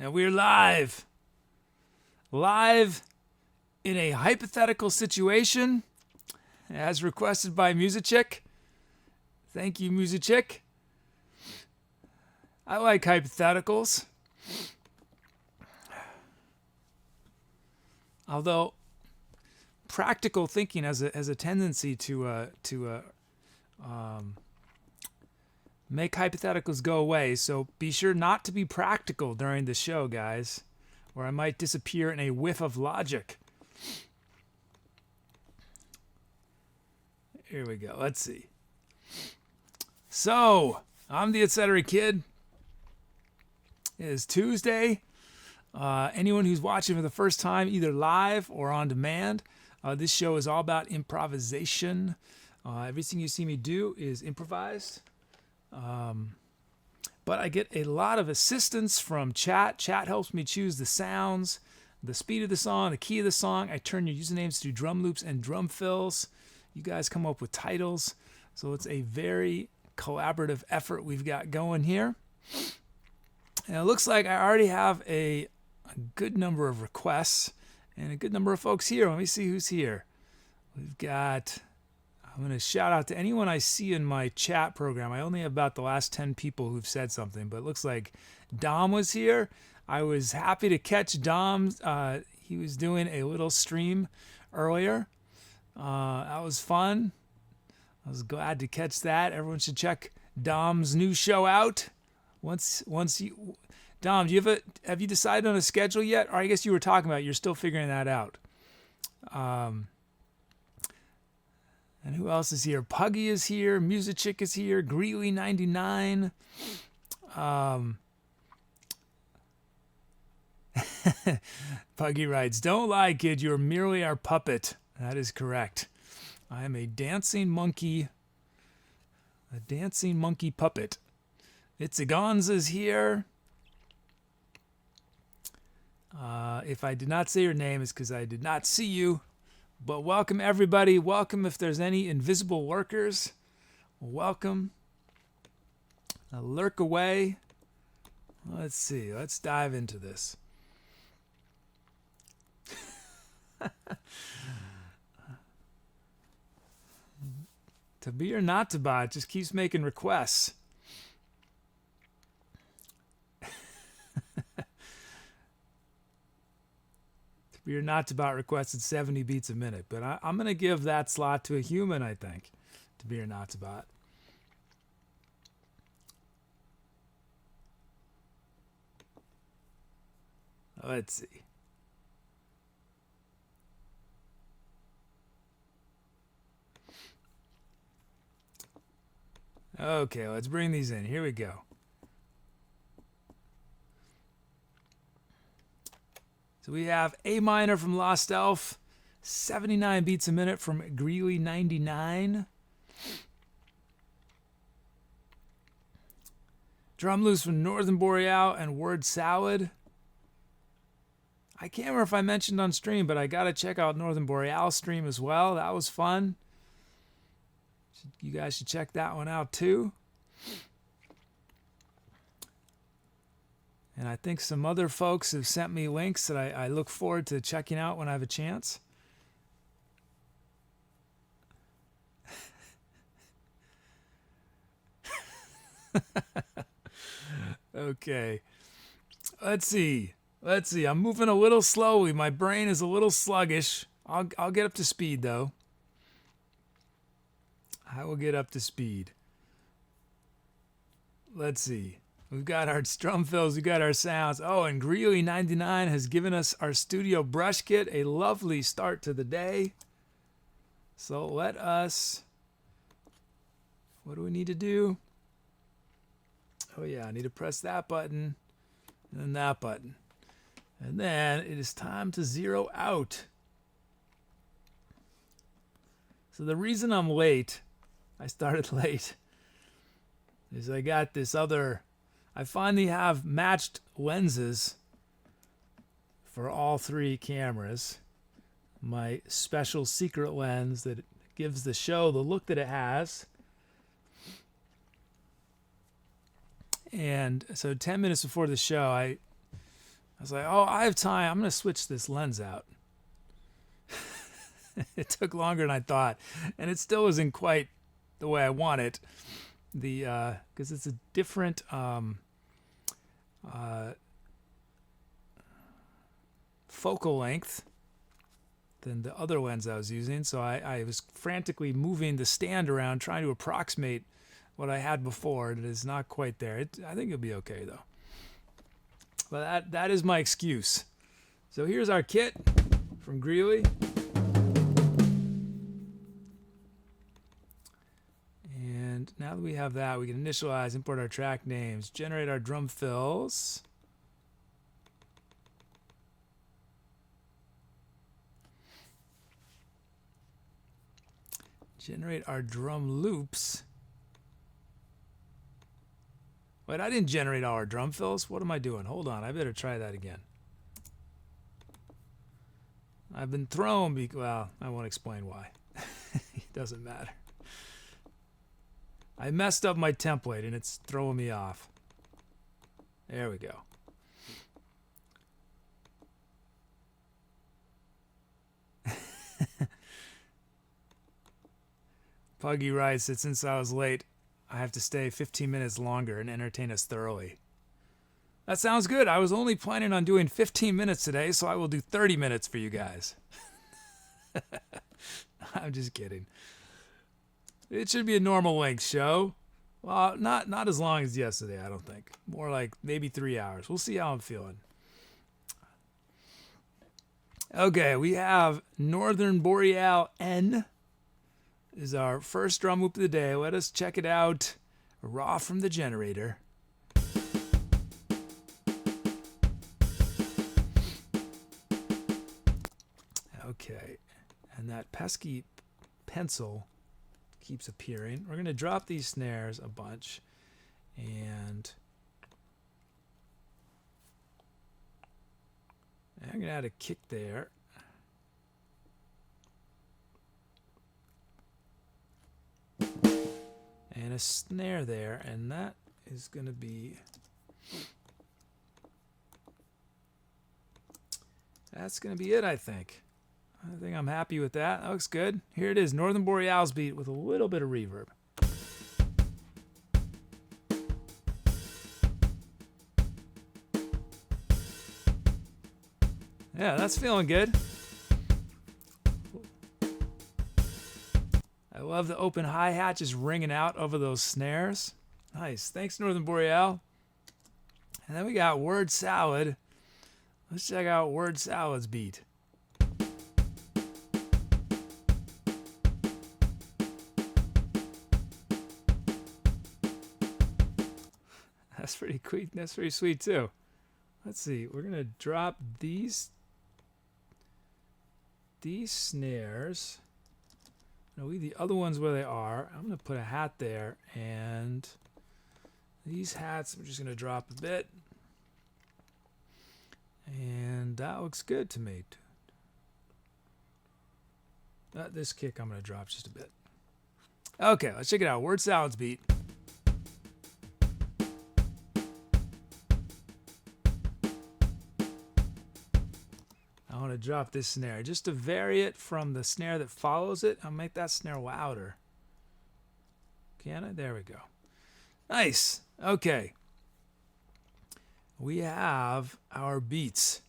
And we're live. Live in a hypothetical situation as requested by Muzicchik. Thank you, Muzicchik. I like hypotheticals. Although practical thinking has a tendency to make hypotheticals go away, so be sure not to be practical during the show, guys, or I might disappear in a whiff of logic. Here we go. Let's see. So, I'm the Etcetera kid. It is Tuesday. Anyone who's watching for the first time, either live or on demand, this show is all about improvisation. Everything you see me do is improvised. But I get a lot of assistance from chat. Chat helps me choose the sounds, the speed of the song, the key of the song. I turn your usernames to drum loops and drum fills. You guys come up with titles. So it's a very collaborative effort we've got going here. And it looks like I already have a good number of requests and a good number of folks here. Let me see who's here. We've got... I'm going to shout out to anyone I see in my chat program. I only have about the last 10 people who've said something, but it looks like Dom was here. I was happy to catch Dom. He was doing a little stream earlier. That was fun. I was glad to catch that. Everyone should check Dom's new show out. Dom, have you decided on a schedule yet? Or I guess you were talking about it. You're still figuring that out. And who else is here? Puggy is here. Muzicchik is here. Greeley99. Puggy writes, "Don't lie, kid. You're merely our puppet." That is correct. I am a dancing monkey puppet. Itzagonza is here. If I did not say your name, it's because I did not see you. But welcome, everybody. Welcome if there's any invisible lurkers. Welcome. Lurk away. Let's see. Let's dive into this. To be or not to buy, it just keeps making requests. You're not about requested 70 beats a minute, but I'm going to give that slot to a human, I think, to be or not about. Let's see. Okay, let's bring these in. Here we go. So we have A minor from Lost Elf, 79 beats a minute from Greeley99. Drum loose from Northern Boreal and Word Salad. I can't remember if I mentioned on stream, but I got to check out Northern Boreal stream as well. That was fun. You guys should check that one out too. And I think some other folks have sent me links that I look forward to checking out when I have a chance. Okay. Let's see. I'm moving a little slowly. My brain is a little sluggish. I'll get up to speed, though. I will get up to speed. Let's see. We've got our drum fills, we've got our sounds. Oh, and Greeley99 has given us our studio brush kit, a lovely start to the day. So let us, what do we need to do? Oh yeah, I need to press that button and that button. And then it is time to zero out. So the reason I'm late, I started late, is I got this other... I finally have matched lenses for all three cameras. My special secret lens that gives the show the look that it has. And so 10 minutes before the show, I was like, oh, I have time. I'm going to switch this lens out. It took longer than I thought, and it still isn't quite the way I want it. Because it's a different focal length than the other lens I was using. So I was frantically moving the stand around, trying to approximate what I had before. It is not quite there. I think it'll be okay though. But that is my excuse. So here's our kit from Greeley. And now that we have that, we can initialize, import our track names, generate our drum fills. Generate our drum loops. Wait, I didn't generate all our drum fills. What am I doing? Hold on, I better try that again. I've been thrown well, I won't explain why. It doesn't matter. I messed up my template and it's throwing me off. There we go. Puggy writes that since I was late, I have to stay 15 minutes longer and entertain us thoroughly. That sounds good. I was only planning on doing 15 minutes today, so I will do 30 minutes for you guys. I'm just kidding. It should be a normal length show. Well, not as long as yesterday, I don't think. More like maybe 3 hours. We'll see how I'm feeling. Okay, we have Northern Boreal N is our first drum loop of the day. Let us check it out raw from the generator. Okay, and that pesky pencil keeps appearing. We're going to drop these snares a bunch, and I'm going to add a kick there. And a snare there, and that is going to be, that's going to be it, I think. I think I'm happy with that. That looks good. Here it is, Northern Boreal's beat with a little bit of reverb. Yeah, that's feeling good. I love the open hi-hat just ringing out over those snares. Nice. Thanks, Northern Boreal. And then we got Word Salad. Let's check out Word Salad's beat. That's pretty quick. That's pretty sweet too. Let's see. We're gonna drop these snares. I'll leave the other ones where they are. I'm gonna put a hat there, and these hats I'm just gonna drop a bit, and that looks good to me. This kick I'm gonna drop just a bit. Okay, let's check it out. Word Salad's beat. I want to drop this snare just to vary it from the snare that follows it. I'll make that snare louder. Can I? There we go. Nice. Okay. We have our beats.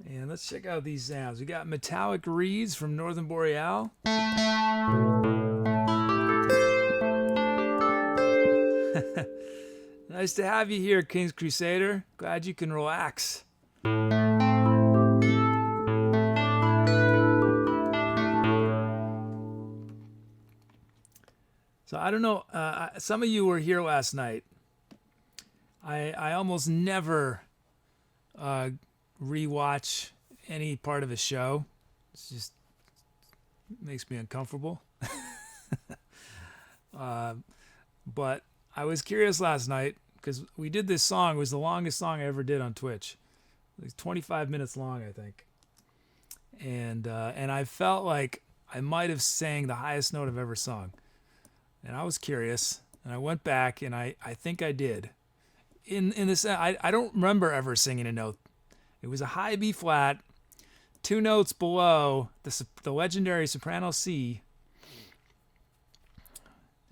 And let's check out these sounds. We got Metallic Reeds from Northern Boreal. Nice to have you here, King's Crusader. Glad you can relax. So I don't know, some of you were here last night. I almost never rewatch any part of a show. It just makes me uncomfortable. But I was curious last night because we did this song. It was the longest song I ever did on Twitch. It was 25 minutes long, I think. And I felt like I might have sang the highest note I've ever sung. And I was curious, and I went back, and I think I did. In this, I don't remember ever singing a note. It was a high B flat, 2 notes below the legendary soprano C.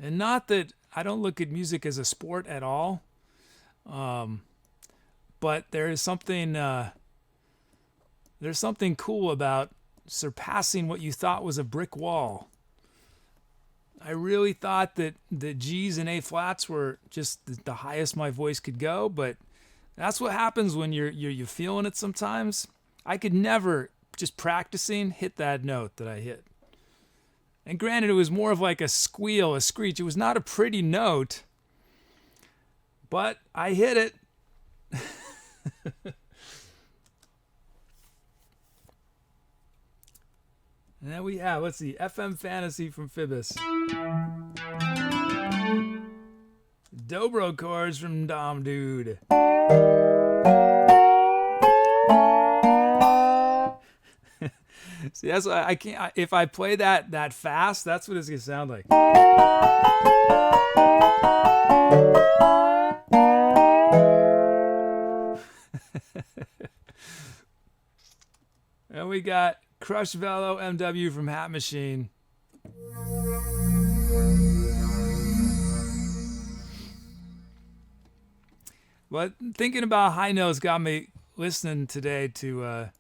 And not that I don't look at music as a sport at all, but there's something cool about surpassing what you thought was a brick wall. I really thought that the G's and A flats were just the highest my voice could go, but that's what happens when you're feeling it sometimes. I could never, just practicing, hit that note that I hit. And granted, it was more of like a squeal, a screech. It was not a pretty note, but I hit it. And then we have, let's see, FM Fantasy from Phoebus. Dobro chords from Dom Dude. See, that's why I can't. If I play that fast, that's what it's gonna sound like. And we got Crush Velo MW from Hat Machine. But thinking about high notes got me listening today to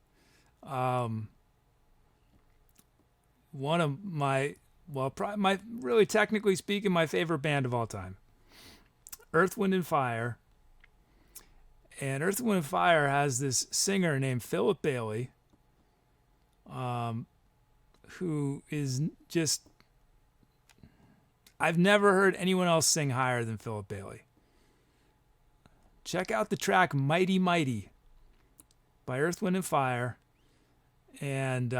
one of my, really technically speaking, my favorite band of all time, Earth, Wind & Fire. And Earth, Wind & Fire has this singer named Philip Bailey, who is just, I've never heard anyone else sing higher than Philip Bailey. Check out the track Mighty Mighty by Earth, Wind & Fire. And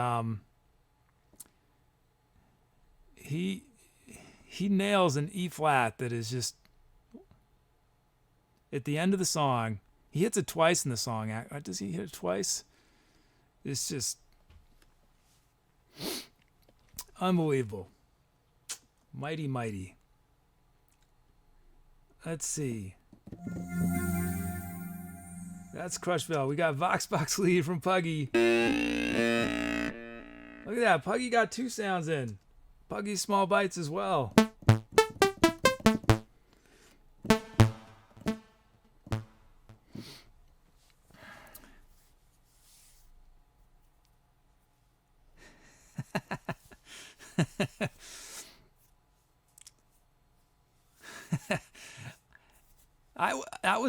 he nails an E flat that is just, at the end of the song, he hits it twice in the song. Does he hit it twice? It's just unbelievable. Mighty Mighty. Let's see. That's Crush Bell. We got Vox Box lead from Puggy. Look at that. Puggy got 2 sounds in. Puggy Small Bites as well. That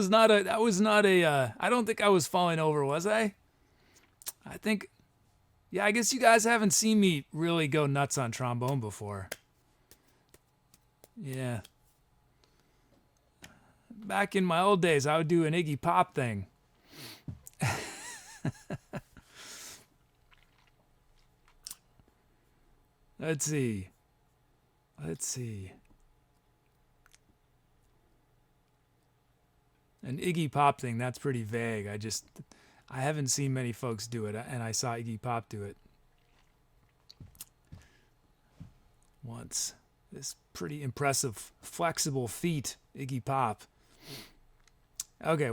was not a I don't think I was falling over, was I? I think, yeah, I guess you guys haven't seen me really go nuts on trombone before. Yeah. Back in my old days, I would do an Iggy Pop thing. Let's see. An Iggy Pop thing, that's pretty vague. I haven't seen many folks do it, and I saw Iggy Pop do it once. This pretty impressive, flexible feat, Iggy Pop. Okay,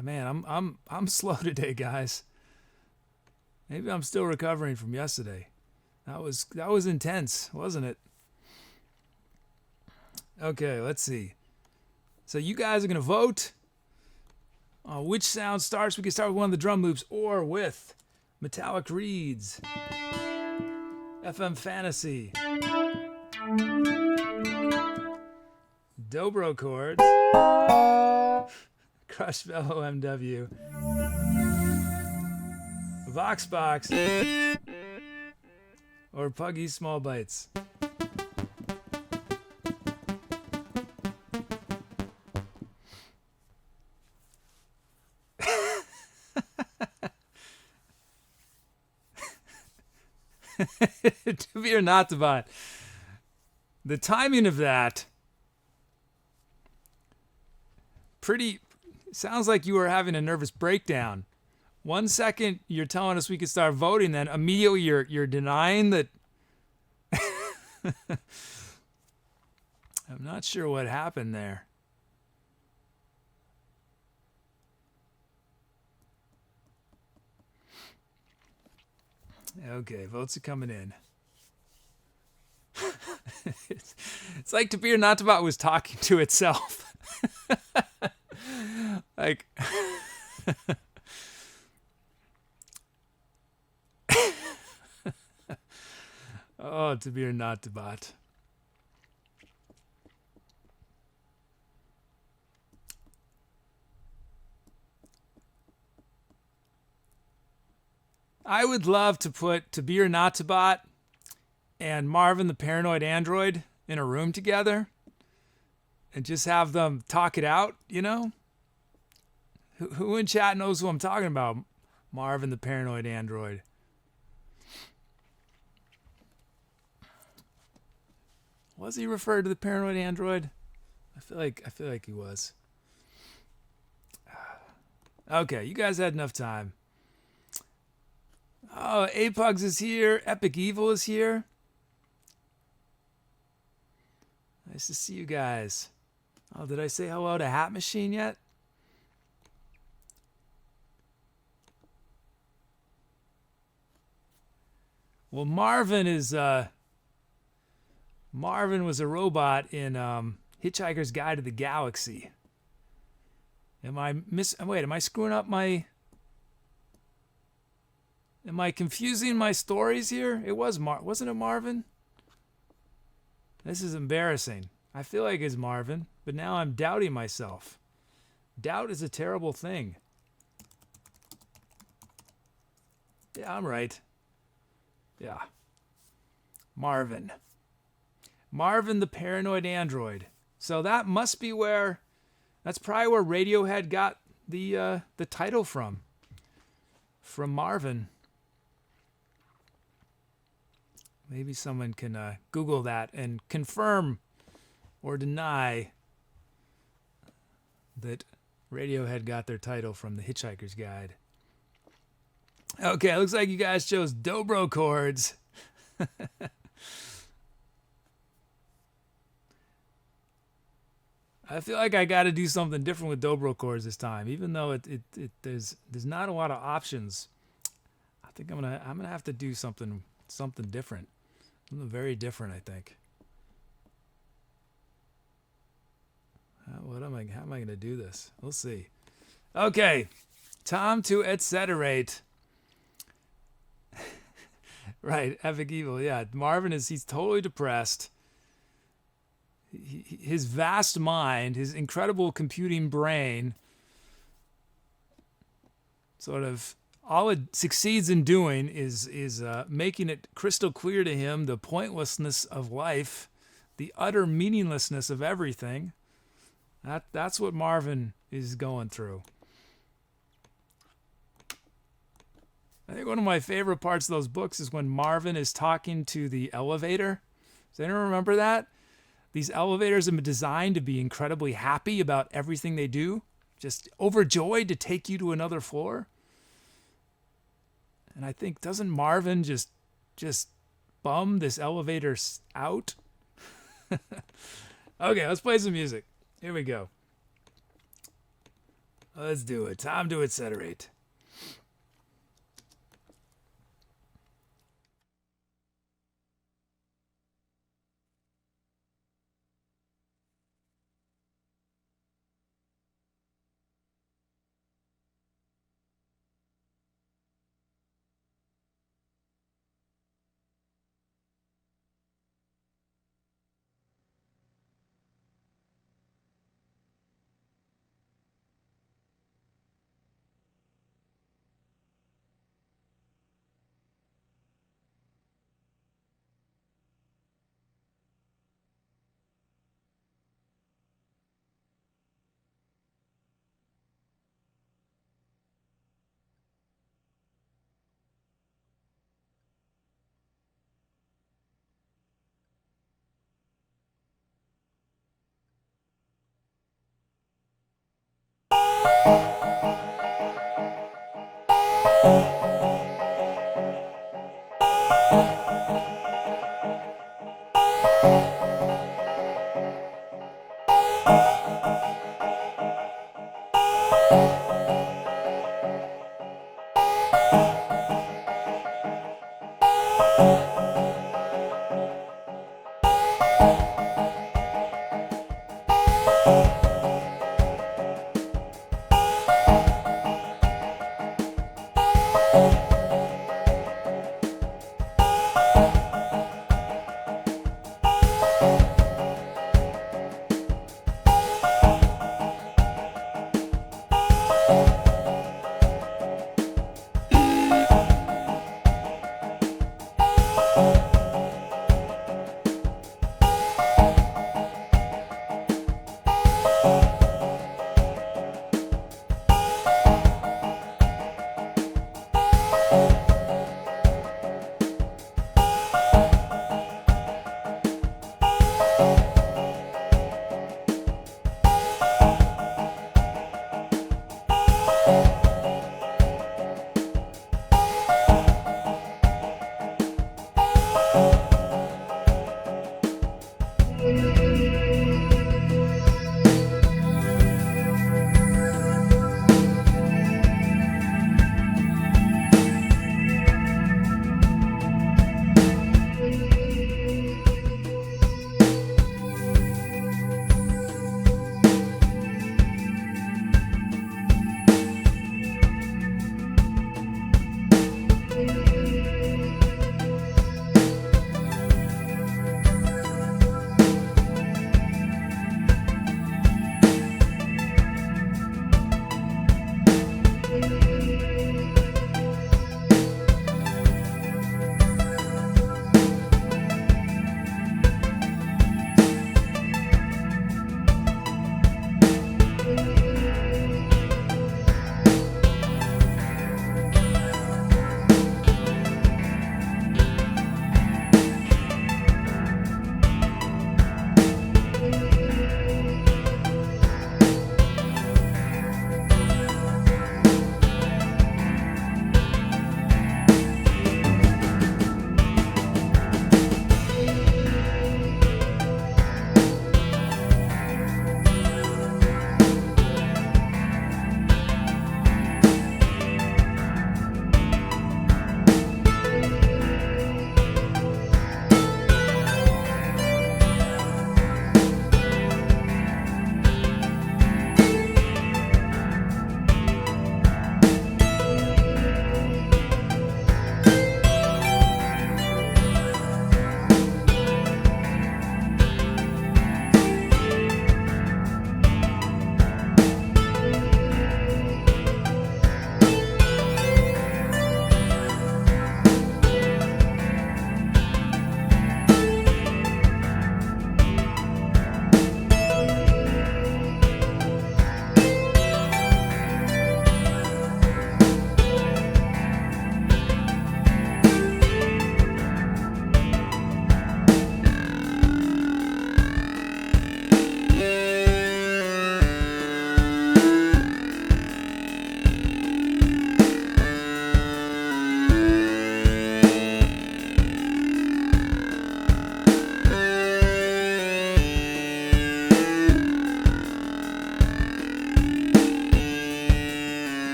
man, I'm slow today, guys. Maybe I'm still recovering from yesterday. That was intense, wasn't it? Okay, let's see. So you guys are gonna vote which sound starts. We can start with one of the drum loops or with Metallic Reeds, FM Fantasy, Dobro chords, Crush Velo MW, Vox Box, or Puggy Small Bites. To be or not to buy. The timing of that sounds like you were having a nervous breakdown. 1 second you're telling us we could start voting, then immediately you're denying that I'm not sure what happened there. Okay, votes are coming in. It's like To Be or Not to Be was talking to itself. Like, oh, To Be or Not to Be. I would love to put To Be or Not to Bot and Marvin the Paranoid Android in a room together and just have them talk it out, you know? Who in chat knows who I'm talking about? Marvin the Paranoid Android. Was he referred to the Paranoid Android? I feel like he was. Okay, you guys had enough time. Oh, Apugs is here. Epic Evil is here. Nice to see you guys. Oh, did I say hello to Hat Machine yet? Well, Marvin was a robot in Hitchhiker's Guide to the Galaxy. Am I screwing up my... Am I confusing my stories here? It was wasn't it Marvin? This is embarrassing. I feel like it's Marvin, but now I'm doubting myself. Doubt is a terrible thing. Yeah, I'm right. Yeah. Marvin the Paranoid Android. So that must be where... That's probably where Radiohead got the title from. From Marvin. Maybe someone can Google that and confirm or deny that Radiohead got their title from the Hitchhiker's Guide. Okay, looks like you guys chose dobro chords. I feel like I got to do something different with dobro chords this time, even though there's not a lot of options. I think I'm gonna have to do something different. Something very different, I think. How am I going to do this? We'll see. Okay, time to etceterate. Right, Epic Evil. Yeah, Marvin he's totally depressed. His vast mind, his incredible computing brain, sort of all it succeeds in doing is making it crystal clear to him the pointlessness of life, the utter meaninglessness of everything. That's what Marvin is going through. I think one of my favorite parts of those books is when Marvin is talking to the elevator. Does anyone remember that? These elevators have been designed to be incredibly happy about everything they do, just overjoyed to take you to another floor. And I think, doesn't Marvin just bum this elevator out? Okay, let's play some music. Here we go. Let's do it. Time to etceterate.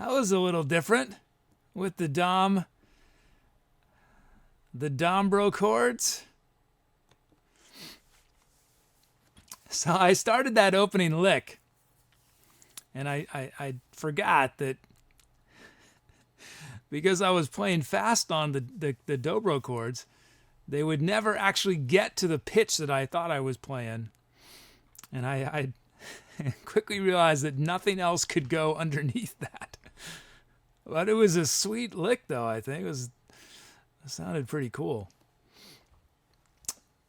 That was a little different with the Dombro chords. So I started that opening lick, and I forgot that because I was playing fast on the dobro chords, they would never actually get to the pitch that I thought I was playing. And I quickly realized that nothing else could go underneath that. But it was a sweet lick, though, I think. It sounded pretty cool.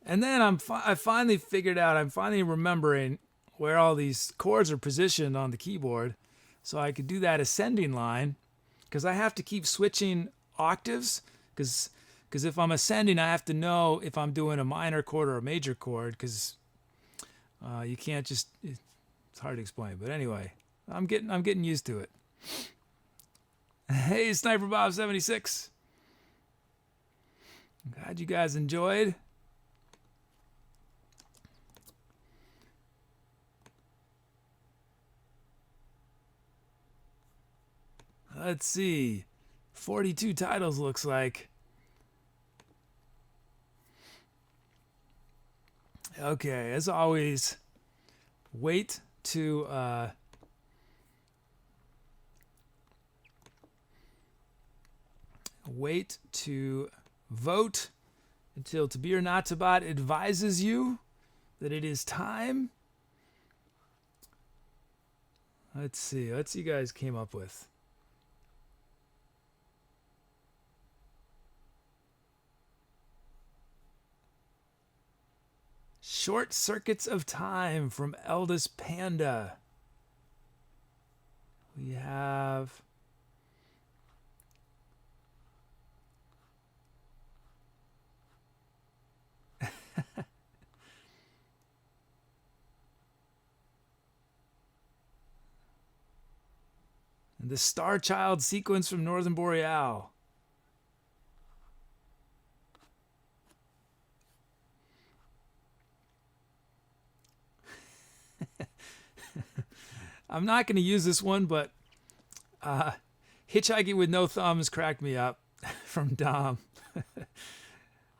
And then I finally figured out, I'm finally remembering where all these chords are positioned on the keyboard, so I could do that ascending line, because I have to keep switching octaves, because if I'm ascending, I have to know if I'm doing a minor chord or a major chord, because you can't just, it's hard to explain. But anyway, I'm getting used to it. Hey, Sniper Bob 76. Glad you guys enjoyed. Let's see. 42 titles looks like. Okay, as always, wait to vote until To Be or Not to Bot advises you that it is time. Let's see what you guys came up with. Short Circuits of Time from Eldest Panda. We have the Starchild sequence from Northern Boreal. I'm not going to use this one, but Hitchhiking with No Thumbs cracked me up from Dom.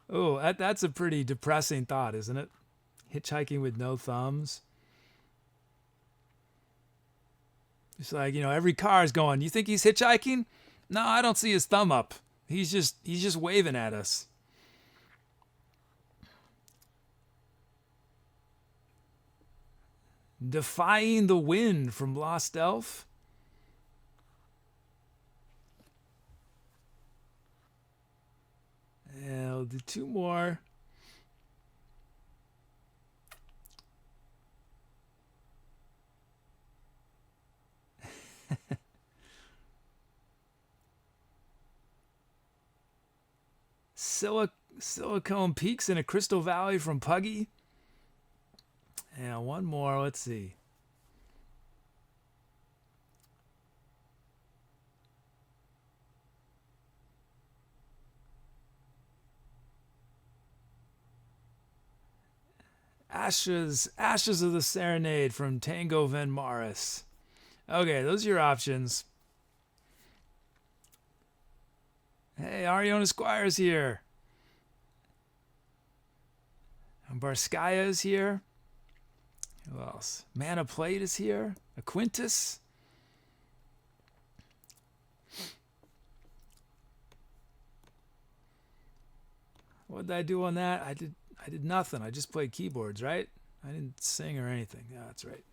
Oh, that's a pretty depressing thought, isn't it? Hitchhiking with no thumbs. It's like, every car is going, you think he's hitchhiking? No, I don't see his thumb up. He's just waving at us. Defying the Wind from Lost Elf. And I'll do two more. Silicone Peaks in a Crystal Valley from Puggy. And one more, let's see. Ashes of the Serenade from Tango Van Maris. Okay, those are your options. Hey, Ariona Squire's here. And Barskaya is here. Who else? Manofplate is here. Aquintus. What did I do on that? I did nothing. I just played keyboards, right? I didn't sing or anything. Yeah, that's right.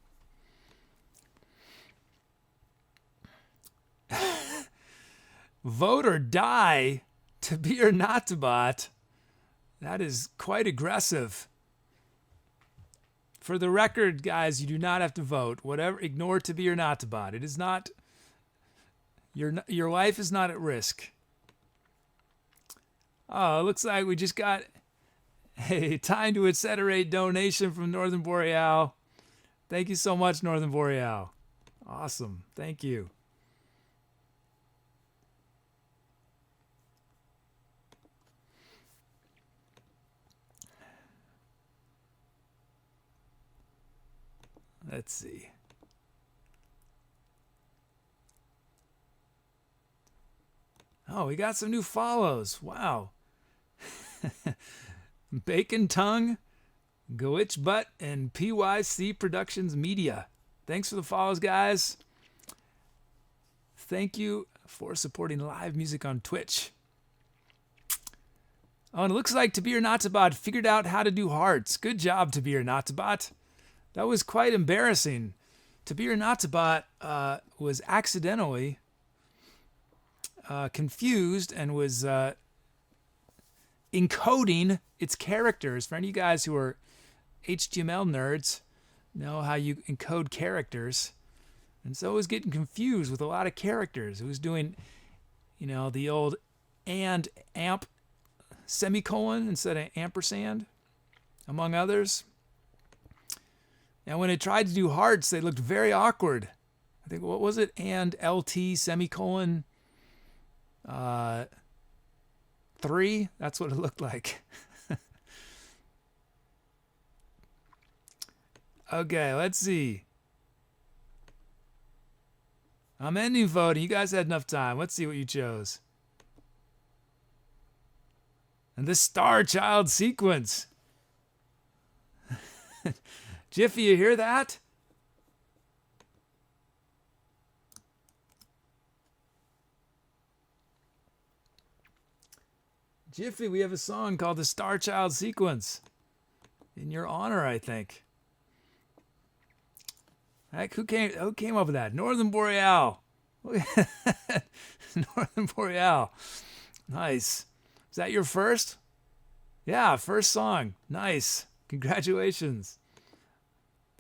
Vote or die, To Be or Not to Bot. That is quite aggressive. For the record, guys, you do not have to vote. Whatever, ignore To Be or Not to Bot. It is not, your life is not at risk. Oh, it looks like we just got a Time to Etcetera donation from Northern Boreal. Thank you so much, Northern Boreal. Awesome. Thank you. Let's see. Oh, we got some new follows. Wow. Bacon Tongue, Glitch Butt, and PYCProductionsMedia. Thanks for the follows, guys. Thank you for supporting live music on Twitch. Oh, and it looks like To Be or Not to Bot figured out how to do hearts. Good job, To Be or Not to Bot. That was quite embarrassing. To Be or Not to Bot was accidentally confused and was encoding its characters. For any of you guys who are HTML nerds, know how you encode characters. And so it was getting confused with a lot of characters. It was doing, the old and amp semicolon instead of ampersand, among others. And when it tried to do hearts, they looked very awkward. I think, what was it? And LT semicolon 3? That's what it looked like. Okay, let's see. I'm ending voting. You guys had enough time. Let's see what you chose. And the Starchild sequence. Jiffy, you hear that? Jiffy, we have a song called the Starchild sequence. In your honor, I think. Heck, who came up with that? Northern Boreal. Northern Boreal. Nice. Is that your first? Yeah, first song. Nice. Congratulations.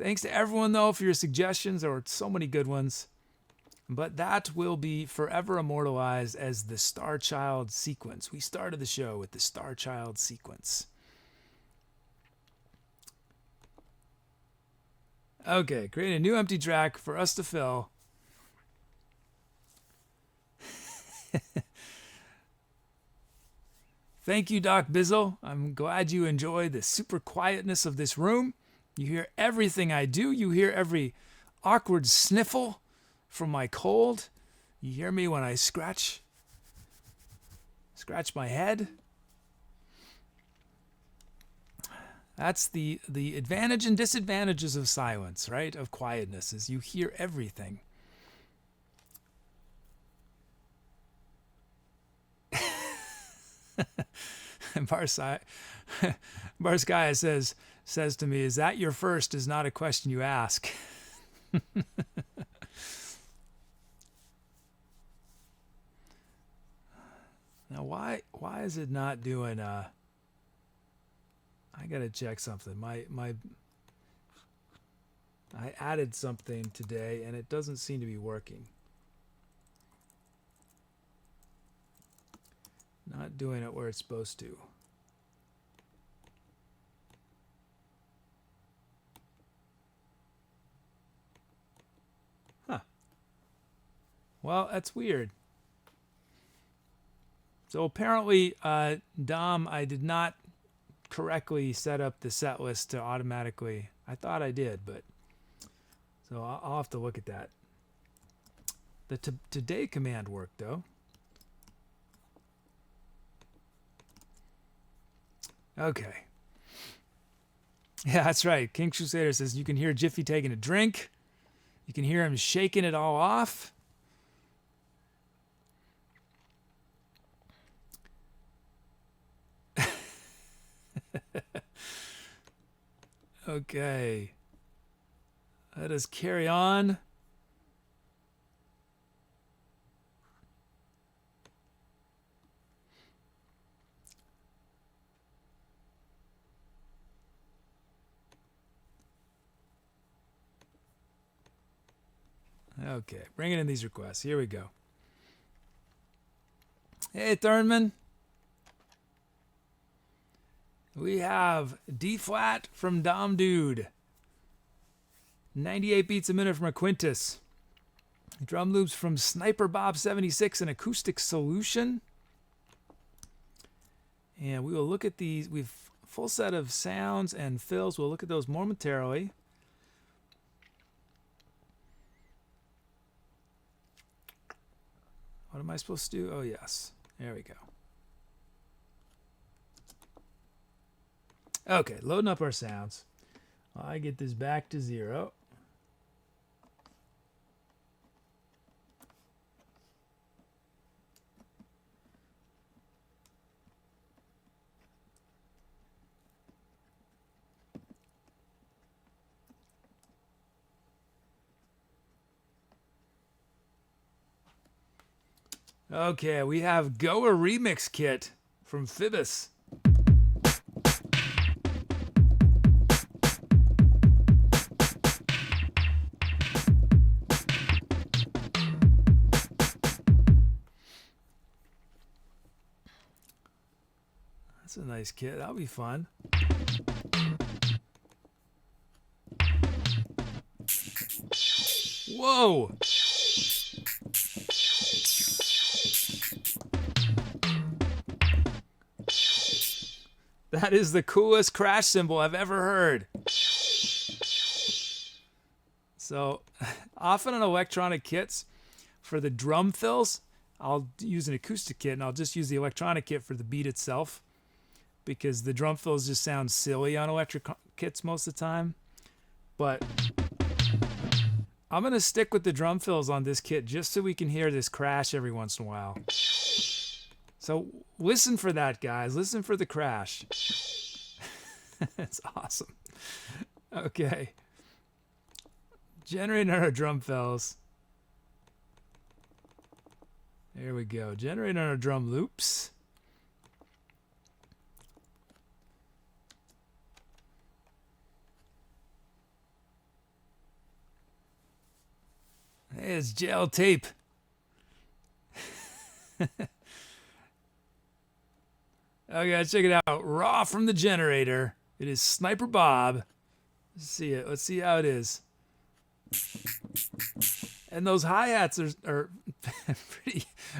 Thanks to everyone, though, for your suggestions. There were so many good ones. But that will be forever immortalized as the Starchild sequence. We started the show with the Starchild sequence. Okay, create a new empty track for us to fill. Thank you, Doc Bizzle. I'm glad you enjoy the super quietness of this room. You hear everything I do. You hear every awkward sniffle from my cold. You hear me when I scratch my head. That's the advantage and disadvantages of silence, right? Of quietness, is you hear everything. And Barskaya says to me, "Is that your first? Is not a question you ask." Now, why is it not doing? I gotta check something. I added something today, and it doesn't seem to be working. Not doing it where it's supposed to. Huh. Well, that's weird. So apparently, Dom, I did not correctly set up the set list to automatically. I thought I did, but so I'll have to look at that. The today command worked, though. Okay. Yeah, that's right. King Crusader says you can hear Jiffy taking a drink. You can hear him shaking it all off. Okay. Let us carry on. Okay, bringing in these requests. Here we go. Hey, Thurman. We have D flat from Dom Dude. 98 beats a minute from a Quintus. Drum loops from Sniper Bob 76, an acoustic solution. And we will look at these. We've full set of sounds and fills. We'll look at those momentarily. What am I supposed to do? Oh, yes. There we go. Okay, loading up our sounds. I get this back to 0. Okay, we have Goa Remix Kit from Phoebus. That's a nice kit. That'll be fun. Whoa! That is the coolest crash cymbal I've ever heard. So, often on electronic kits, for the drum fills, I'll use an acoustic kit and I'll just use the electronic kit for the beat itself, because the drum fills just sound silly on electric kits most of the time. But I'm going to stick with the drum fills on this kit just so we can hear this crash every once in a while. So listen for that, guys. Listen for the crash. That's awesome. Okay. Generating our drum fills. There we go. Generating our drum loops. Hey, it's gel tape. Okay, check it out. Raw from the generator. It is Sniper Bob. Let's see it. Let's see how it is. And those hi-hats are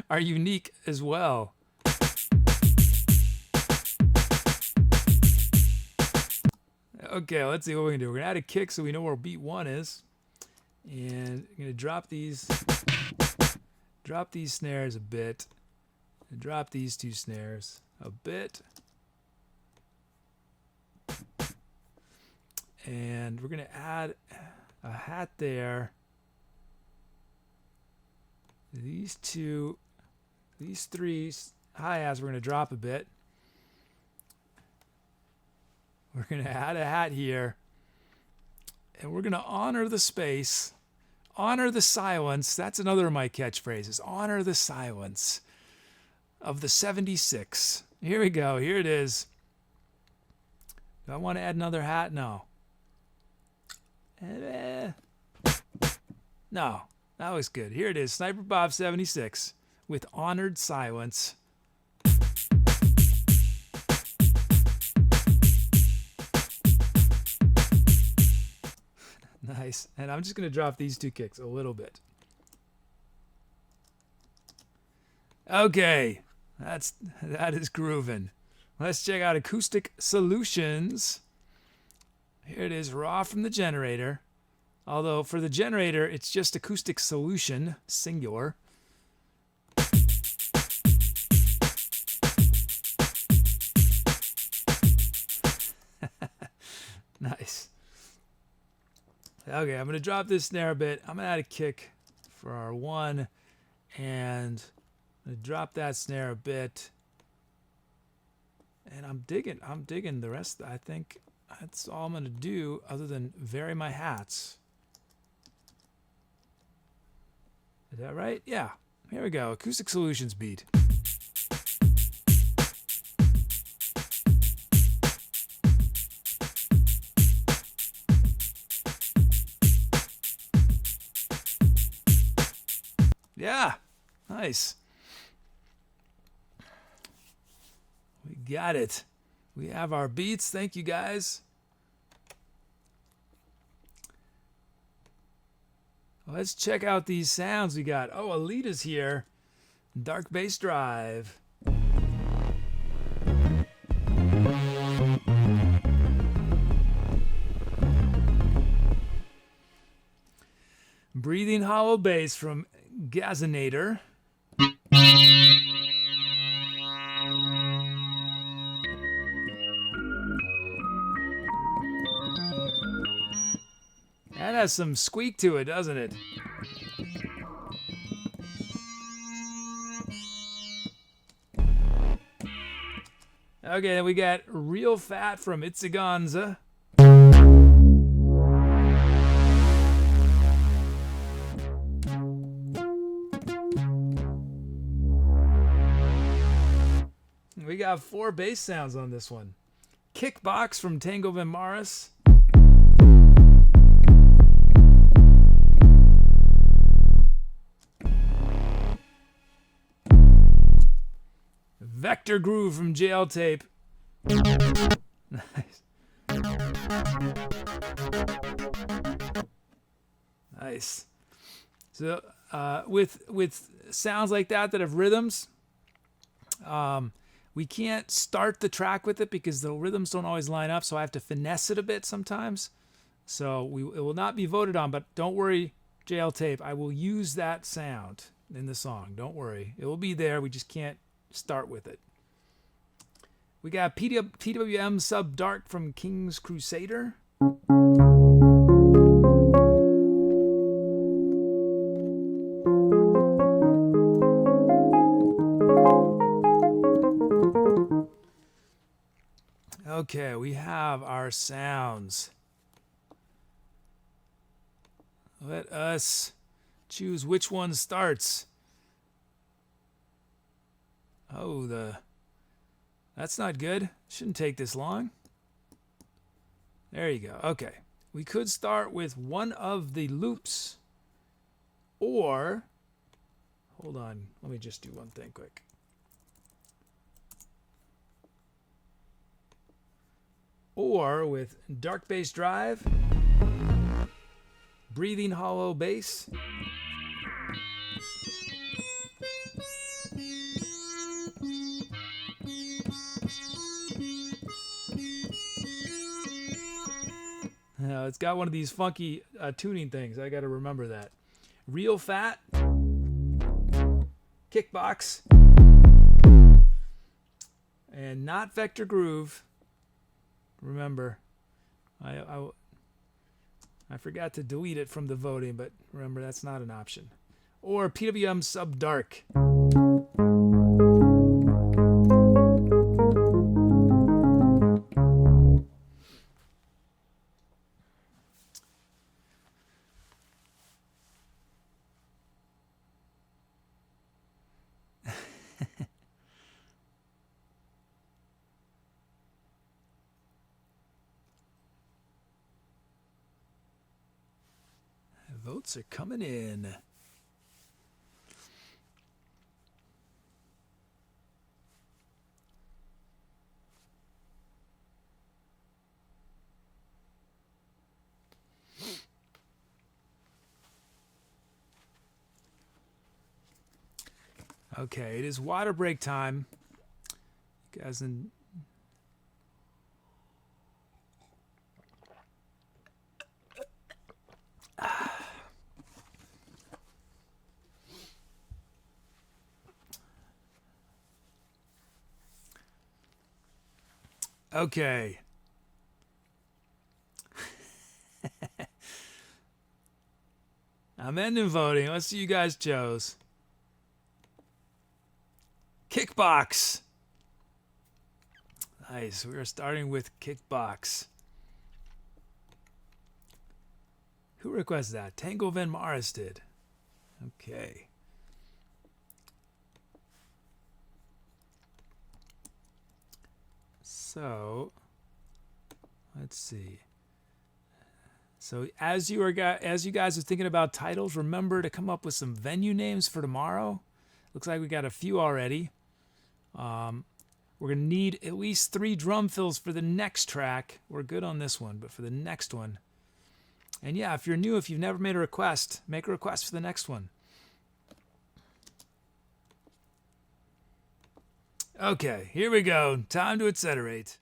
are unique as well. Okay, let's see what we can do. We're gonna add a kick so we know where beat 1 is. And I'm gonna drop these snares a bit. And drop these 2 snares a bit. And we're going to add a hat there. These 3 hi-hats we're going to drop a bit. We're going to add a hat here. And we're going to honor the space. Honor the silence. That's another of my catchphrases. Honor the silence of the 76. Here we go. Here it is. Do I want to add another hat? No. No. That was good. Here it is. Sniper Bob 76 with honored silence. Nice. And I'm just going to drop these 2 kicks a little bit. Okay. That is grooving. Let's check out Acoustic Solutions. Here it is, raw from the generator. Although for the generator, it's just Acoustic Solution, singular. Nice. Okay, I'm going to drop this snare a bit. I'm going to add a kick for our 1. And I'm going to drop that snare a bit. And I'm digging the rest. I think that's all I'm going to do other than vary my hats. Is that right? Yeah. Here we go. Acoustic Solutions beat. Yeah. Nice. We got it. We have our beats. Thank you, guys. Let's check out these sounds we got. Oh, Alita's here. Dark bass drive. Breathing hollow bass from Gazinator. has some squeak to it, doesn't it? Okay, then we got Real Fat from Itziganza. We got 4 bass sounds on this one. Kickbox from Tango Van Maris. Vector Groove from Jail Tape. Nice. Nice. So with sounds like that have rhythms, we can't start the track with it because the rhythms don't always line up, so I have to finesse it a bit sometimes. So it will not be voted on, but don't worry, Jail Tape. I will use that sound in the song. Don't worry. It will be there. We just can't start with it. We got PWM Sub Dark from King's Crusader. Okay, we have our sounds. Let us choose which one starts. Oh, that's not good. Shouldn't take this long. There you go. Okay. We could start with one of the loops, or hold on, let me just do one thing quick. Or with Dark Bass Drive, Breathing Hollow Bass, it's got one of these funky tuning things. I got to remember that. Real Fat, Kickbox, and not Vector Groove. Remember, I forgot to delete it from the voting, but remember that's not an option. Or PWM Sub Dark. Votes are coming in. Okay, it is water break time. You guys in. Okay. I'm ending voting. Let's see you guys chose. Kickbox. Nice. We are starting with Kickbox. Who requested that? Tango Van Maris did. Okay. So, let's see. So as you guys are thinking about titles, remember to come up with some venue names for tomorrow. Looks like we got a few already. We're gonna need at least 3 drum fills for the next track. We're good on this one, but for the next one. And yeah, if you're new, if you've never made a request, make a request for the next one. Okay, here we go. Time to etceterate.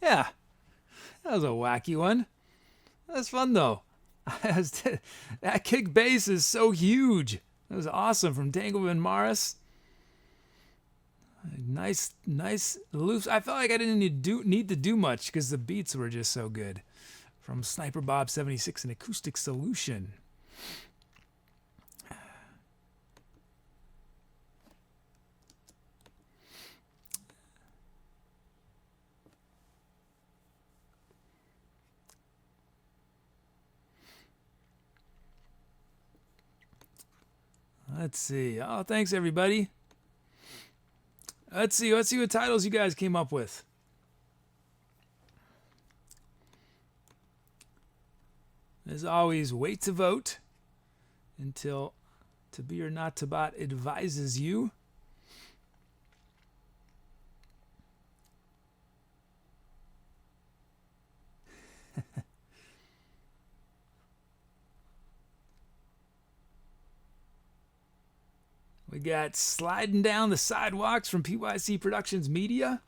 Yeah, that was a wacky one. That's fun though. That kick bass is so huge. That was awesome from Tango and Morris. Nice loops. I felt like I didn't need to do much because the beats were just so good. From Sniper Bob 76, an acoustic solution. Let's see. Oh, thanks everybody. Let's see what titles you guys came up with. As always, wait to vote until To Be or Not to Bot advises you. We got Sliding Down the Sidewalks from PYCProductionsMedia.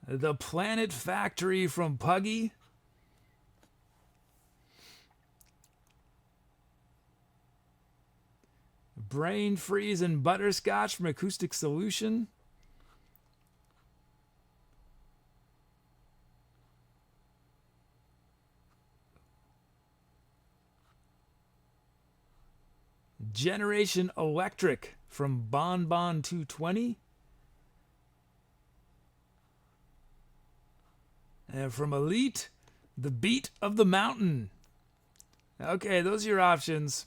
The Planet Factory from Puggy. Brain Freeze and Butterscotch from Acoustic Solution. Generation Electric from Bon Bon 220. And from Elite, The Beat of the Mountain. Okay, those are your options.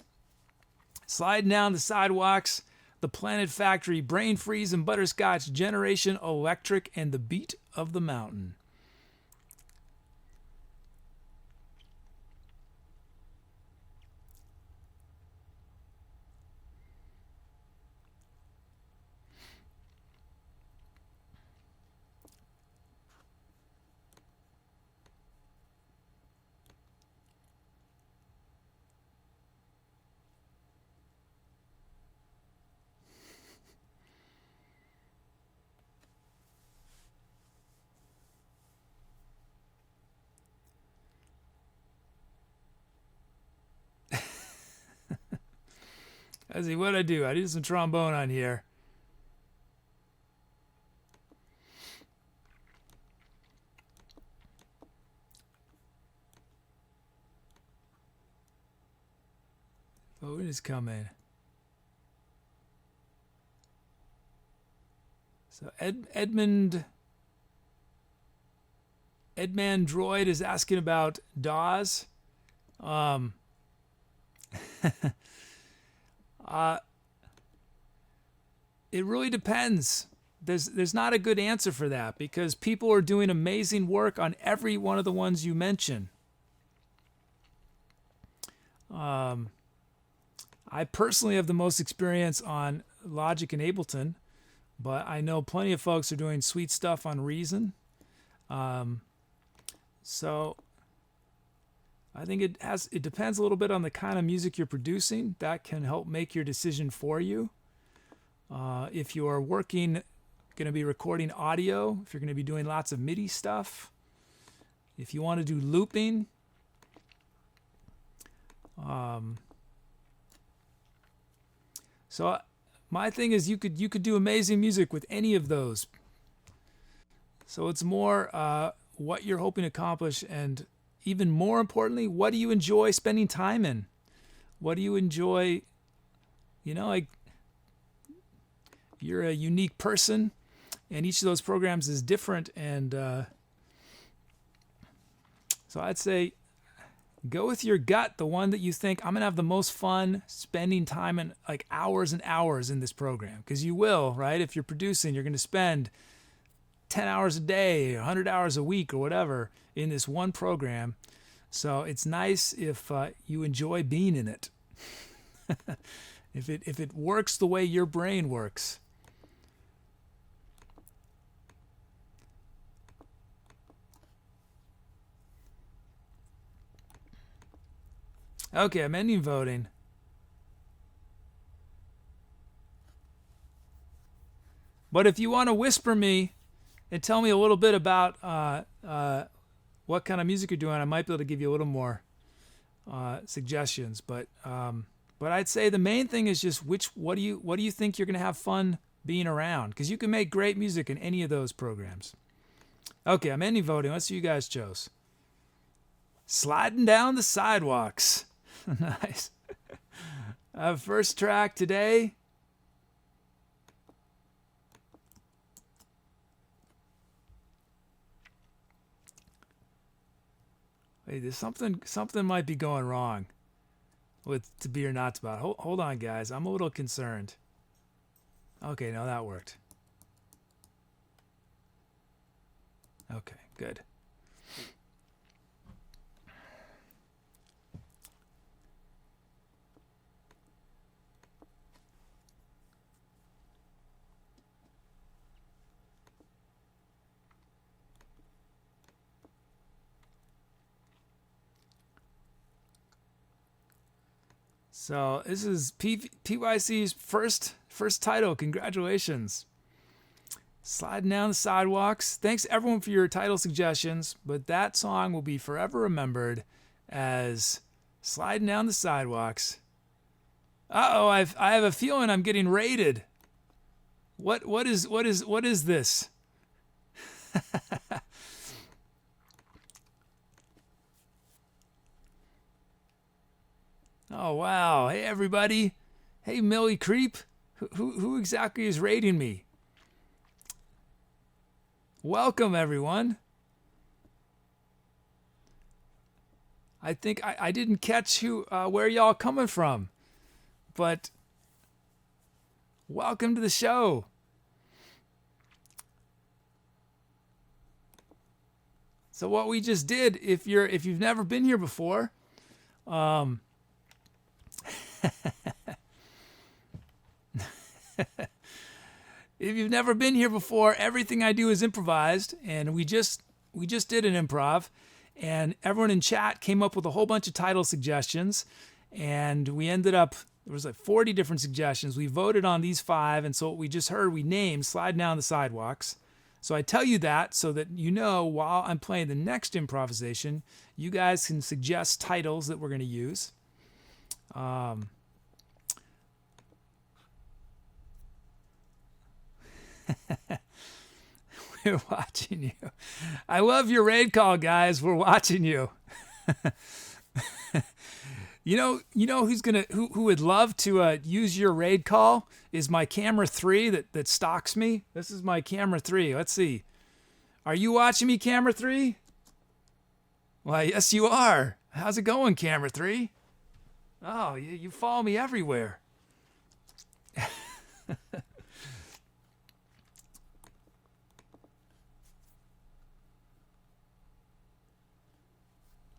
Sliding Down the Sidewalks, The Planet Factory, Brain Freeze and Butterscotch, Generation Electric, and The Beat of the Mountain. Let's see what I do. I do some trombone on here. Vote is coming. So Edmund Droid is asking about DAWs. It really depends. There's not a good answer for that because people are doing amazing work on every one of the ones you mention. I personally have the most experience on Logic and Ableton, but I know plenty of folks are doing sweet stuff on Reason. So I think it depends a little bit on the kind of music you're producing. That can help make your decision for you. If you are going to be recording audio, if you're going to be doing lots of MIDI stuff, if you want to do looping, so my thing is you could do amazing music with any of those. So it's more what you're hoping to accomplish, and even more importantly, what do you enjoy spending time in? What do you enjoy? Like, you're a unique person, and each of those programs is different. And so I'd say go with your gut, the one that you think, I'm going to have the most fun spending time in, like, hours and hours in this program. Because you will, right? If you're producing, you're going to spend 10 hours a day, 100 hours a week, or whatever in this one program. So it's nice if you enjoy being in it. If it works the way your brain works. Okay, I'm ending voting. But if you want to whisper me and tell me a little bit about what kind of music you're doing, I might be able to give you a little more suggestions. But I'd say the main thing is just what do you think you're going to have fun being around? Because you can make great music in any of those programs. Okay, I'm ending voting. Let's see who you guys chose. Sliding Down the Sidewalks. Nice. First track today. Wait, there's something might be going wrong with To Be or Not to Be. Hold on, guys. I'm a little concerned. Okay, no, that worked. Okay, good. So this is PYC's first title. Congratulations. Sliding Down the Sidewalks. Thanks everyone for your title suggestions, but that song will be forever remembered as Sliding Down the Sidewalks. Uh-oh, I have a feeling I'm getting raided. What is this? Oh wow. Hey everybody. Hey Millie Creep. Who exactly is raiding me? Welcome everyone. I think I didn't catch where y'all coming from, but welcome to the show. So what we just did, if you've never been here before, if you've never been here before, everything I do is improvised, and we just did an improv, and everyone in chat came up with a whole bunch of title suggestions, and we ended up, there was like 40 different suggestions. We voted on these 5, and so what we just heard, we named Slide Down the Sidewalks. So I tell you that so that you know while I'm playing the next improvisation, you guys can suggest titles that we're going to use. We're watching you. I love your raid call, guys. We're watching you. You know who would love to use your raid call is my camera 3 that stalks me. This is my camera 3. Let's see. Are you watching me, camera 3? Why, yes you are. How's it going, camera 3? Oh, you follow me everywhere.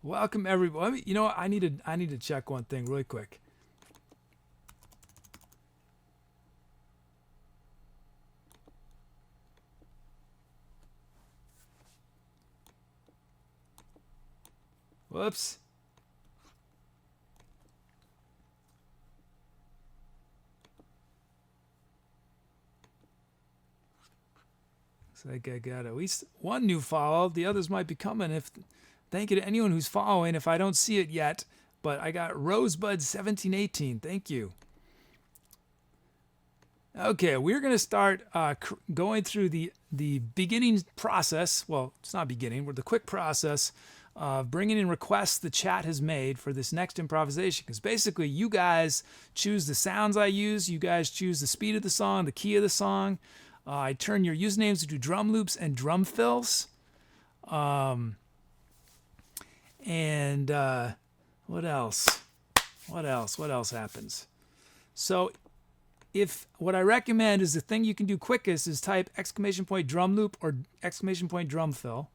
Welcome everybody. You know what? I need to check one thing really quick. Whoops. Looks like I got at least one new follow. The others might be coming. Thank you to anyone who's following if I don't see it yet. But I got Rosebud1718. Thank you. Okay, we're going to start going through the beginning process. Well, it's not beginning. We're the quick process of bringing in requests the chat has made for this next improvisation. Because basically, you guys choose the sounds I use. You guys choose the speed of the song, the key of the song. I turn your usernames into drum loops and drum fills. And what else? What else happens? So what I recommend is the thing you can do quickest is type !drum loop or !drum fill.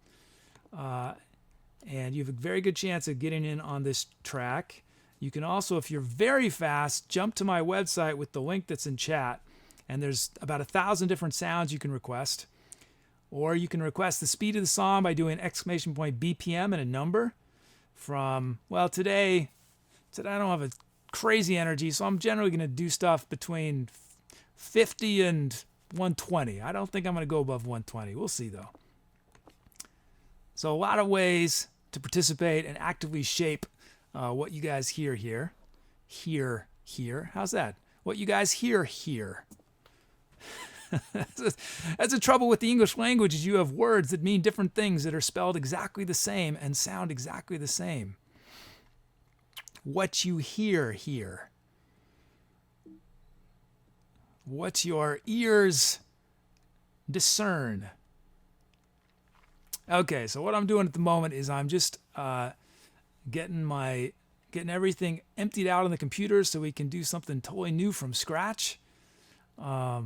And you have a very good chance of getting in on this track. You can also, if you're very fast, jump to my website with the link that's in chat. And there's about 1,000 different sounds you can request. Or you can request the speed of the song by doing !BPM and a number. From, well, today Today I don't have a crazy energy, so I'm generally going to do stuff between 50 and 120. I don't think I'm going to go above 120. We'll see, though. So a lot of ways to participate and actively shape what you guys hear here. Hear. How's that? What you guys hear here. That's the trouble with the English language, is you have words that mean different things that are spelled exactly the same and sound exactly the same. What you hear here. What your ears discern. Okay, so what I'm doing at the moment is I'm just getting everything emptied out on the computer so we can do something totally new from scratch. Oh,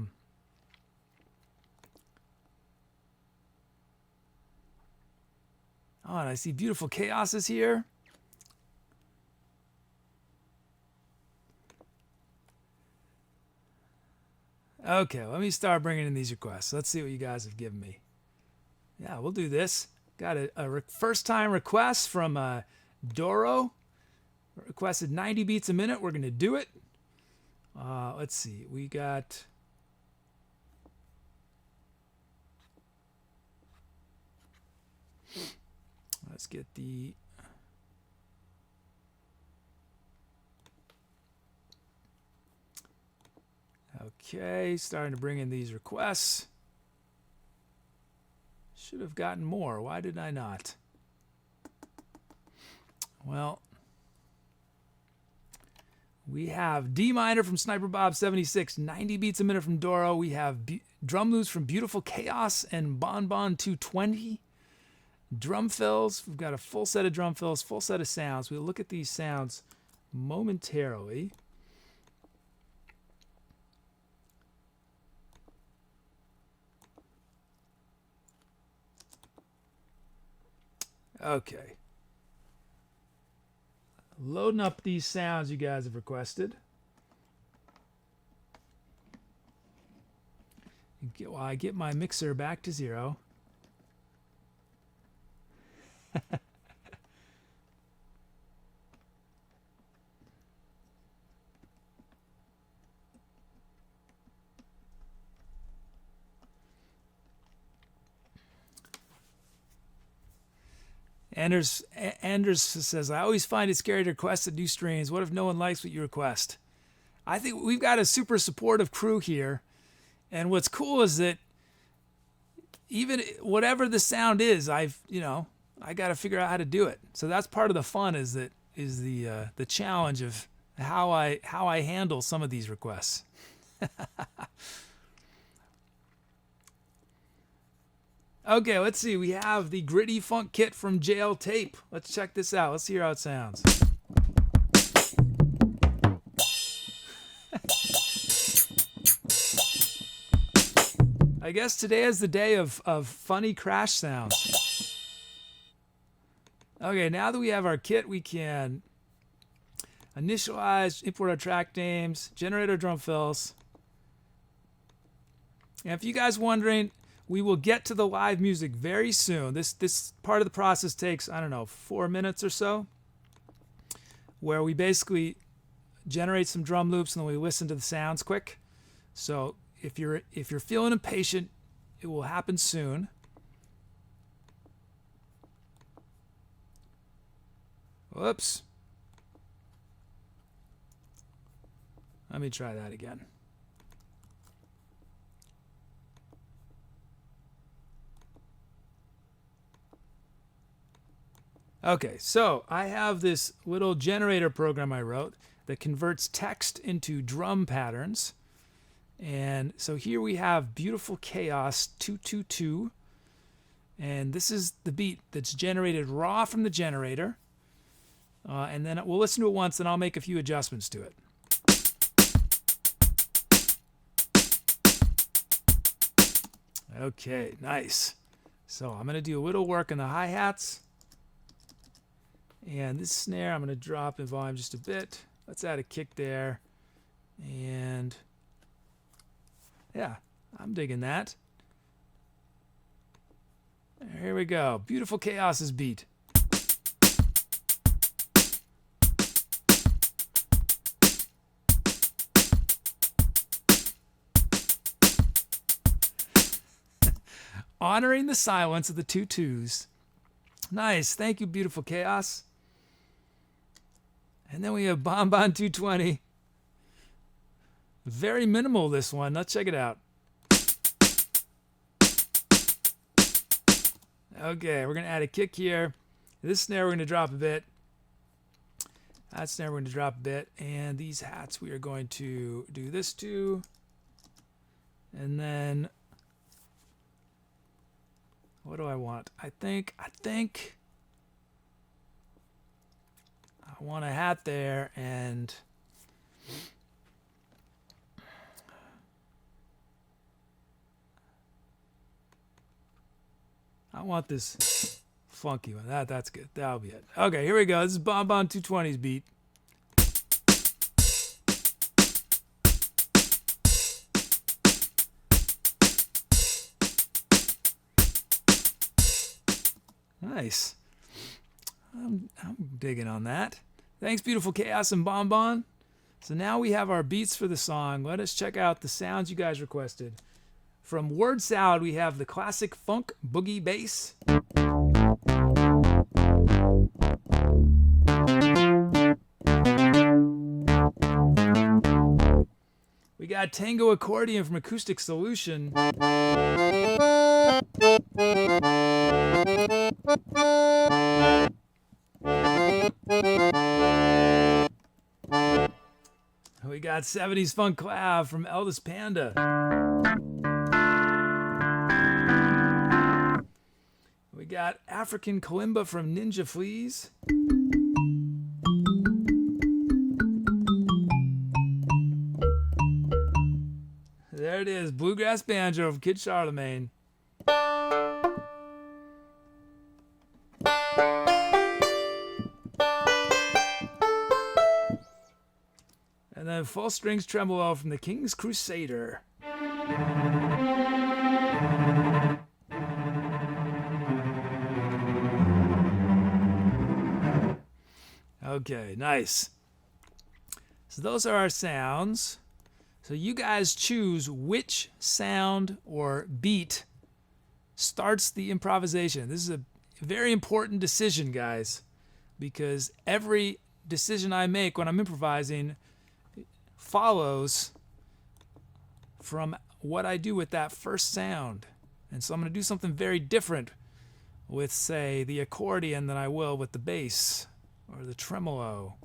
and I see beautiful chaoses here. Okay, let me start bringing in these requests. Let's see what you guys have given me. Yeah, we'll do this. Got a first-time request from Doro. Requested 90 beats a minute. We're going to do it. Let's see. We got... Let's get the... Okay, starting to bring in these requests. Should have gotten more. Why did I not? Well, we have D minor from Sniper Bob 76, 90 beats a minute from Doro. We have drum loops from Beautiful Chaos and Bonbon 220. Drum fills. We've got a full set of drum fills, full set of sounds. We'll look at these sounds momentarily. Okay. Loading up these sounds you guys have requested. While I get my mixer back to 0. Anders says, I always find it scary to request new streams. What if no one likes what you request? I think we've got a super supportive crew here. And what's cool is that even whatever the sound is, I got to figure out how to do it. So that's part of the fun, is the challenge of how I handle some of these requests. Okay, let's see. We have the Gritty Funk Kit from JL Tape. Let's check this out. Let's hear how it sounds. I guess today is the day of funny crash sounds. Okay, now that we have our kit, we can initialize, import our track names, generate our drum fills. And if you guys are wondering, we will get to the live music very soon. This part of the process takes, 4 minutes or so, where we basically generate some drum loops and then we listen to the sounds quick. So if you're feeling impatient, it will happen soon. Whoops. Let me try that again. Okay, so I have this little generator program I wrote that converts text into drum patterns. And so here we have Beautiful Chaos 222. And this is the beat that's generated raw from the generator. And then we'll listen to it once, and I'll make a few adjustments to it. Okay, nice. So I'm going to do a little work on the hi-hats. And this snare, I'm going to drop in volume just a bit. Let's add a kick there. And yeah, I'm digging that. Here we go. Beautiful Chaos's beat. honoring the silence of the 2 2s. Nice. Thank you, beautiful chaos. And then we have Bonbon 220. Very minimal, this one. Let's check it out. Okay, we're going to add a kick here. This snare we're going to drop a bit. That snare we're going to drop a bit. And these hats we are going to do this to. And then, what do I want? I think I want a hat there, and I want this funky one. That's good. That'll be it. Okay, here we go. This is Bonbon 220's beat. Nice. I'm digging on that. Thanks, beautiful Chaos and Bonbon. So now we have our beats for the song. Let us check out the sounds you guys requested. From Word Salad, we have the classic funk boogie bass. We got Tango Accordion from Acoustic Solution. We got 70s Funk Clav from Eldest Panda. We got African Kalimba from Ninja Fleas. There it is, Bluegrass Banjo from Kid Charlemagne. And then Full Strings Tremolo from the King's Crusader. Okay, nice. So those are our sounds. So you guys choose which sound or beat starts the improvisation. This is a very important decision, guys, because every decision I make when I'm improvising follows from what I do with that first sound. And so I'm going to do something very different with, say, the accordion than I will with the bass or the tremolo.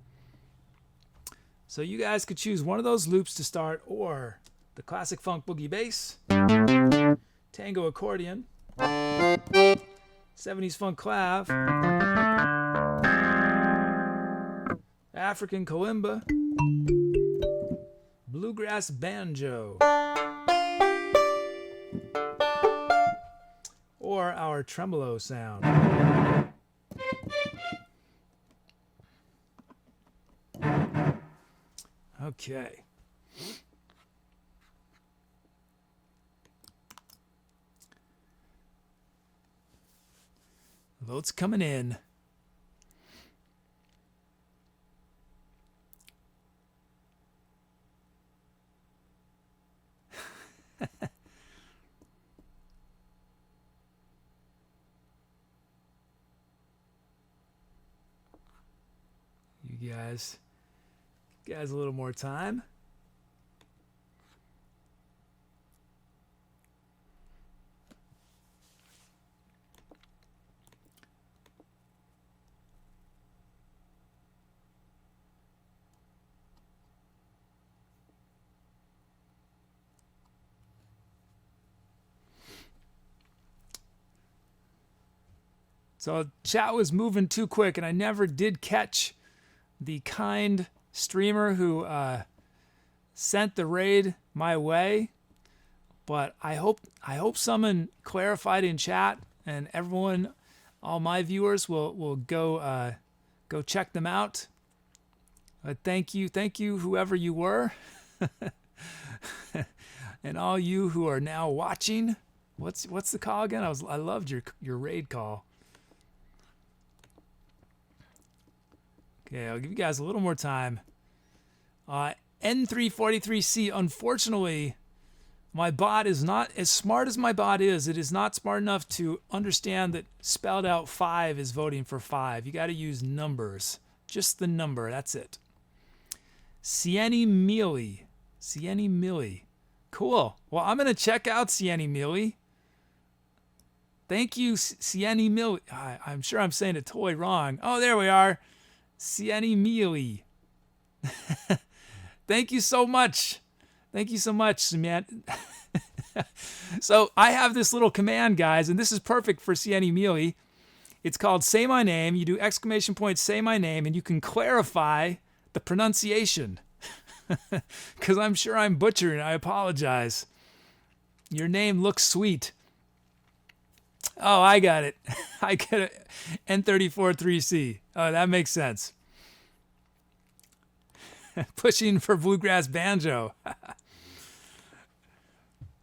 So you guys could choose one of those loops to start, or the classic funk boogie bass, tango accordion, 70s funk clav, African kalimba, bluegrass banjo, or our tremolo sound. Okay. Votes coming in. You guys a little more time. So chat was moving too quick, and I never did catch the kind streamer who sent the raid my way, but I hope someone clarified in chat, and everyone, all my viewers, will go check them out. But thank you whoever you were, and all you who are now watching. What's the call again? I loved your raid call. Okay, I'll give you guys a little more time. N343C, unfortunately, My bot is not as smart as my bot is. It is not smart enough to understand that spelled out 5 is voting for 5. You got to use numbers. Just the number. That's it. Sienni Mealy. Sienni Mealy. Cool. Well, I'm going to check out Sienni Mealy. Thank you, Sienni Mealy. I'm sure I'm saying it totally wrong. Oh, there we are. Sienni Mealy. Thank you so much. Thank you so much, Samantha. So I have this little command, guys, and this is perfect for Sienni Mealy. It's called Say My Name. You do exclamation point, say my name, and you can clarify the pronunciation. Because I'm sure I'm butchering. I apologize. Your name looks sweet. Oh, I got it. I get it. N34-3C. Oh, that makes sense. Pushing for bluegrass banjo.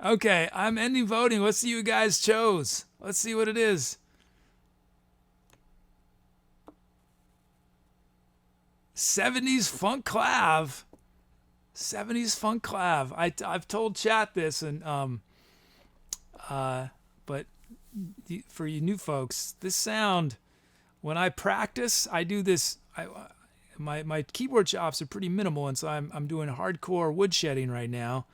Okay, I'm ending voting. Let's see who you guys chose. Let's see what it is. 70s Funk Clav. 70s Funk Clav. I've told chat this, and but for you new folks, this sound, when I practice, I do this. My keyboard chops are pretty minimal, and so I'm doing hardcore woodshedding right now.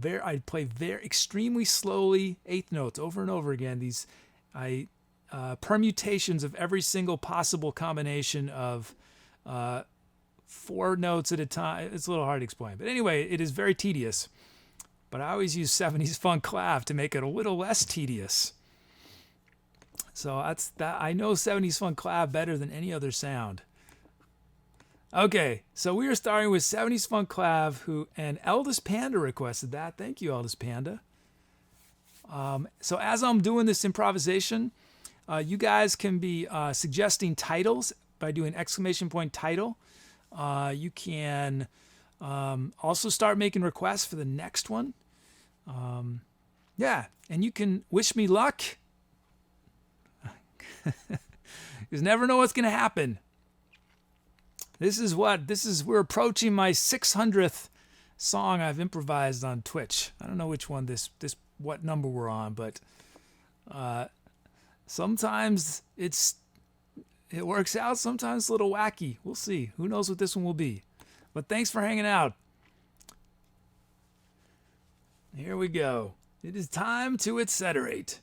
I play very extremely slowly eighth notes over and over again. These permutations of every single possible combination of 4 notes at a time. It's a little hard to explain, but anyway, it is very tedious. But I always use 70s Funk Clav to make it a little less tedious. So that's that. I know 70s Funk Clav better than any other sound. Okay, so we are starting with 70s Funk Clav, and Eldest Panda requested that. Thank you, Eldest Panda. So as I'm doing this improvisation, you guys can be suggesting titles by doing exclamation point title. You can also start making requests for the next one. Yeah, and you can wish me luck. You never know what's going to happen. We're approaching my 600th song I've improvised on Twitch. I don't know which one what number we're on, but sometimes it works out, sometimes it's a little wacky. We'll see. Who knows what this one will be. But thanks for hanging out. Here we go. It is time to etceterate.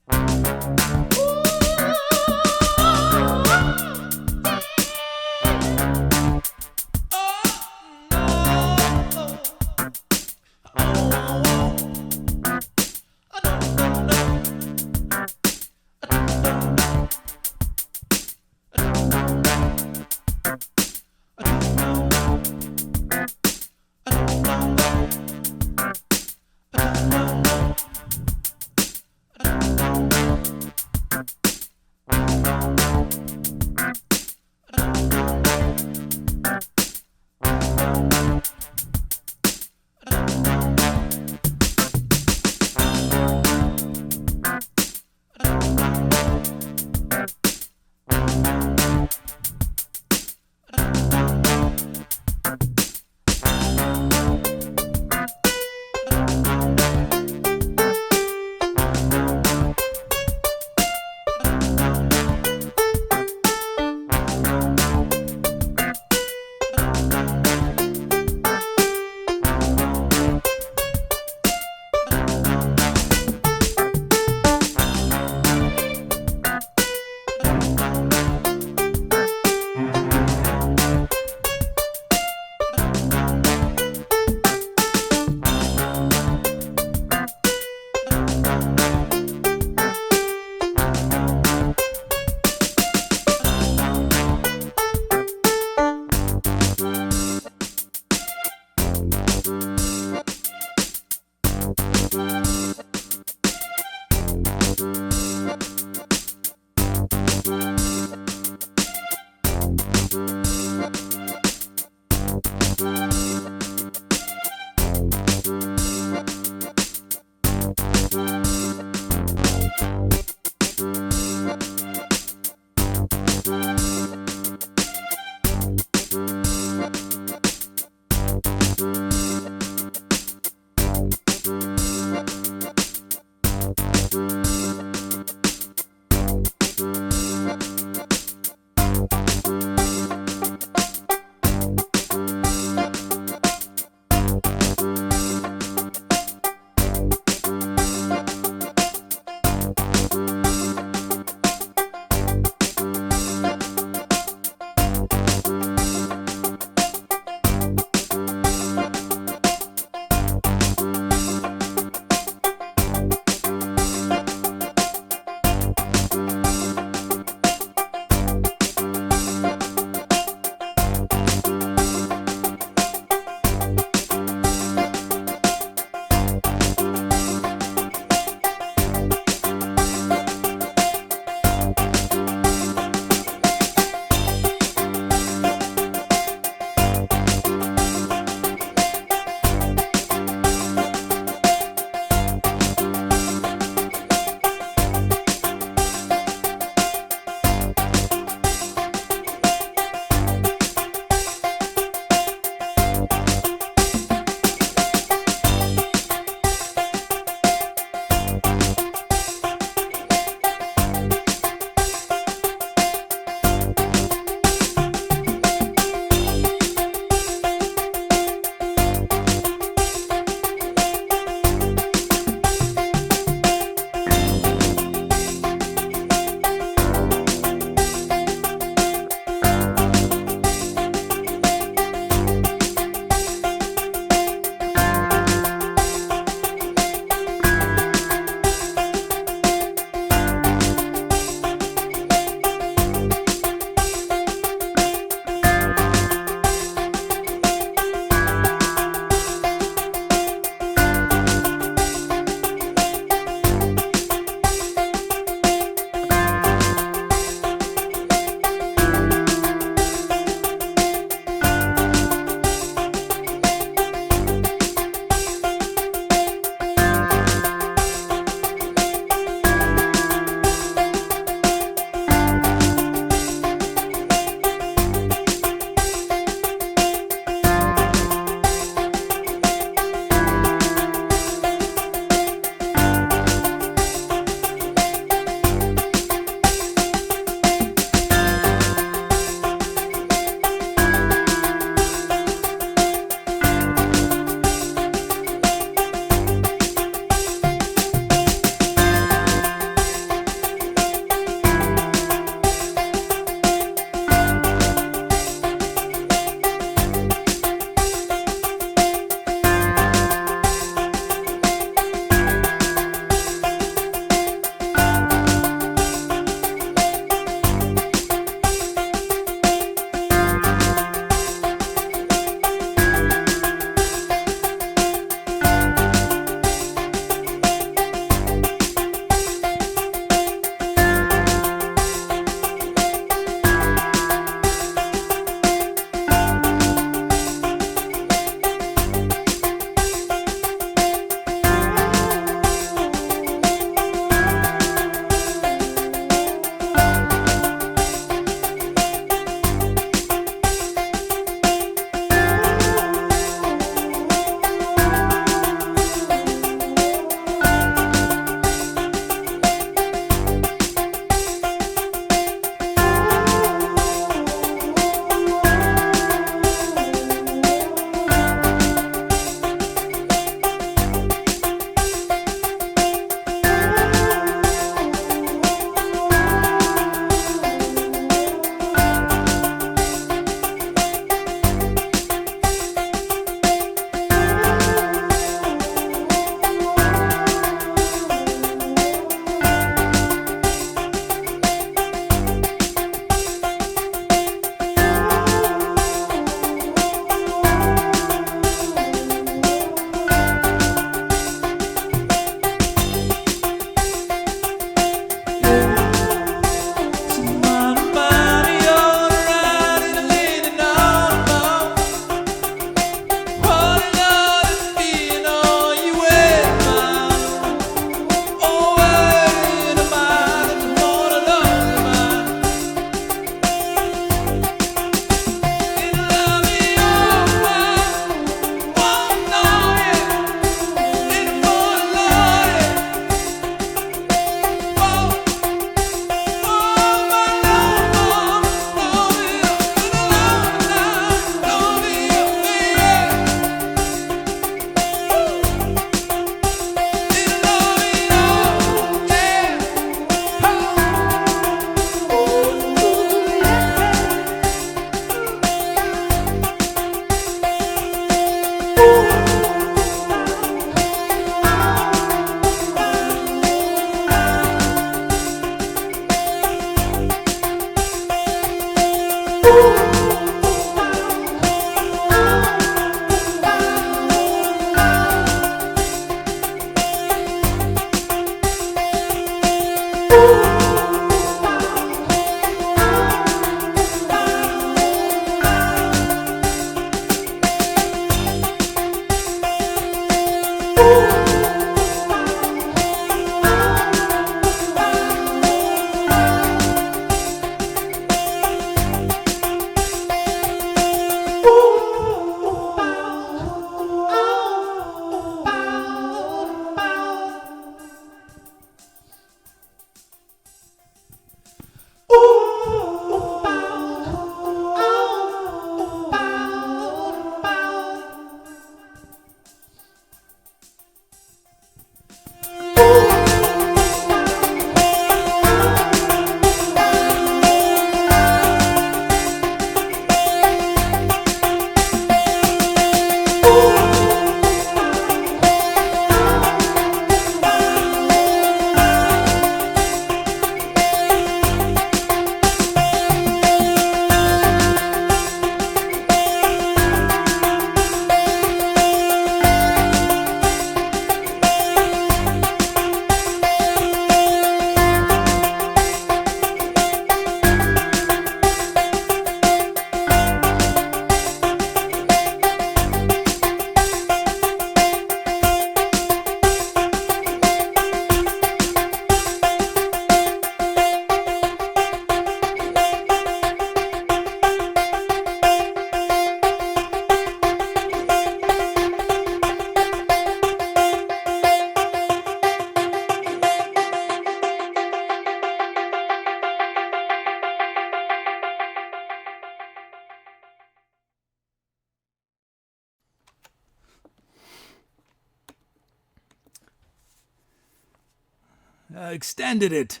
Extended it.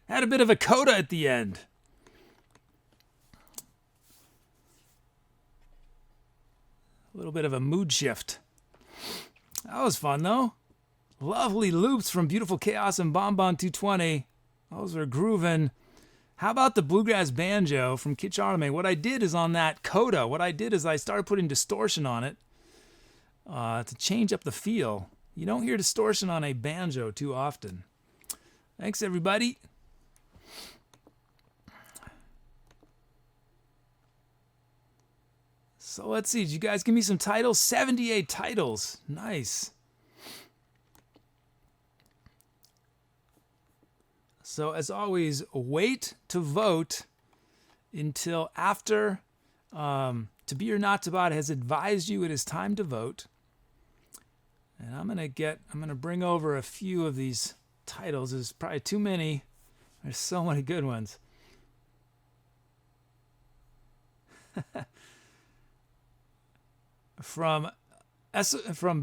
Had a bit of a coda at the end. A little bit of a mood shift. That was fun, though. Lovely loops from Beautiful Chaos and Bonbon 220. Those are grooving. How about the bluegrass banjo from Kit Charlemagne? What I did is on that coda, what I did is I started putting distortion on it to change up the feel. You don't hear distortion on a banjo too often. Thanks, everybody. So let's see. Did you guys give me some titles? 78 titles. Nice. So as always, wait to vote until after To Be or Not to Bot has advised you it is time to vote. And I'm gonna bring over a few of these titles. There's probably too many. There's so many good ones. From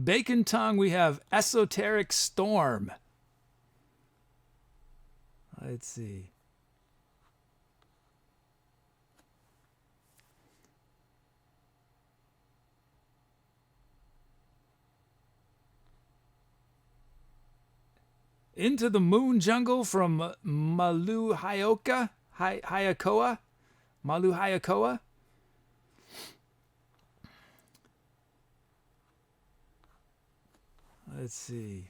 Bacon Tongue, we have Esoteric Storm. Let's see. Into the Moon Jungle from Malu Hayakoa. Malu Hayakoa. Let's see.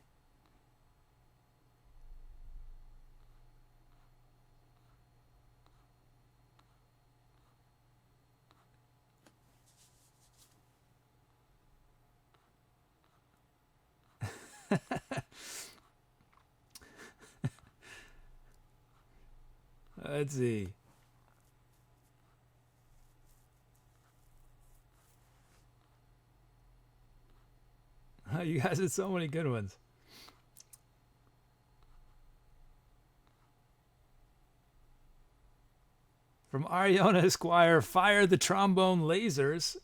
Let's see. You guys had so many good ones. From Ariana Esquire, Fire the Trombone Lasers.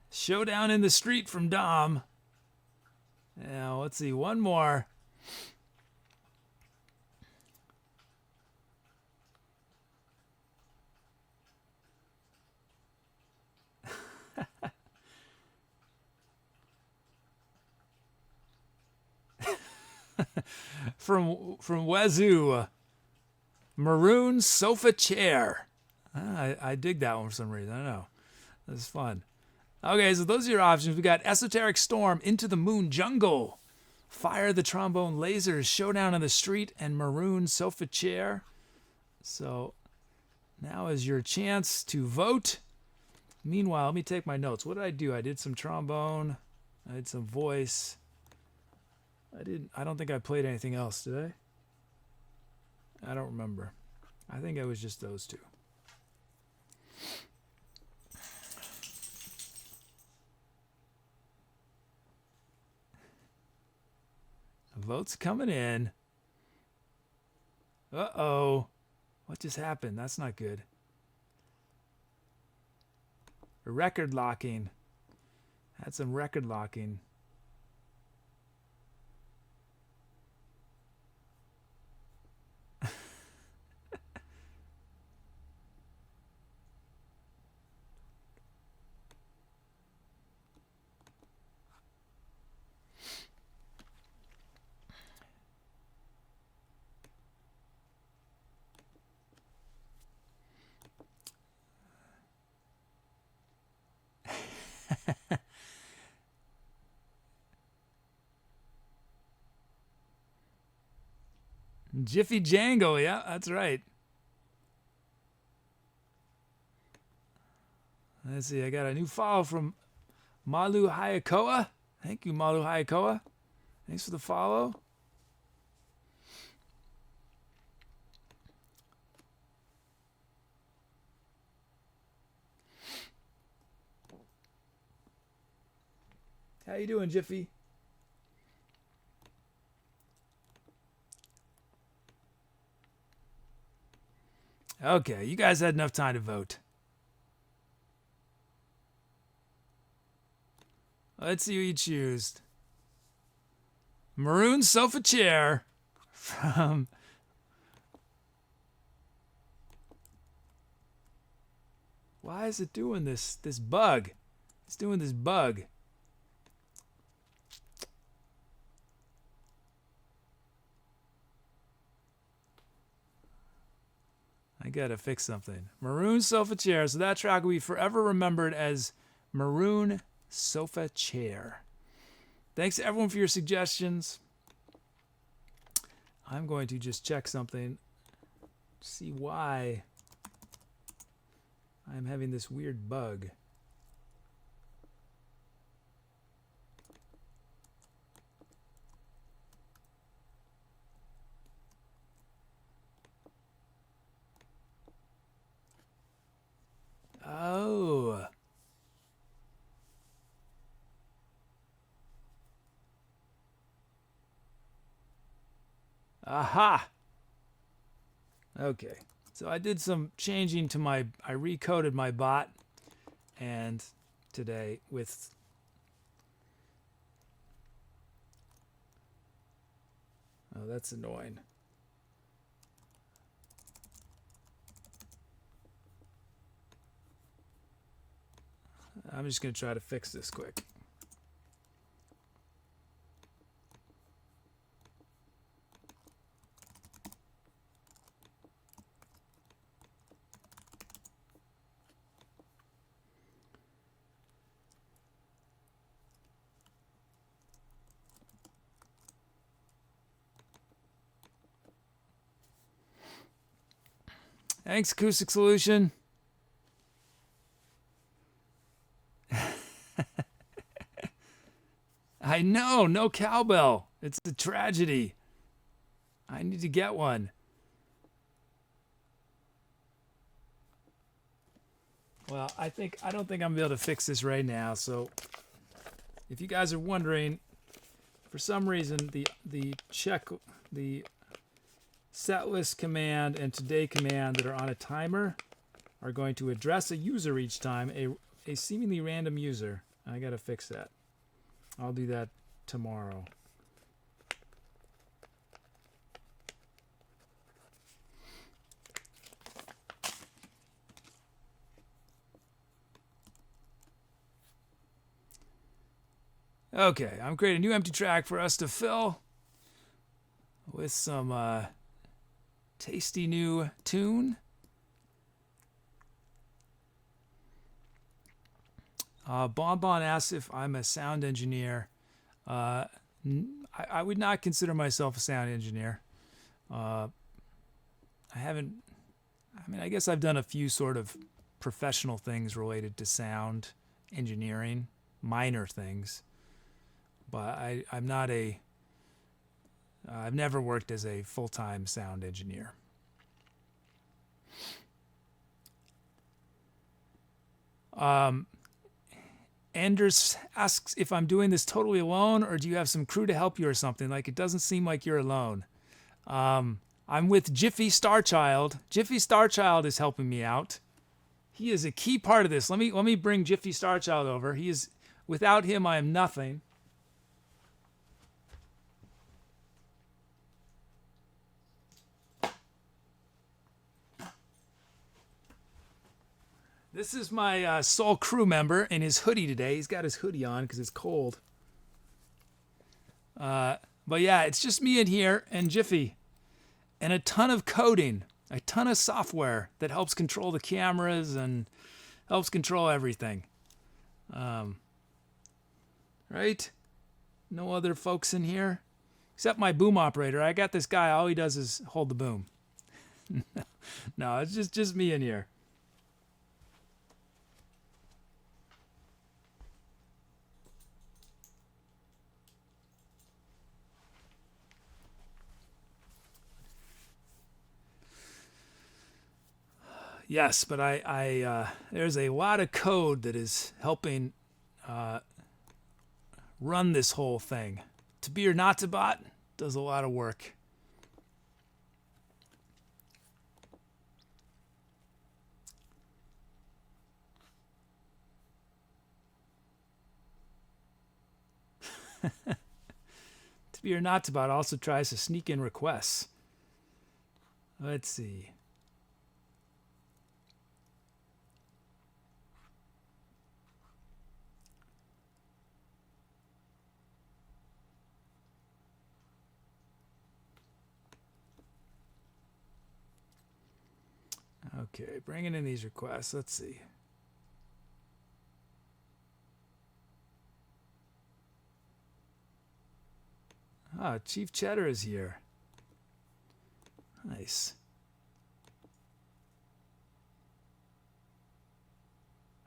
Showdown in the Street from Dom. Now, let's see, one more. from Wazoo, Maroon Sofa Chair. I dig that one for some reason. I don't know. That's fun. Okay, so those are your options. We got Esoteric Storm, Into the Moon Jungle, Fire the Trombone Lasers, Showdown in the Street, and Maroon Sofa Chair. So now is your chance to vote. Meanwhile, let me take my notes. What did I do? I did some trombone. I did some voice. I don't think I played anything else, did I? I don't remember. I think it was just those two. Votes coming in. Uh-oh. What just happened? That's not good. Record locking. Had some record locking. Jiffy Jangle, yeah, that's right. Let's see, I got a new follow from Malu Hayakoa. Thank you, Malu Hayakoa. Thanks for the follow. How you doing, Jiffy? Okay, you guys had enough time to vote. Let's see who you choose. Maroon sofa chair from... Why is it doing this bug? It's doing this bug. I gotta fix something. Maroon sofa chair. So that track will be forever remembered as Maroon sofa chair. Thanks to everyone for your suggestions. I'm going to just check something. See why I'm having this weird bug. Oh. Aha. Okay. So I did some changing to I recoded my bot and today with oh, that's annoying. I'm just going to try to fix this quick. Thanks, Acoustic Solution. I know, no cowbell. It's a tragedy. I need to get one. Well, I don't think I'm gonna be able to fix this right now. So, if you guys are wondering, for some reason the SETLIST command and today command that are on a timer are going to address a user each time, a seemingly random user. I gotta fix that. I'll do that tomorrow. Okay, I'm creating a new empty track for us to fill with some tasty new tune. Bonbon asks if I'm a sound engineer. I would not consider myself a sound engineer. I guess I've done a few sort of professional things related to sound engineering, minor things. But I'm not I've never worked as a full-time sound engineer. Anders asks if I'm doing this totally alone or do you have some crew to help you or something? Like, it doesn't seem like you're alone. I'm with Jiffy Starchild. Jiffy Starchild is helping me out. He is a key part of this. Let me bring Jiffy Starchild over. Without him, I am nothing. This is my sole crew member in his hoodie today. He's got his hoodie on because it's cold. But yeah, it's just me in here and Jiffy. And a ton of coding. A ton of software that helps control the cameras and helps control everything. Right? No other folks in here? Except my boom operator. I got this guy. All he does is hold the boom. No, it's just me in here. Yes, but there's a lot of code that is helping run this whole thing. To be or not to bot does a lot of work. To Be or Not To Bot also tries to sneak in requests. Let's see. Okay, bringing in these requests. Let's see. Ah, Chief Cheddar is here. Nice.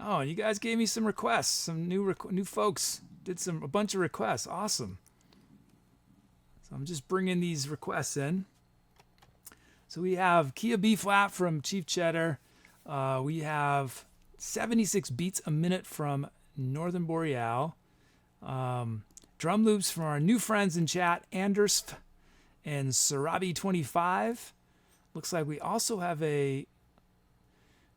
Oh, and you guys gave me some requests. Some new folks did a bunch of requests. Awesome. So I'm just bringing these requests in. So we have Key of B flat from Chief Cheddar. We have 76 beats a minute from Northern Boreal. Drum loops from our new friends in chat, Anders and Sarabi25. Looks like we also have a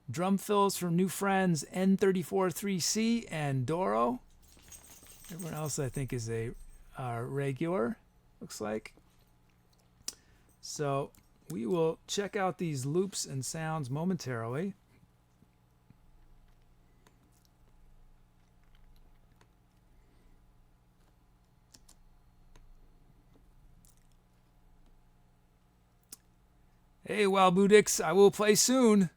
drum fills from new friends N343C and Doro. Everyone else I think is a regular, looks like. So we will check out these loops and sounds momentarily. Hey, Walbudix, I will play soon.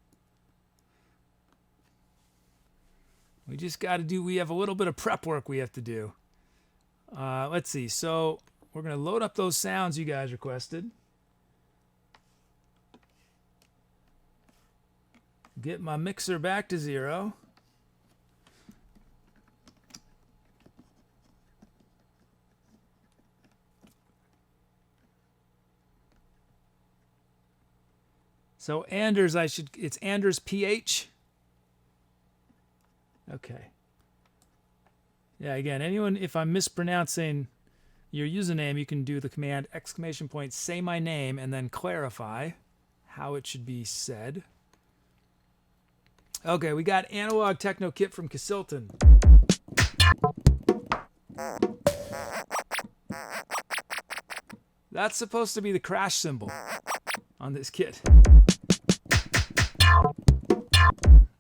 We just got to do, we have a little bit of prep work we have to do. Let's see. So we're going to load up those sounds you guys requested. Get my mixer back to 0. So Anders, it's Anders PH. Okay. Yeah, again, anyone, if I'm mispronouncing your username, you can do the command ! Say my name and then clarify how it should be said. Okay, we got Analog Techno Kit from Casilton. That's supposed to be the crash cymbal on this kit.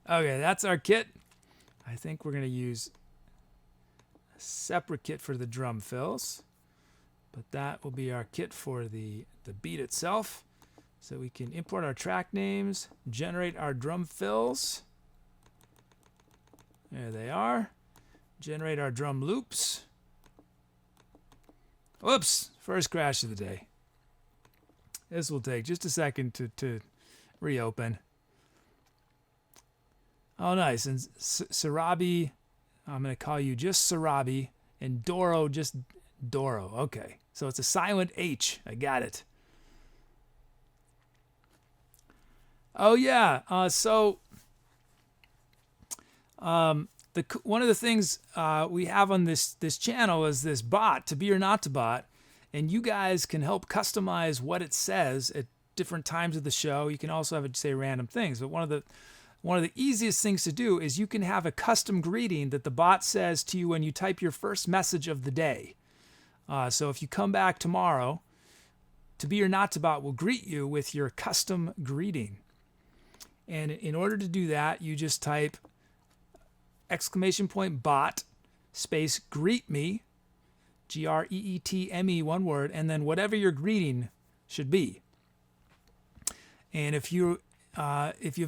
Okay, that's our kit. I think we're going to use a separate kit for the drum fills, but that will be our kit for the beat itself. So we can import our track names, generate our drum fills. There they are. Generate our drum loops. Whoops, first crash of the day. This will take just a second to reopen. Oh, nice. And Sarabi, I'm going to call you just Sarabi, and Doro, just Doro. Okay. So it's a silent H. I got it. Oh, yeah. One of the things we have on this channel is this bot, To Be or Not To Bot, and you guys can help customize what it says at different times of the show. You can also have it say random things, but one of the easiest things to do is you can have a custom greeting that the bot says to you when you type your first message of the day. So if you come back tomorrow, To Be or Not To Bot will greet you with your custom greeting. And in order to do that, you just type !bot space greet me, GREETME, one word, and then whatever your greeting should be. And if you've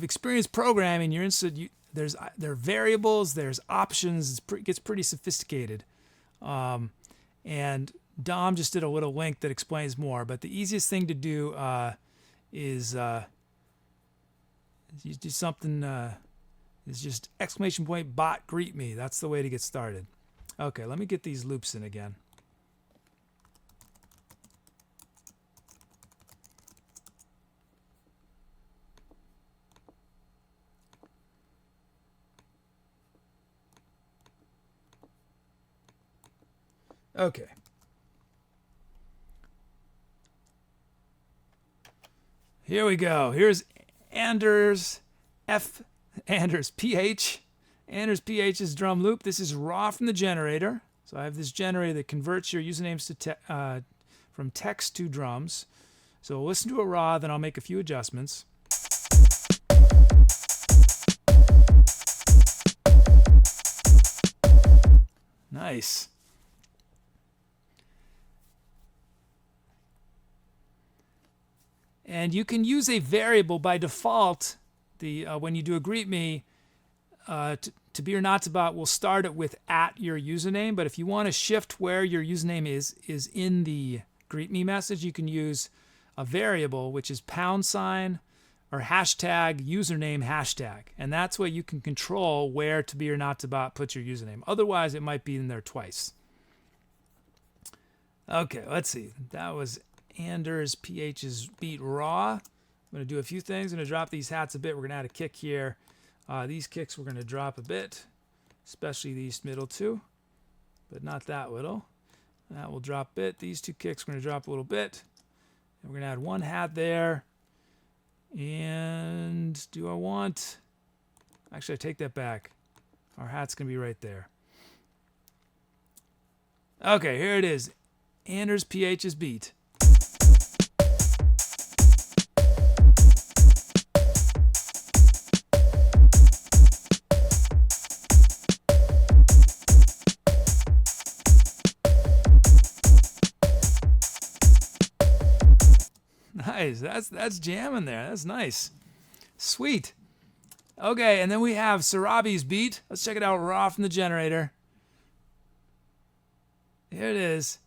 experienced programming, you're interested. There are variables, there's options. It gets pretty sophisticated. And Dom just did a little link that explains more. But the easiest thing to do is you do something. Is just !bot greet me. That's the way to get started. Okay, let me get these loops in again. Okay. Here we go. Here's Anders PH. Anders PH's drum loop. This is raw from the generator. So I have this generator that converts your usernames to from text to drums. So we'll listen to a raw, then I'll make a few adjustments. Nice. And you can use a variable by default. When you do a greet me, to be or not to bot will start it with @ your username. But if you want to shift where your username is in the greet me message, you can use a variable, which is # or hashtag username hashtag. And that's where you can control where to be or not to bot puts your username. Otherwise, it might be in there twice. Okay, let's see. That was Anders PH's beat raw. I'm going to do a few things. I'm going to drop these hats a bit. We're going to add a kick here. These kicks we're going to drop a bit, especially these middle two, but not that little. That will drop a bit. These two kicks we're going to drop a little bit. And we're going to add one hat there. And do I want... Actually, I take that back. Our hat's going to be right there. Okay, here it is. Anders PH's beat. Nice. That's jamming there. That's nice. Sweet. Okay, and then we have Sarabi's beat. Let's check it out raw from the generator. Here it is.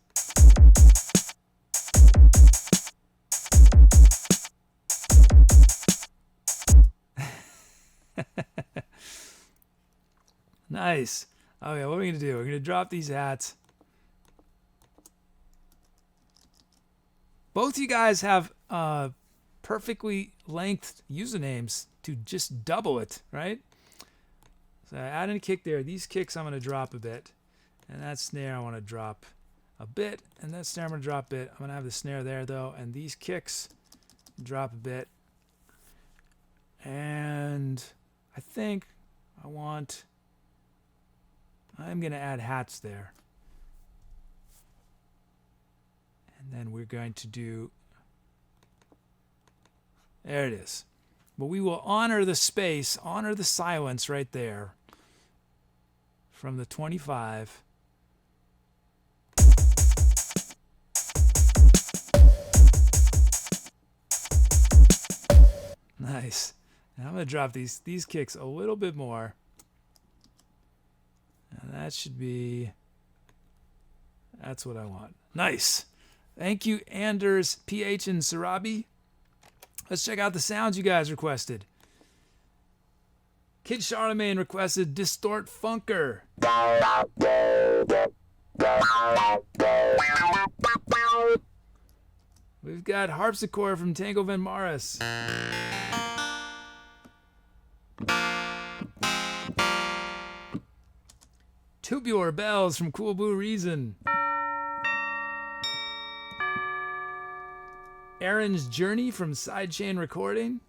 Nice. Okay, what are we going to do? We're going to drop these hats. Both you guys have perfectly lengthed usernames to just double it, right? So I add in a kick there. These kicks I'm going to drop a bit. And that snare I want to drop a bit. And that snare I'm going to drop a bit. I'm going to have the snare there, though. And these kicks drop a bit. And I think I'm going to add hats there. And then we're going to do, there it is. But we will honor the space, honor the silence right there from the 25. Nice. And I'm going to drop these kicks a little bit more. And that should be, that's what I want. Nice. Thank you, Anders, PH, and Sarabi. Let's check out the sounds you guys requested. Kid Charlemagne requested Distort Funker. We've got Harpsichord from Tango Van Maris. Tubular Bells from Cool Blue Reason. Aaron's Journey from Sidechain Recording.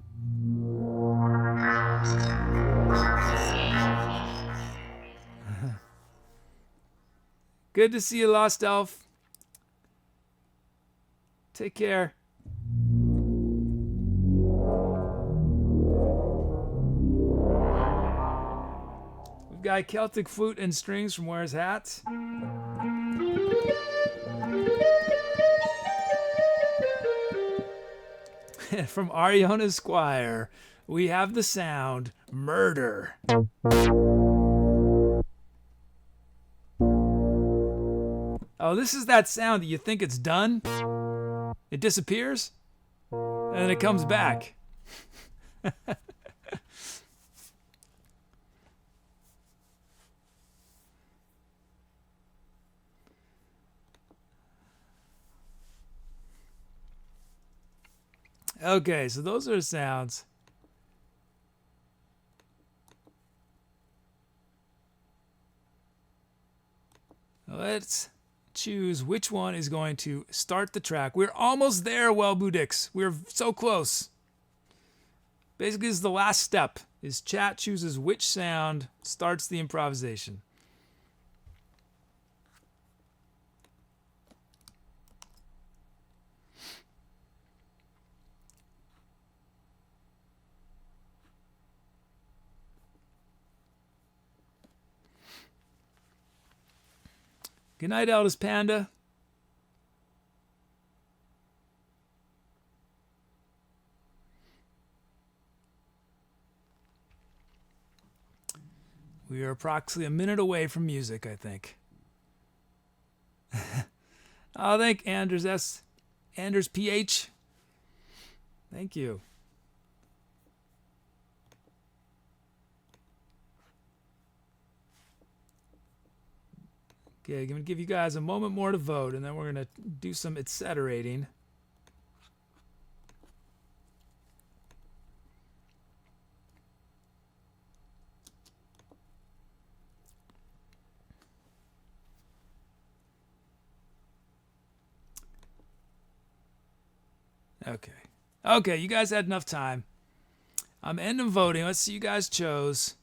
Good to see you, Lost Elf. Take care. We've got Celtic Flute and Strings from WearsHats. From Ariana Squire, we have the sound Murder. Oh, this is that sound that you think it's done, it disappears, and then it comes back. Okay, so those are the sounds. Let's choose which one is going to start the track. We're almost there, Wellbudix. We're so close. Basically, this is the last step. Is chat chooses which sound starts the improvisation. Good night, Eldest Panda. We are approximately a minute away from music, I think. Oh, thank Anders S. Anders PH. Thank you. Okay, I'm going to give you guys a moment more to vote, and then we're going to do some etceterating. Okay. Okay, you guys had enough time. I'm ending voting. Let's see, you guys chose.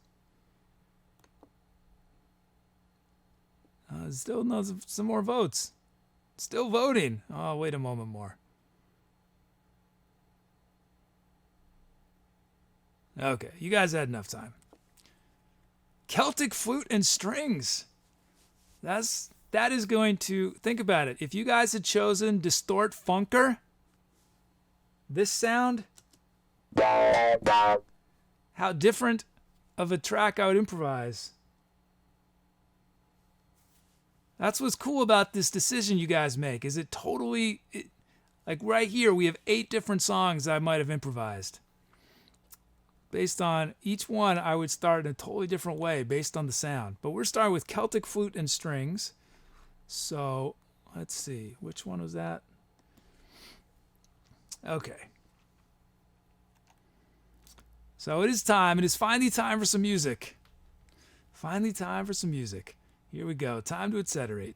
Still no, some more votes. Still voting. Oh, wait a moment more. Okay, you guys had enough time. Celtic flute and strings. That is going to, think about it. If you guys had chosen Distort Funker, this sound, how different of a track I would improvise. That's what's cool about this decision you guys make. Is it totally, like right here, we have 8 different songs I might have improvised. Based on each one, I would start in a totally different way based on the sound. But we're starting with Celtic flute and strings. So let's see, which one was that? Okay. So it is time. It is finally time for some music. Finally time for some music. Here we go. Time to etcetera.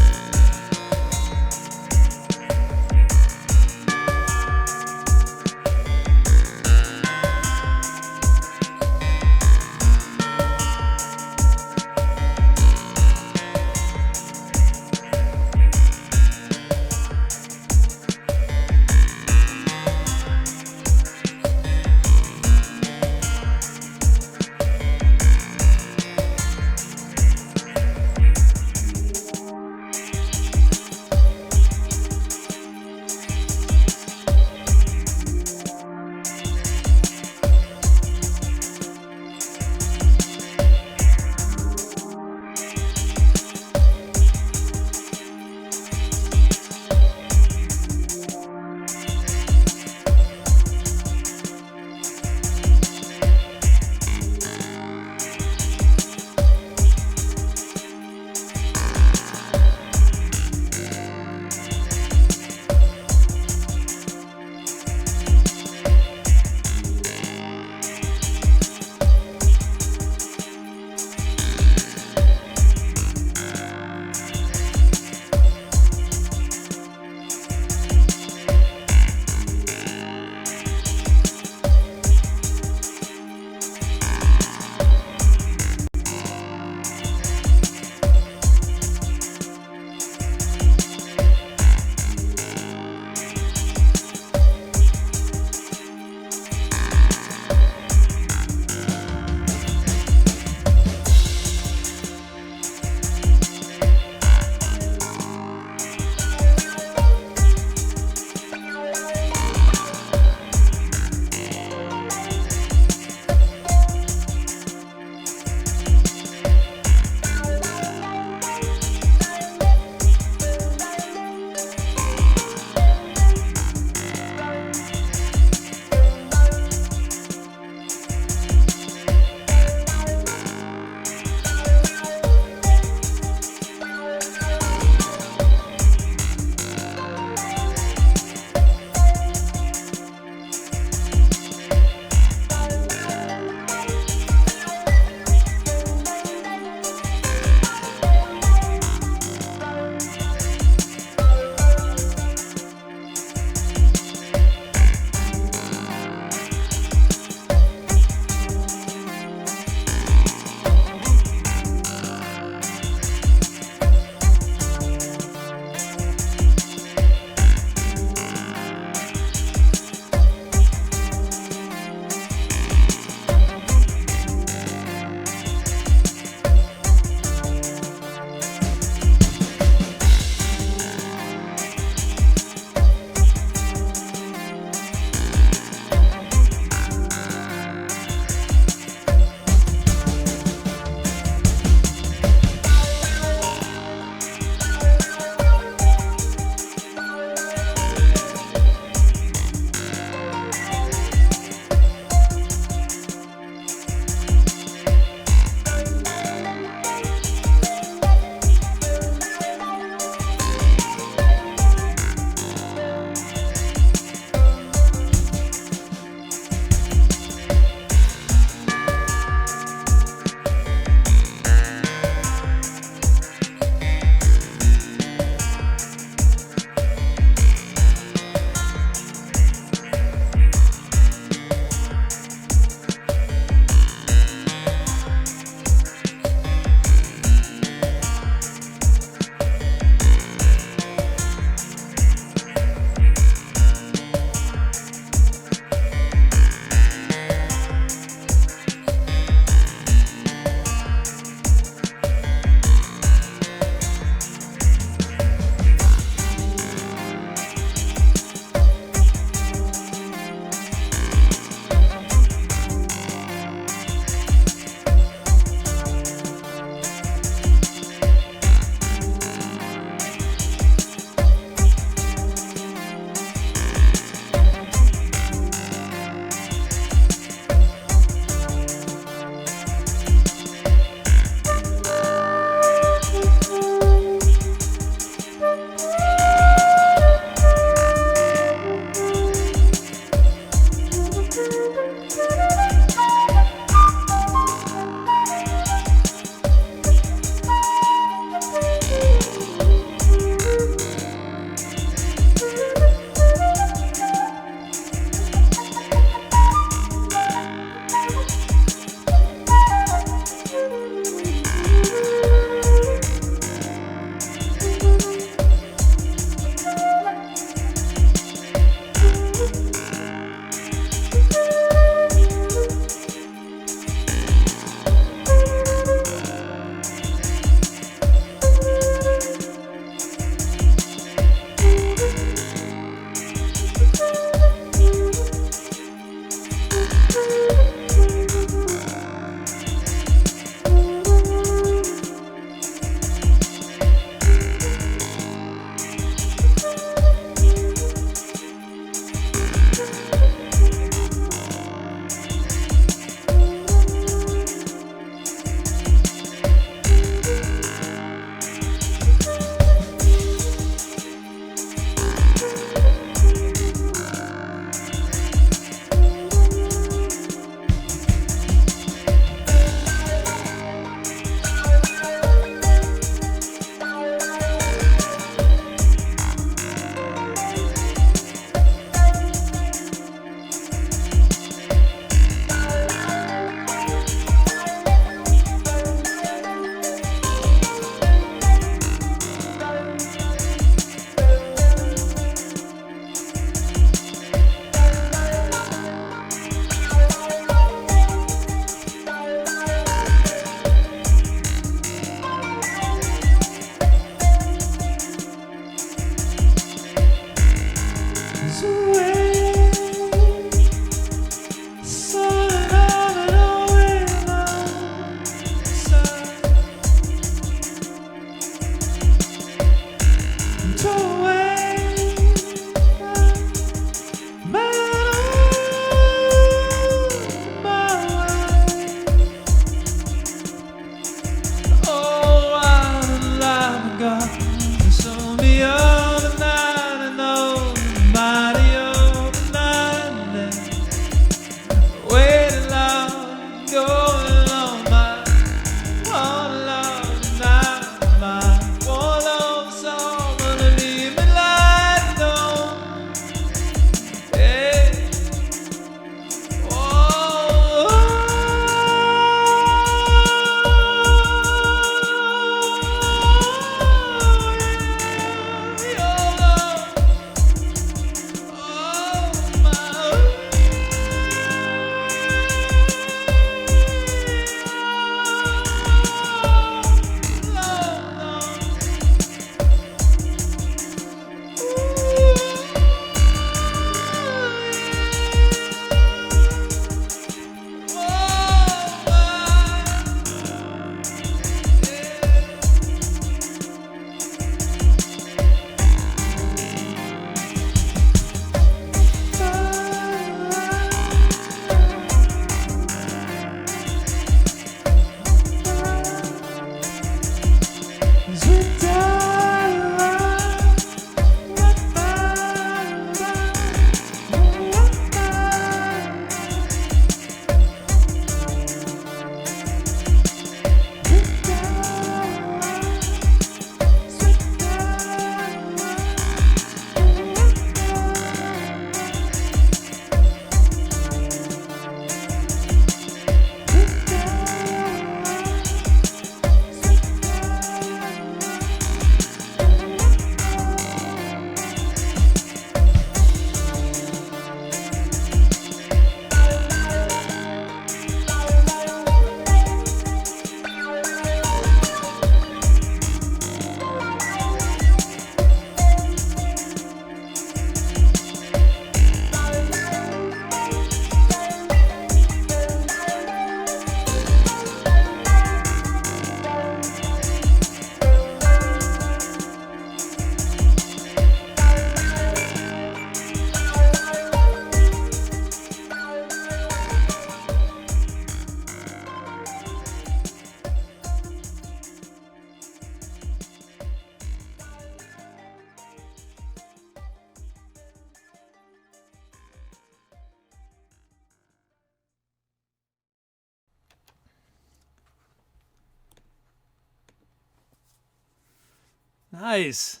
Nice.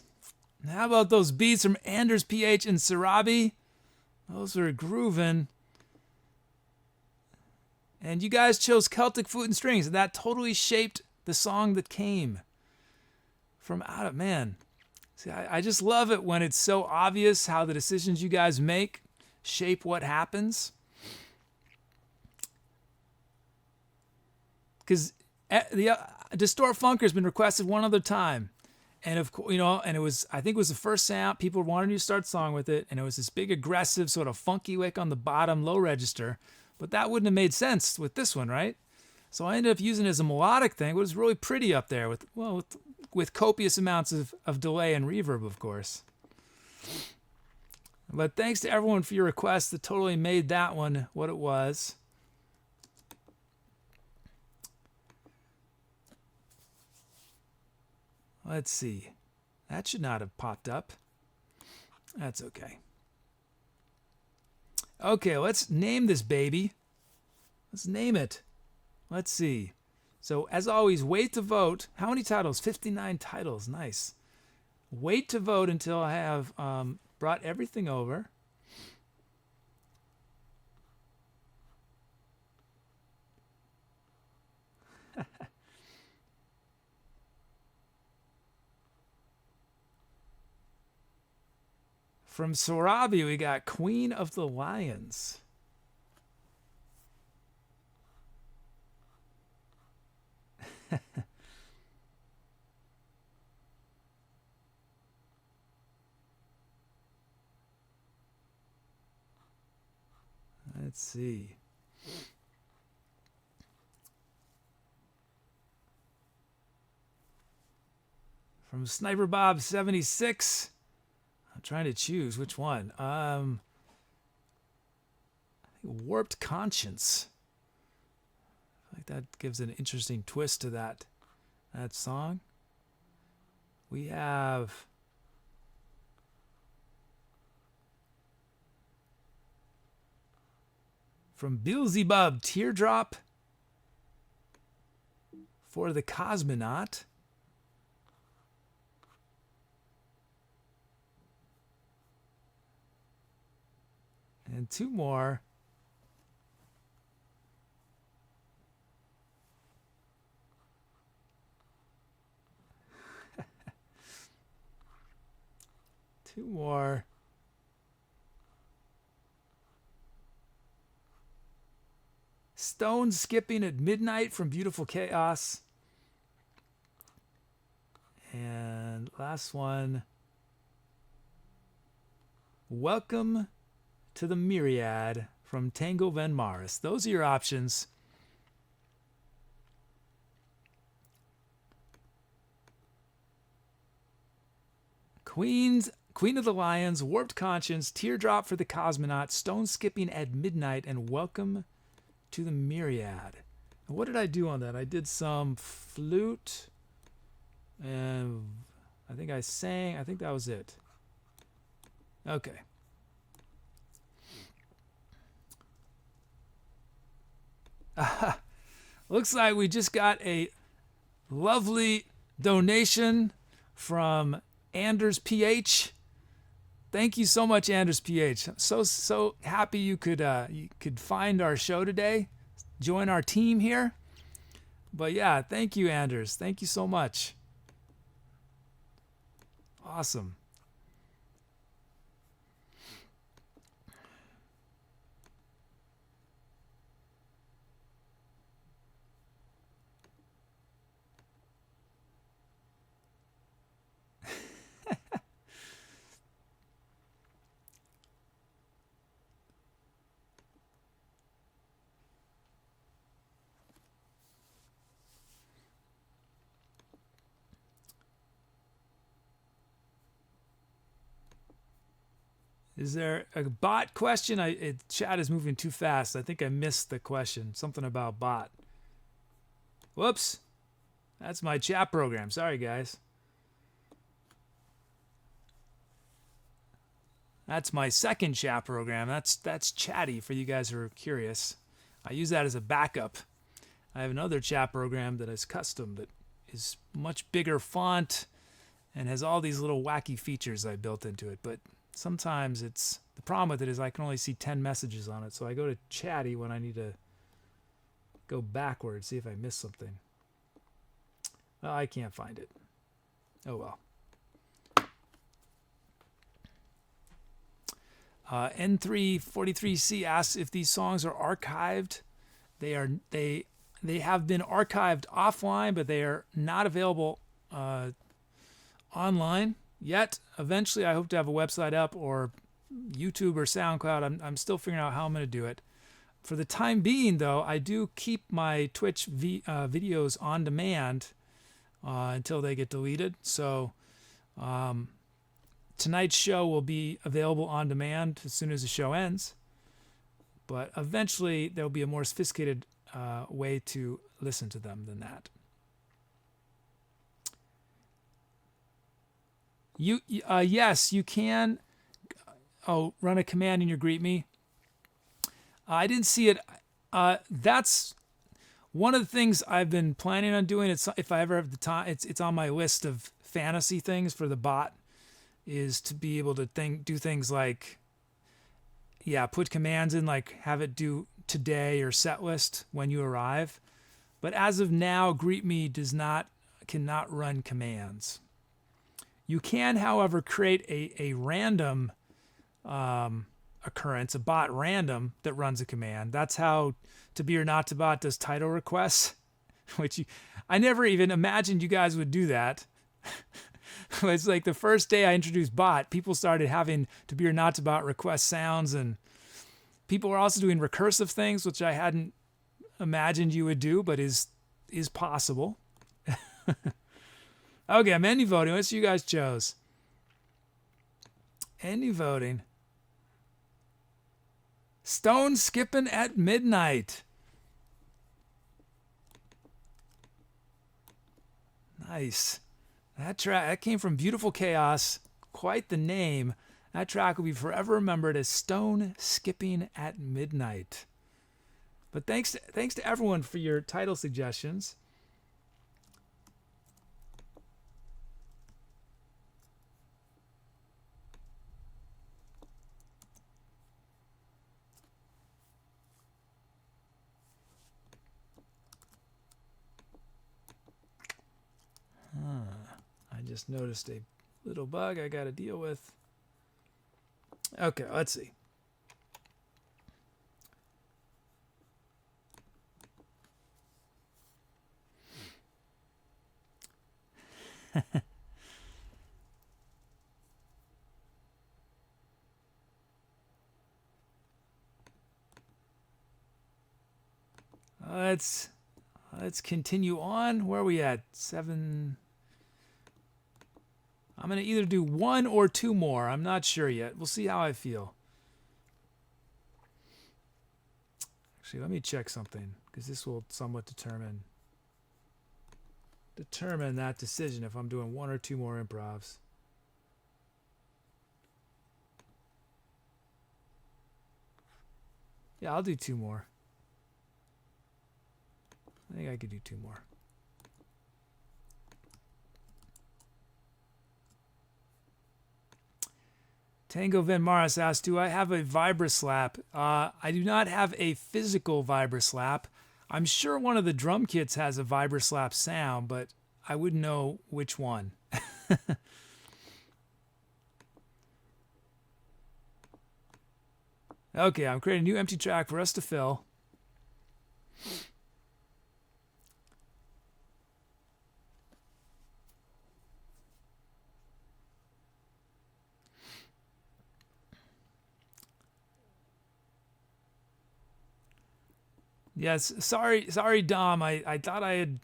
How about those beats from Anders PH and Sarabi? Those were grooving. And you guys chose Celtic Flute and Strings, and that totally shaped the song that came from out of, man. See, I just love it when it's so obvious how the decisions you guys make shape what happens. Because the Distort Funker has been requested one other time. And of course, and it was, I think it was the first sound, people wanted you to start song with it, and it was this big aggressive sort of funky lick on the bottom low register. But that wouldn't have made sense with this one, right? So I ended up using it as a melodic thing. It was really pretty up there with copious amounts of delay and reverb, of course. But thanks to everyone for your requests that totally made that one what it was. Let's see. That should not have popped up. That's okay. Okay, let's name this baby. Let's name it. Let's see. So, as always, wait to vote. How many titles? 59 titles. Nice. Wait to vote until I have brought everything over. From Sorabi, we got Queen of the Lions. Let's see. From Sniper Bob 76. I'm trying to choose which one. I think Warped Conscience. I think that gives an interesting twist to that song. We have from Beelzebub, Teardrop for the Cosmonaut. And two more. Two more. Stone Skipping at Midnight from Beautiful Chaos. And last one. Welcome to the Myriad from Tango Van Maris. Those are your options. Queen of the Lions, Warped Conscience, Teardrop for the Cosmonaut, Stone Skipping at Midnight, and Welcome to the Myriad. And what did I do on that? I did some flute, and I think I sang. I think that was it. Okay. Looks like we just got a lovely donation from Anders PH. Thank you so much, Anders PH. I'm so happy you could find our show today, join our team here. But yeah, thank you, Anders. Thank you so much. Awesome. Is there a bot question? Chat is moving too fast. I think I missed the question. Something about bot. Whoops. That's my chat program. Sorry, guys. That's my second chat program. That's Chatty for you guys who are curious. I use that as a backup. I have another chat program that is custom that is much bigger font and has all these little wacky features I built into it. But sometimes the problem with it is I can only see 10 messages on it. So I go to Chatty when I need to go backwards, see if I missed something. Well, I can't find it. Oh well. N343C asks if these songs are archived. They have been archived offline, but they are not available online yet. Eventually, I hope to have a website up or YouTube or SoundCloud. I'm still figuring out how I'm going to do it. For the time being, though, I do keep my Twitch videos on demand until they get deleted. So tonight's show will be available on demand as soon as the show ends. But eventually, there'll be a more sophisticated way to listen to them than that. Yes, you can. Run a command in your GreetMe. I didn't see it. That's one of the things I've been planning on doing. It's if I ever have the time. It's on my list of fantasy things for the bot, is to be able to do things like, put commands in, like have it do today or set list when you arrive. But as of now, GreetMe cannot run commands. You can, however, create a random occurrence, a bot random that runs a command. That's how To Be or Not To Bot does title requests, which I never even imagined you guys would do that. It's like the first day I introduced bot, people started having To Be or Not To Bot request sounds, and people were also doing recursive things, which I hadn't imagined you would do, but is possible. Okay, I'm ending voting. What you guys chose? Ending voting. Stone Skipping at Midnight. Nice. That track that came from Beautiful Chaos. Quite the name. That track will be forever remembered as Stone Skipping at Midnight. But thanks to everyone for your title suggestions. I just noticed a little bug I got to deal with. Okay, let's see. Let's continue on. Where are we at? 7. I'm going to either do 1 or 2 more. I'm not sure yet. We'll see how I feel. Actually, let me check something, because this will somewhat determine that decision if I'm doing 1 or 2 more improvs. Yeah, I'll do 2 more. I think I could do 2 more. Tango Van Maris asks, do I have a vibra-slap? I do not have a physical vibra-slap. I'm sure one of the drum kits has a vibra-slap sound, but I wouldn't know which one. Okay, I'm creating a new empty track for us to fill. Yes, sorry, Dom. I thought I had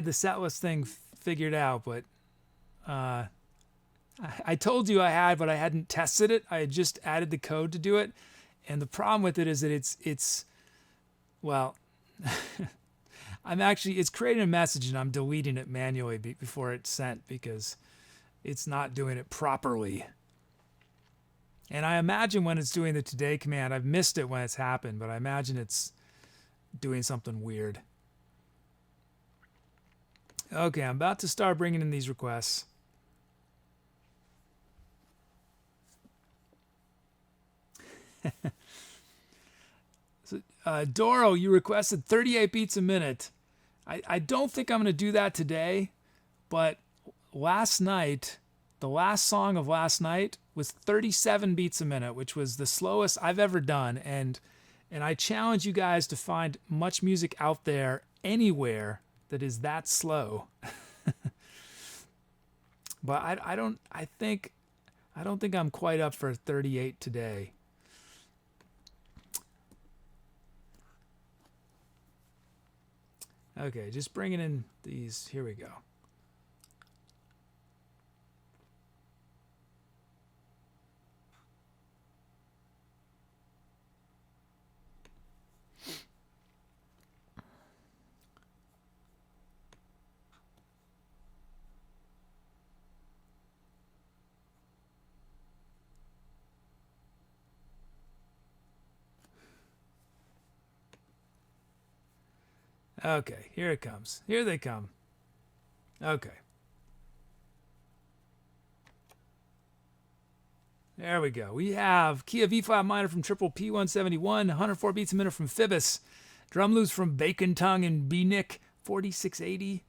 the setlist thing figured out, but I told you I had, but I hadn't tested it. I had just added the code to do it, and the problem with it is that it's it's creating a message and I'm deleting it manually before it's sent because it's not doing it properly. And I imagine when it's doing the today command, I've missed it when it's happened, but I imagine it's doing something weird. Okay, I'm about to start bringing in these requests. So, Doro, you requested 38 beats a minute. I don't think I'm going to do that today, but last night, the last song of last night was 37 beats a minute, which was the slowest I've ever done. And I challenge you guys to find much music out there anywhere that is that slow. But I don't think I'm quite up for 38 today. Okay, just bringing in these. Here we go. Okay, here it comes. Here they come. Okay. There we go. We have key of E5 minor from Triple P171, 104 beats a minute from Phoebus, drum loops from Bacon Tongue and B-Nick, 4680.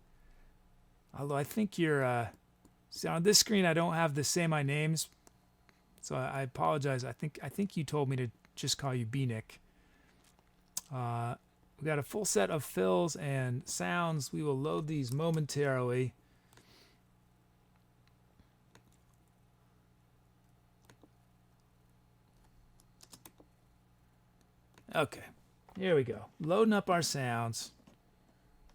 Although I think you're, see on this screen I don't have the Say My Names, so I apologize. I think you told me to just call you B-Nick. We got a full set of fills and sounds. We will load these momentarily. Okay, here we go. Loading up our sounds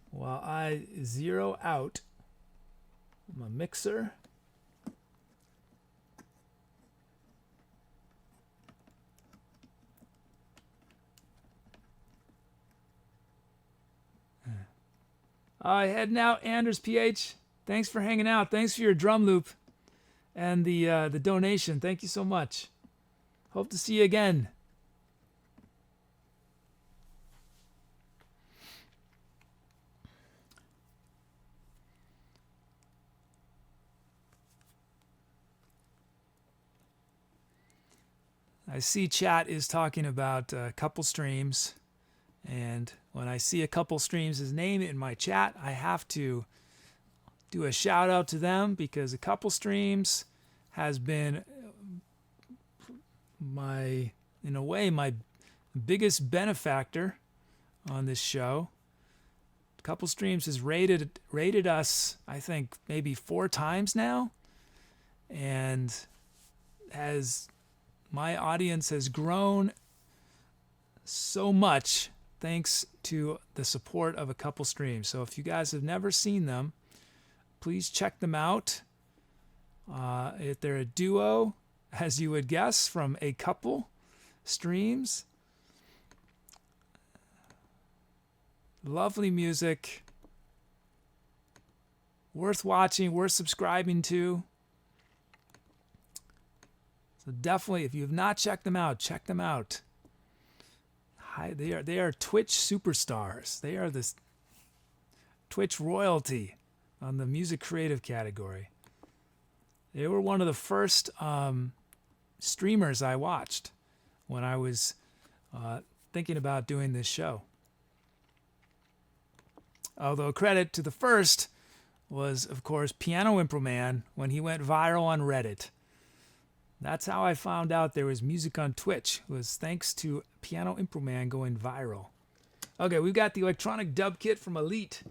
while I zero out my mixer. Heading out, Anders PH. Thanks for hanging out. Thanks for your drum loop and the donation. Thank you so much. Hope to see you again. I see chat is talking about a couple streams, and when I see a couple streams' name in my chat, I have to do a shout out to them because a couple streams has been in a way, my biggest benefactor on this show. A couple streams has rated us, I think, maybe 4 times now, and my audience has grown so much thanks to the support of a couple streams. So if you guys have never seen them, please check them out. If they're a duo, as you would guess, from a couple streams. Lovely music. Worth watching, worth subscribing to. So definitely, if you have not checked them out, check them out. They are Twitch superstars. They are this Twitch royalty on the music creative category. They were one of the first streamers I watched when I was thinking about doing this show. Although credit to the first was, of course, Piano Impro Man when he went viral on Reddit. That's how I found out there was music on Twitch, was thanks to Piano Impro Man going viral. Okay, we've got the electronic dub kit from Elite.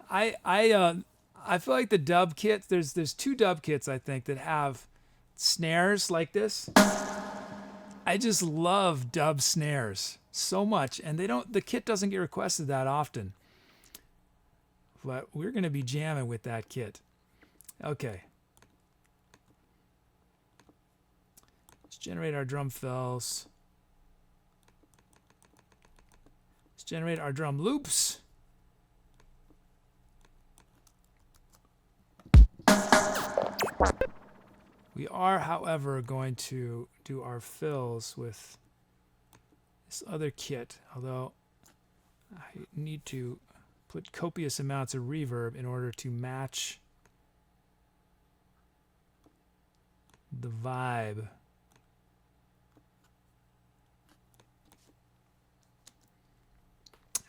I feel like the dub kit, there's 2 dub kits I think that have snares like this. I just love dub snares so much, and the kit doesn't get requested that often. But we're going to be jamming with that kit. Okay. Let's generate our drum fills. Let's generate our drum loops. We are, however, going to do our fills with this other kit, although I need to put copious amounts of reverb in order to match the vibe.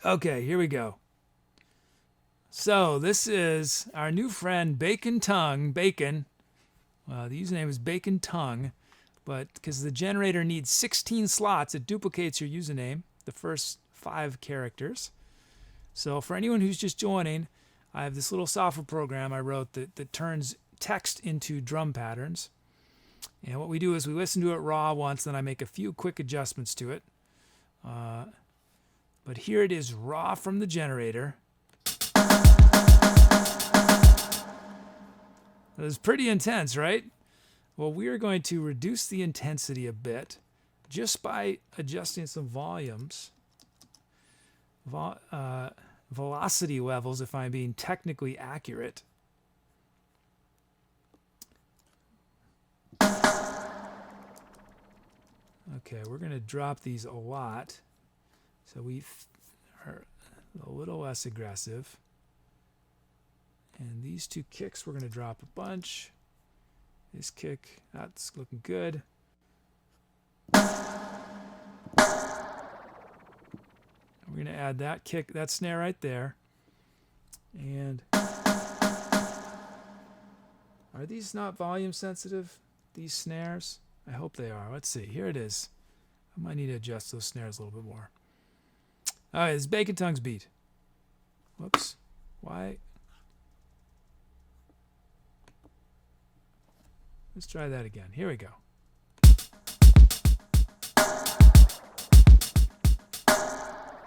Okay, here we go. So this is our new friend Bacon Tongue. Bacon. The username is Bacon Tongue, but because the generator needs 16 slots, it duplicates your username, the first 5 characters. So for anyone who's just joining, I have this little software program I wrote that turns text into drum patterns. And what we do is we listen to it raw once, then I make a few quick adjustments to it. But here it is raw from the generator. It was pretty intense, right? Well, we are going to reduce the intensity a bit just by adjusting some volumes. Velocity levels, if I'm being technically accurate. Okay, we're going to drop these a lot. So we are a little less aggressive. And these 2 kicks, we're going to drop a bunch. This kick, that's looking good. We're going to add that kick, that snare right there. And are these not volume sensitive, these snares? I hope they are. Let's see. Here it is. I might need to adjust those snares a little bit more. All right, it's Bacon Tongue's beat. Whoops. Why? Let's try that again. Here we go.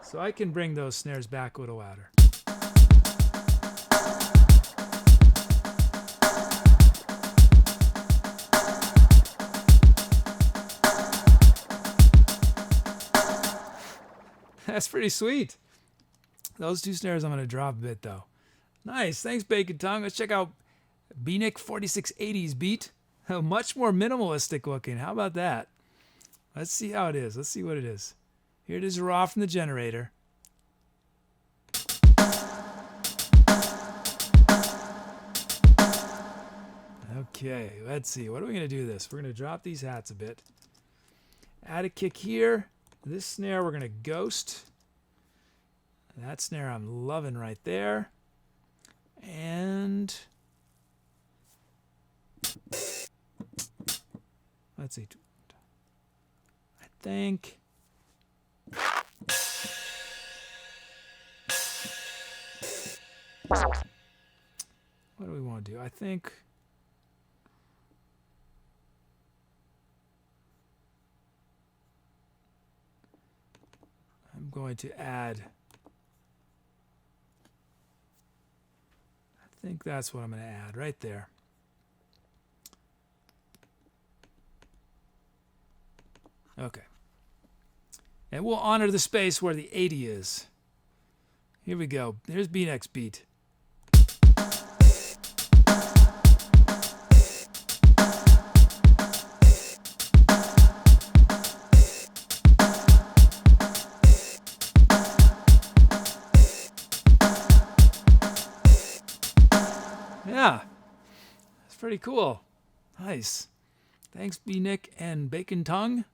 So I can bring those snares back a little louder. That's pretty sweet. Those 2 snares I'm going to drop a bit though. Nice. Thanks, Bacon Tongue. Let's check out Beanick 4680's beat. Much more minimalistic looking. How about that? Let's see how it is. Let's see what it is. Here it is raw from the generator. Okay, let's see. What are we going to do this? We're going to drop these hats a bit. Add a kick here. This snare we're going to ghost. That snare I'm loving right there. And let's see. I think what do we want to do? I think I'm going to add, I think that's what I'm going to add right there. Okay. And we'll honor the space where the 80 is. Here we go. Here's B-Neck's beat. Yeah, that's pretty cool. Nice. Thanks, B-Nick and Bacon Tongue,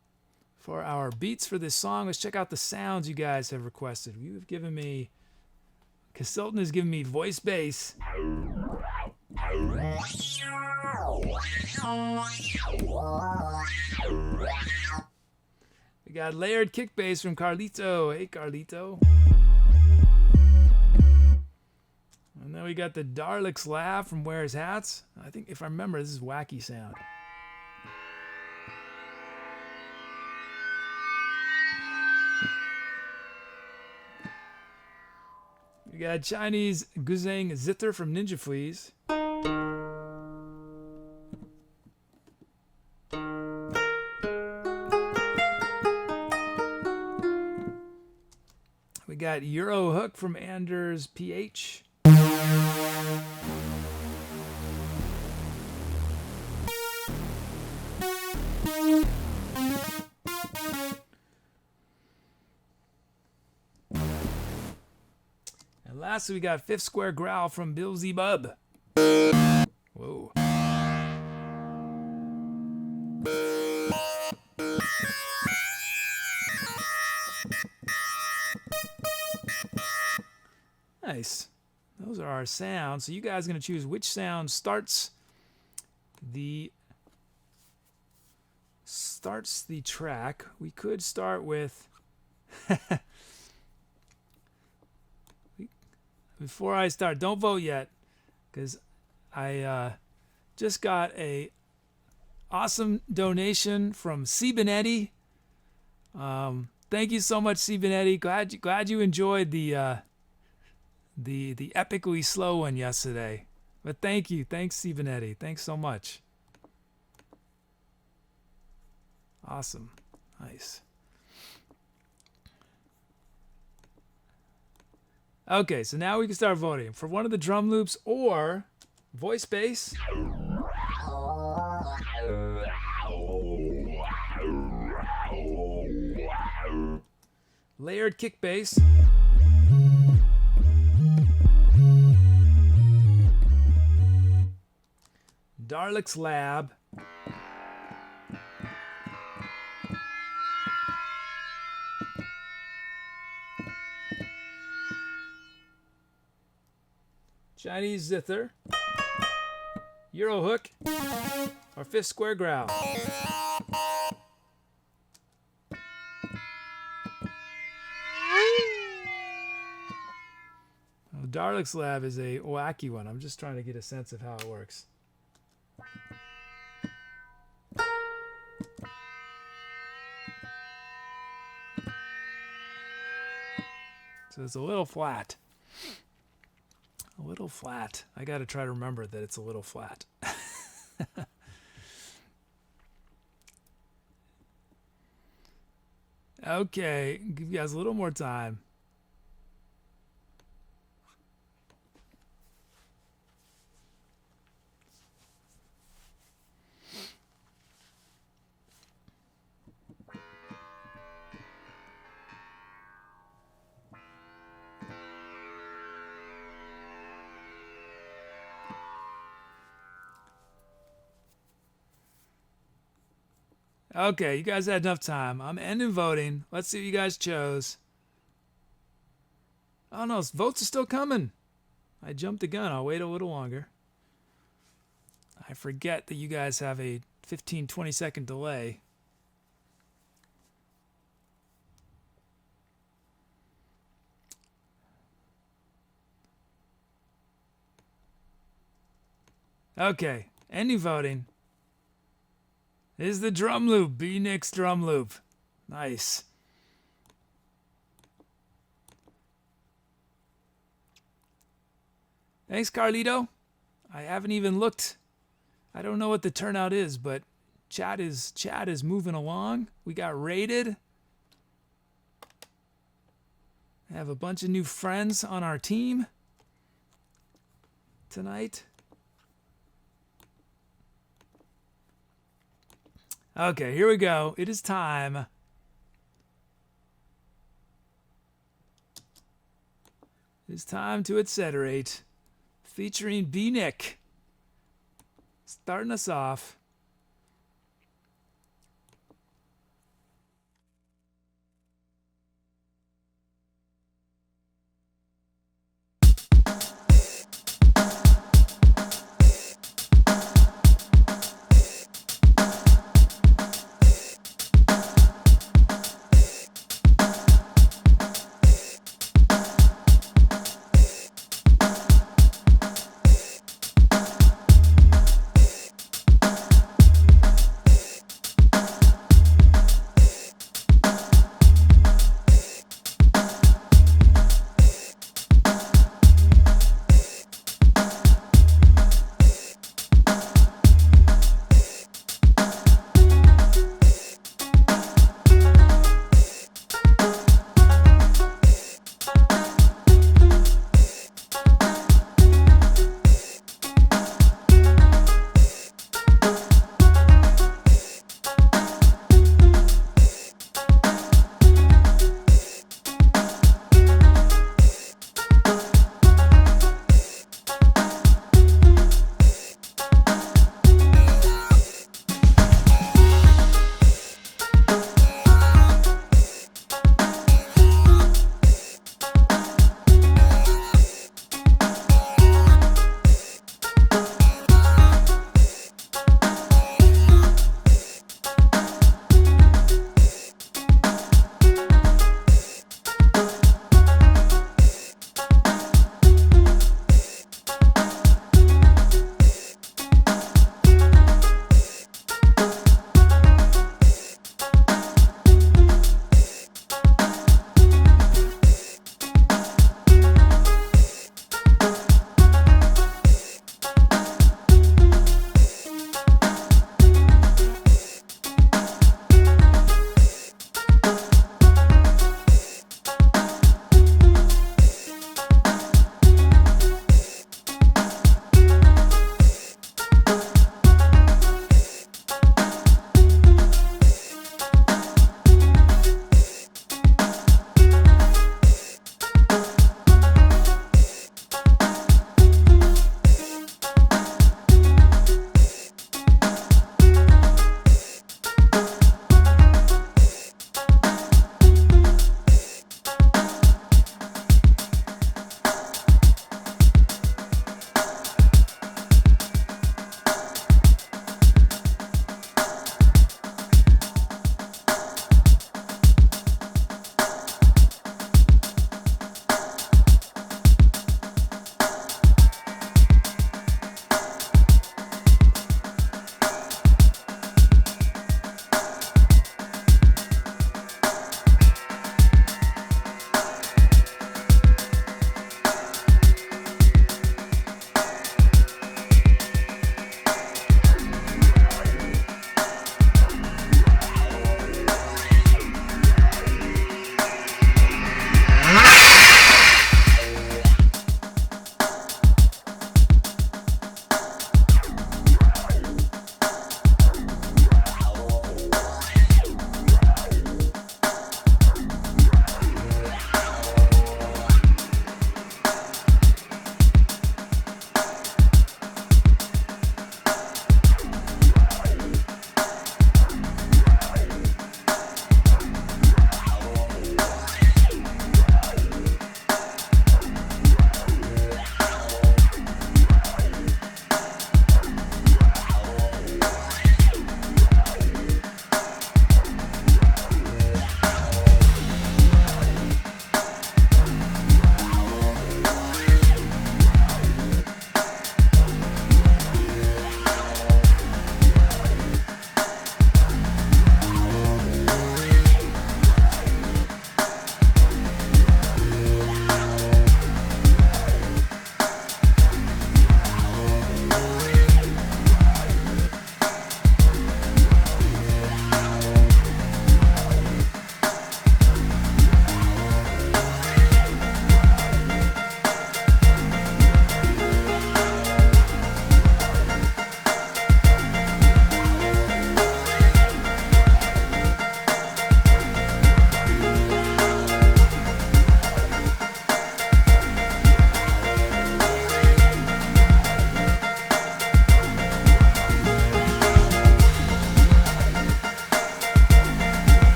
for our beats for this song. Let's check out the sounds you guys have requested. You have given me, Casilton has given me voice bass. We got layered kick bass from Carlito. Hey, Carlito. And then we got the Darlek's laugh from WearsHats. I think, if I remember, this is wacky sound. We got Chinese Guzang Zitter from Ninja Fleas. We got Euro Hook from Anders PH. And lastly, we got Fifth Square Growl from Bill Z Bub. Whoa. Nice. Those are our sounds. So you guys are going to choose which sound starts the track. We could start with before I start, don't vote yet, because I just got a awesome donation from C. Benetti. Thank you so much, C. Benetti. Glad you enjoyed the epically slow one yesterday. But thank you. Thanks, C. Benetti. Thanks so much. Awesome. Nice. Okay, so now we can start voting for one of the drum loops or voice bass. Layered kick bass. Darlek's Lab. Chinese zither, Euro hook, or Fifth Square Growl. Well, Darlek's Lab is a wacky one. I'm just trying to get a sense of how it works. So it's a little flat. A little flat. I got to try to remember that it's a little flat. Okay, give you guys a little more time. Okay, you guys had enough time. I'm ending voting. Let's see what you guys chose. Oh no, votes are still coming. I jumped the gun. I'll wait a little longer. I forget that you guys have a 15-20 second delay. Okay, ending voting. This is the drum loop, B-Nick's drum loop. Nice. Thanks, Carlito. I haven't even looked. I don't know what the turnout is, but chat is moving along. We got rated. I have a bunch of new friends on our team tonight. Okay, here we go. It is time. It's time to Etcetera, featuring B-Nick. Starting us off.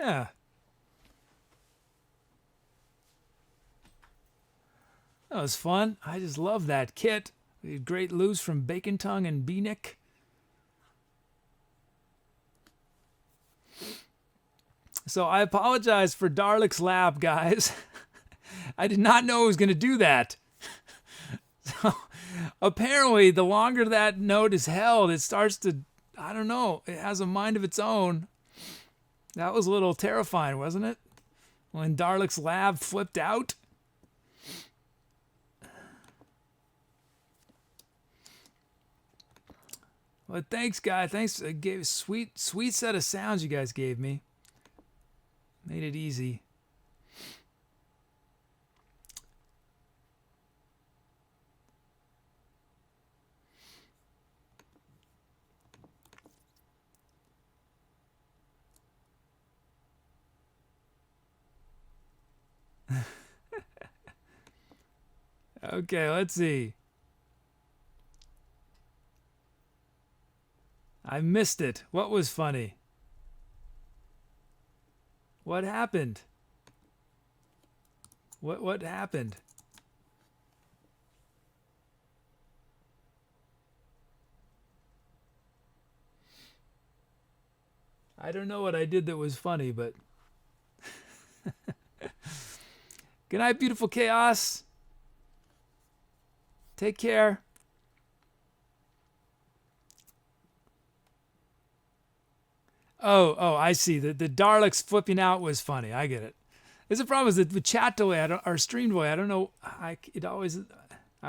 Yeah. That was fun. I just love that kit. We had great loops from Bacon Tongue and Beanick. So I apologize for Darlek's Lab, guys. I did not know it was going to do that. So apparently, the longer that note is held, it starts to, I don't know, it has a mind of its own. That was a little terrifying, wasn't it? When Darlek's Lab flipped out. Well, thanks, guys. Thanks. I gave a sweet set of sounds you guys gave me. Made it easy. Okay, let's see. I missed it. What was funny? What happened? What happened? I don't know what I did that was funny, but good night, beautiful chaos. Take care. Oh, I see. The Darleks flipping out was funny. I get it. There's a problem is that the chat delay or stream delay. I don't know. I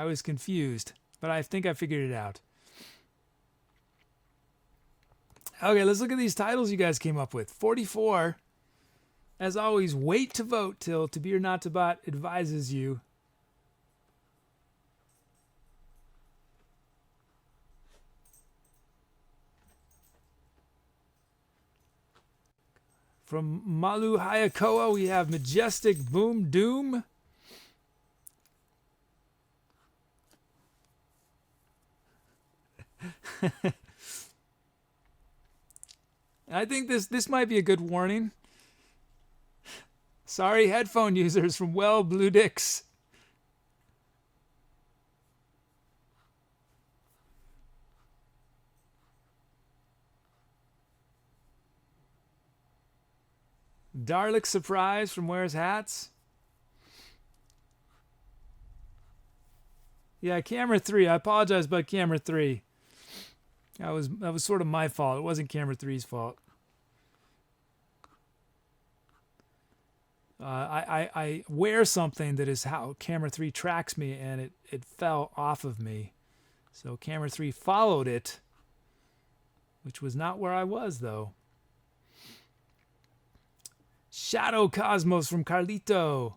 was confused, but I think I figured it out. Okay, let's look at these titles you guys came up with. 44. As always, wait to vote till To Be or Not to Bot advises you. From Malu Hayakoa, we have Majestic Boom Doom. I think this might be a good warning. Sorry, headphone users from Well Blue Dicks. Darlek Surprise from WearsHats. Yeah, camera 3. I apologize about camera 3. That was sort of my fault. It wasn't camera 3's fault. I wear something that is how camera 3 tracks me, and it fell off of me. So camera 3 followed it, which was not where I was, though. Shadow Cosmos from Carlito.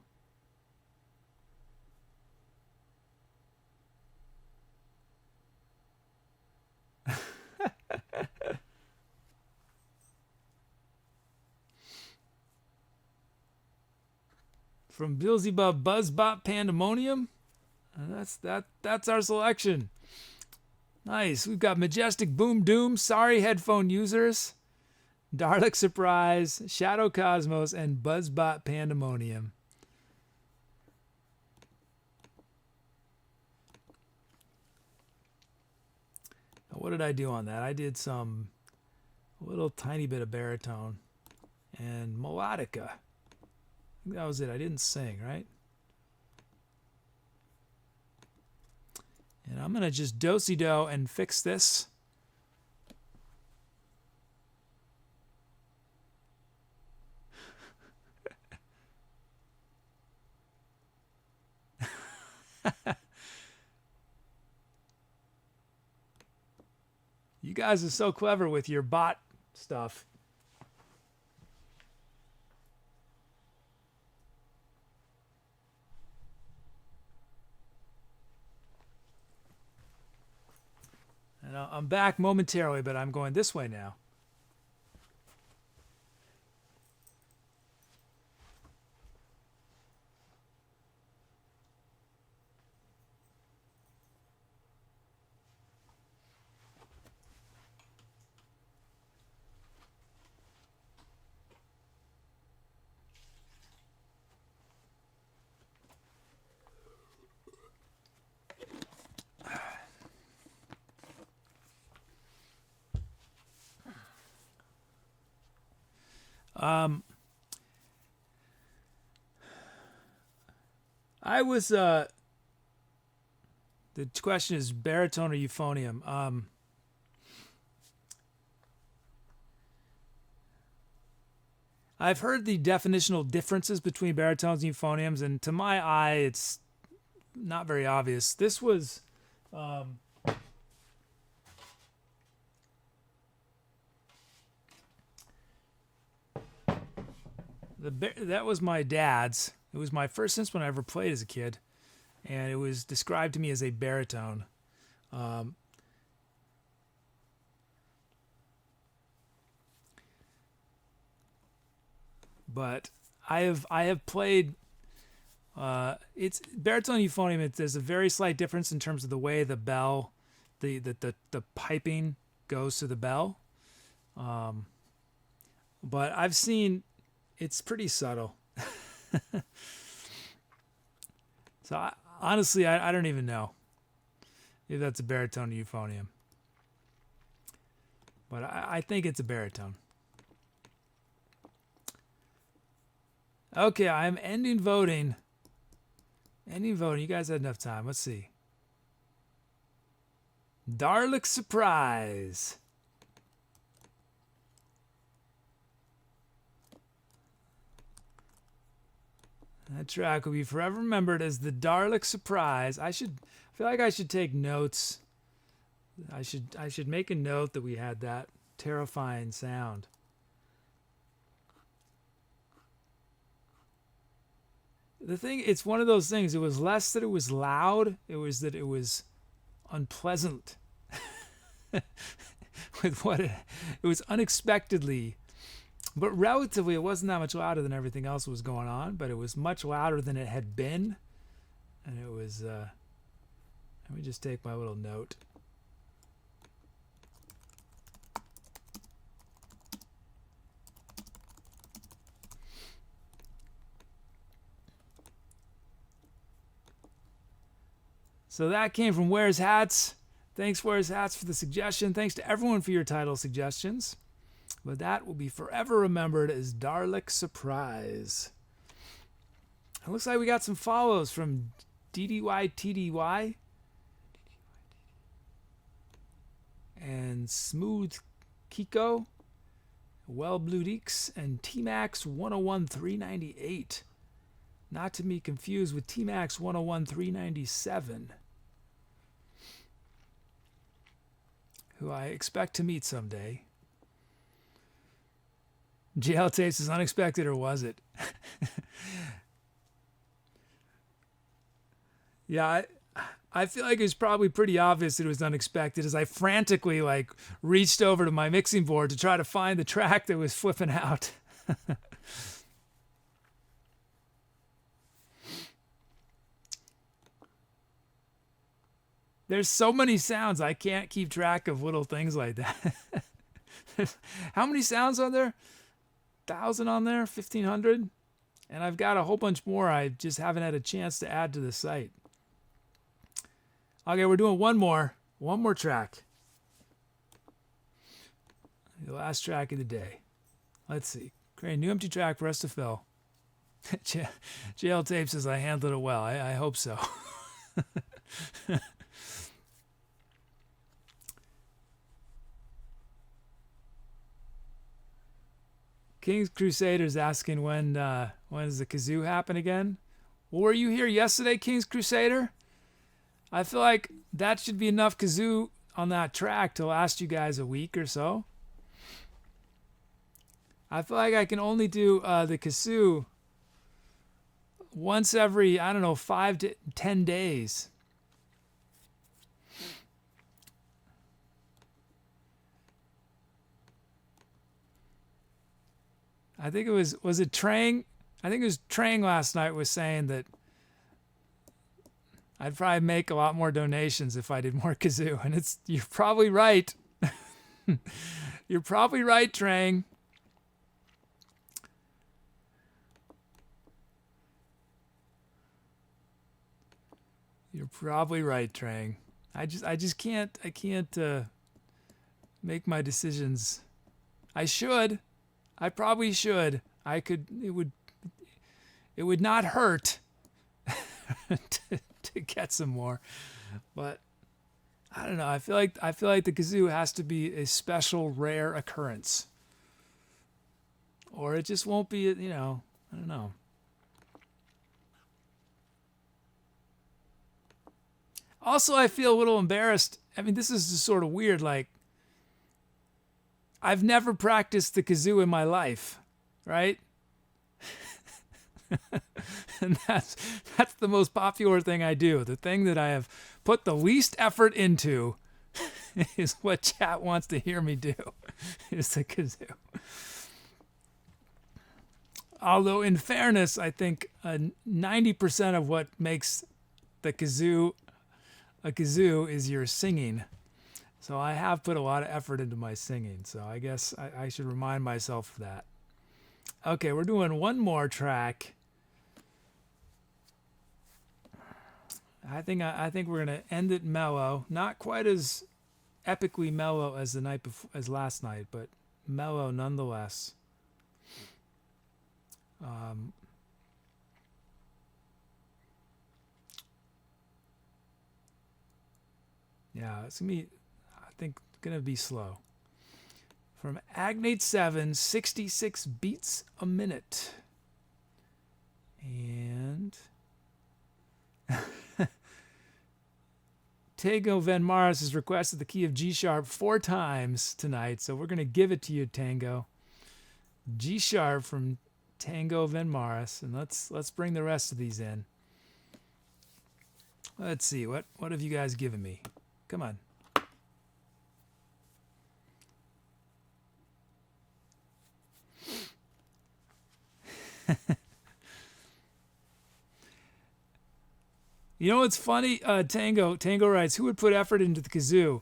From Beelzebub Buzzbot Pandemonium. That's our selection. Nice. We've got Majestic Boom Doom. Sorry, headphone users. Darlek Surprise, Shadow Cosmos, and Buzzbot Pandemonium. Now, what did I do on that? I did a little tiny bit of baritone and melodica. That was it. I didn't sing, right? And I'm going to just do-si-do and fix this. You guys are so clever with your bot stuff. And I'm back momentarily, but I'm going this way now. I was the question is baritone or euphonium. I've heard the definitional differences between baritones and euphoniums, and to my eye, it's not very obvious. This was that was my dad's. It was my first instrument I ever played as a kid, and it was described to me as a baritone. But I have played. It's baritone euphonium. There's a very slight difference in terms of the way the bell, the piping goes to the bell. But I've seen it's pretty subtle. So honestly, I don't even know if that's a baritone or euphonium. But I think it's a baritone. Okay, I'm ending voting. Ending voting. You guys had enough time. Let's see. Darlek Surprise. That track will be forever remembered as the Darlek Surprise. I feel like I should take notes. I should make a note that we had that terrifying sound. The thing, it's one of those things. It was less that it was loud. It was that it was unpleasant. With what it was unexpectedly, but relatively, it wasn't that much louder than everything else that was going on. But it was much louder than it had been, and it was. Let me just take my little note. So that came from WearsHats. Thanks, WearsHats, for the suggestion. Thanks to everyone for your title suggestions. But that will be forever remembered as Darlek Surprise. It looks like we got some follows from DDYTDY and Smooth Kiko, Well Blue Deeks, and T-Max 101398. Not to be confused with T-Max 101397. Who I expect to meet someday. JL Tapes is unexpected, or was it? Yeah, I feel like it was probably pretty obvious it was unexpected as I frantically reached over to my mixing board to try to find the track that was flipping out. There's so many sounds, I can't keep track of little things like that. How many sounds are there? 1,000 on there? 1,500? And I've got a whole bunch more I just haven't had a chance to add to the site. Okay, we're doing one more track. The last track of the day. Let's see. Create a new empty track for us to fill. JL Tape says I handled it well. I hope so. King's Crusaders asking when does the kazoo happen again? Well, were you here yesterday, King's Crusader? I feel like that should be enough kazoo on that track to last you guys a week or so. I feel like I can only do the kazoo once every, 5 to 10 days. I think it was it Trang? I think it was Trang last night was saying that I'd probably make a lot more donations if I did more kazoo. And you're probably right. You're probably right, Trang. You're probably right, Trang. I can't make my decisions. I should. I probably should. I could. It would not hurt to get some more, but I don't know. I feel like the kazoo has to be a special, rare occurrence, or it just won't be. I don't know. Also, I feel a little embarrassed. I mean, this is just sort of weird. Like, I've never practiced the kazoo in my life, right? And that's the most popular thing I do. The thing that I have put the least effort into is what chat wants to hear me do, is the kazoo. Although, in fairness, I think 90% of what makes the kazoo a kazoo is your singing. So I have put a lot of effort into my singing. So I guess I should remind myself of that. Okay, we're doing one more track. I think we're gonna end it mellow, not quite as epically mellow as the night before, as last night, but mellow nonetheless. Yeah, it's gonna be, I think, gonna be slow. From Agnate 7, 66 beats a minute, and Tango Van Mars has requested the key of G sharp 4 times tonight, so we're going to give it to you, Tango. G sharp from Tango Van Mars, and let's bring the rest of these in. Let's see, what have you guys given me? Come on. You know what's funny? Tango writes, who would put effort into the kazoo?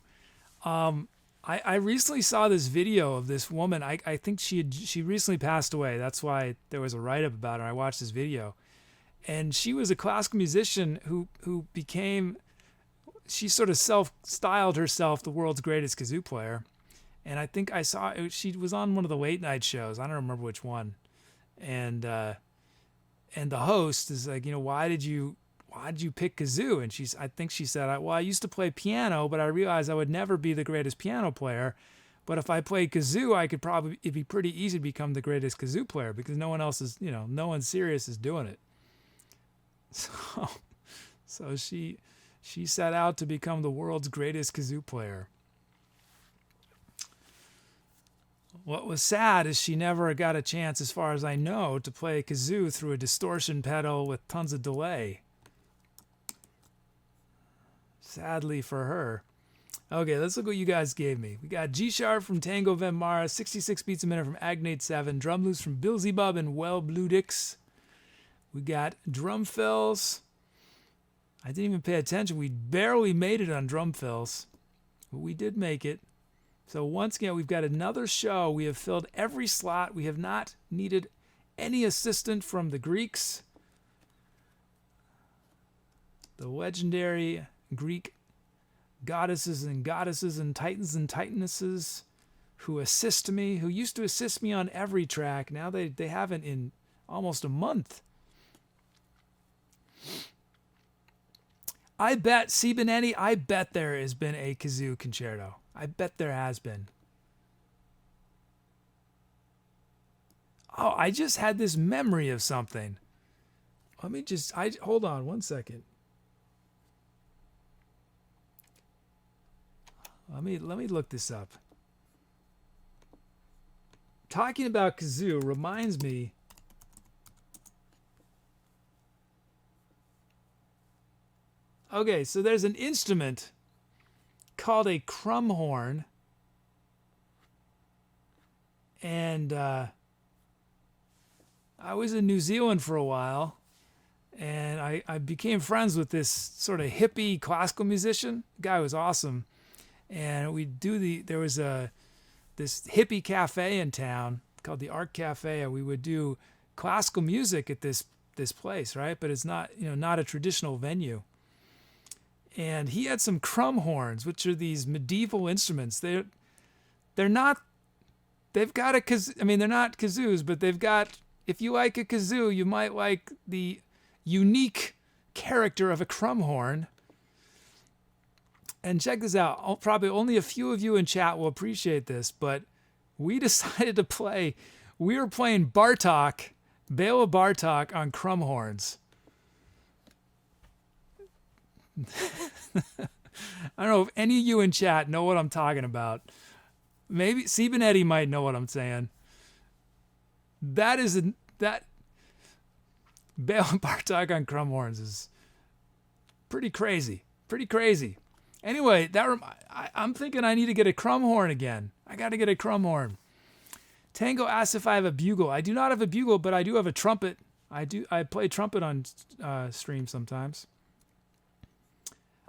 I recently saw this video of this woman. I think she recently passed away. That's why there was a write-up about her. I watched this video. And she was a classical musician who became, she sort of self-styled herself the world's greatest kazoo player. And I think I saw, she was on one of the late night shows. I don't remember which one. And the host is like, why did you pick kazoo? And I think she said, well, I used to play piano, but I realized I would never be the greatest piano player. But if I played kazoo, it'd be pretty easy to become the greatest kazoo player because no one else is, no one serious is doing it. So she set out to become the world's greatest kazoo player. What was sad is she never got a chance, as far as I know, to play kazoo through a distortion pedal with tons of delay. Sadly for her. Okay, let's look what you guys gave me. We got G sharp from Tango Van Mara, 66 beats a minute from Agnate 7, drum loops from Beelzebub and Well Bludix. We got drum fills. I didn't even pay attention. We barely made it on drum fills, but we did make it. So once again, we've got another show. We have filled every slot. We have not needed any assistant from the Greeks. The legendary Greek goddesses and titans and titanesses who assist me, who used to assist me on every track. Now they haven't in almost a month. I bet, C. Benetti, I bet there has been a kazoo concerto. I bet there has been. Oh, I just had this memory of something. Hold on one second. Let me look this up. Talking about kazoo reminds me. Okay, so there's an instrument called a crumhorn, and I was in New Zealand for a while, and I became friends with this sort of hippie classical musician. The guy was awesome, and there was this hippie cafe in town called the Art Cafe, and we would do classical music at this place, right? But it's not not a traditional venue. And he had some crumhorns, which are these medieval instruments. They're not they've got a kazoo. I mean, they're not kazoos, but they've got. If you like a kazoo, you might like the unique character of a crumhorn. And check this out. Probably only a few of you in chat will appreciate this, but we decided to play. We were playing Bartok, Bela Bartok on crumhorns. I don't know if any of you in chat know what I'm talking about. Maybe Siebenetti might know what I'm saying. That Bela Bartok on crumhorns is pretty crazy. Pretty crazy. Anyway, I'm thinking I need to get a crumhorn again. I got to get a crumhorn. Tango asks if I have a bugle. I do not have a bugle, but I do have a trumpet. I play trumpet on stream sometimes.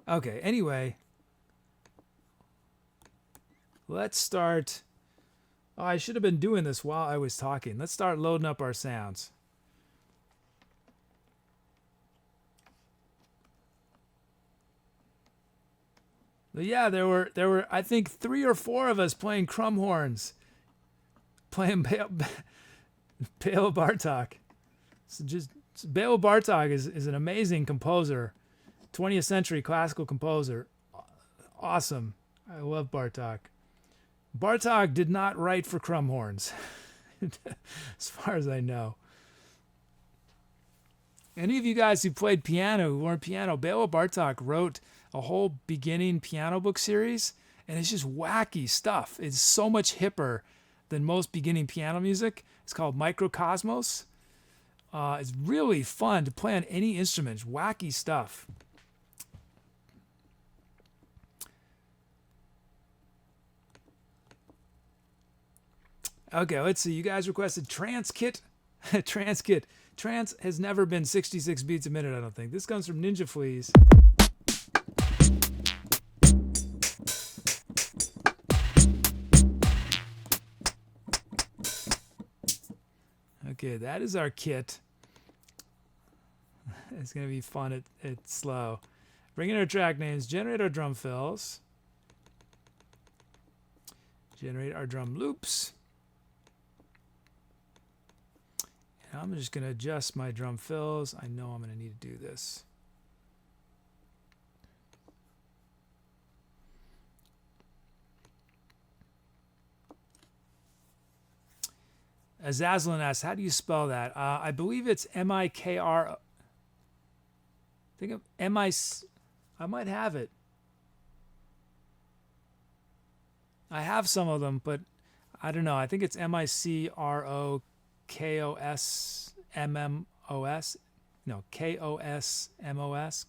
Okay, anyway. Let's start. Oh, I should have been doing this while I was talking. Let's start loading up our sounds. But yeah, there were I think 3 or 4 of us playing crumhorns, playing Bela Bartok. Bela Bartok is an amazing composer, 20th century classical composer. Awesome. I love Bartok. Bartok did not write for crumhorns, as far as I know. Any of you guys who played piano, who learned piano, Bela Bartok wrote a whole beginning piano book series, and it's just wacky stuff. It's so much hipper than most beginning piano music. It's called Microcosmos. It's really fun to play on any instrument. It's wacky stuff. Okay, let's see. You guys requested Trance Kit. Trance Kit. Trance has never been 66 beats a minute, I don't think. This comes from Ninja Fleas. Okay, that is our kit. It's going to be fun. It's slow. Bring in our track names. Generate our drum fills. Generate our drum loops. And I'm just going to adjust my drum fills. I know I'm going to need to do this. Azazlin asks, how do you spell that? I believe it's M-I-K-R. I think I might have it. I have some of them, but I don't know. I think it's M-I-C-R-O-K-O-S-M-M-O-S. No, K-O-S-M-O-S.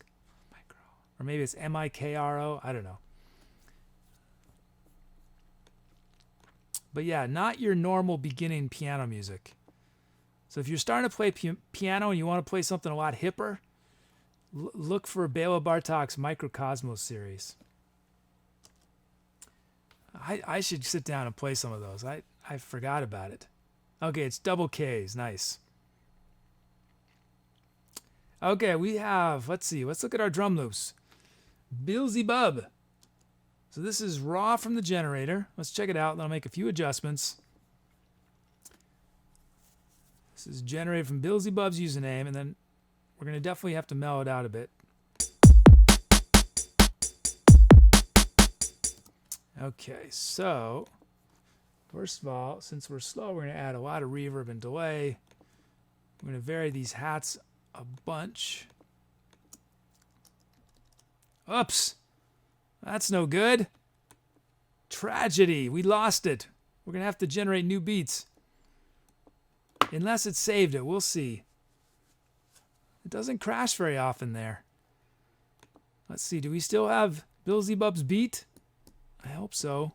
Or maybe it's M-I-K-R-O. I don't know. But yeah, not your normal beginning piano music. So if you're starting to play piano and you want to play something a lot hipper, look for Bela Bartok's Microcosmos series. I should sit down and play some of those. I forgot about it. Okay, it's double K's. Nice. Okay, we have, let's see. Let's look at our drum loops. Beelzebub. So this is raw from the generator. Let's check it out. Then I'll make a few adjustments. This is generated from Beelzebub's username, and then we're going to definitely have to mellow it out a bit. Okay, so first of all, since we're slow, we're going to add a lot of reverb and delay. We're going to vary these hats a bunch. Oops. That's no good. Tragedy. We lost it. We're going to have to generate new beats. Unless it saved it. We'll see. It doesn't crash very often there. Let's see. Do we still have Beelzebub's beat? I hope so.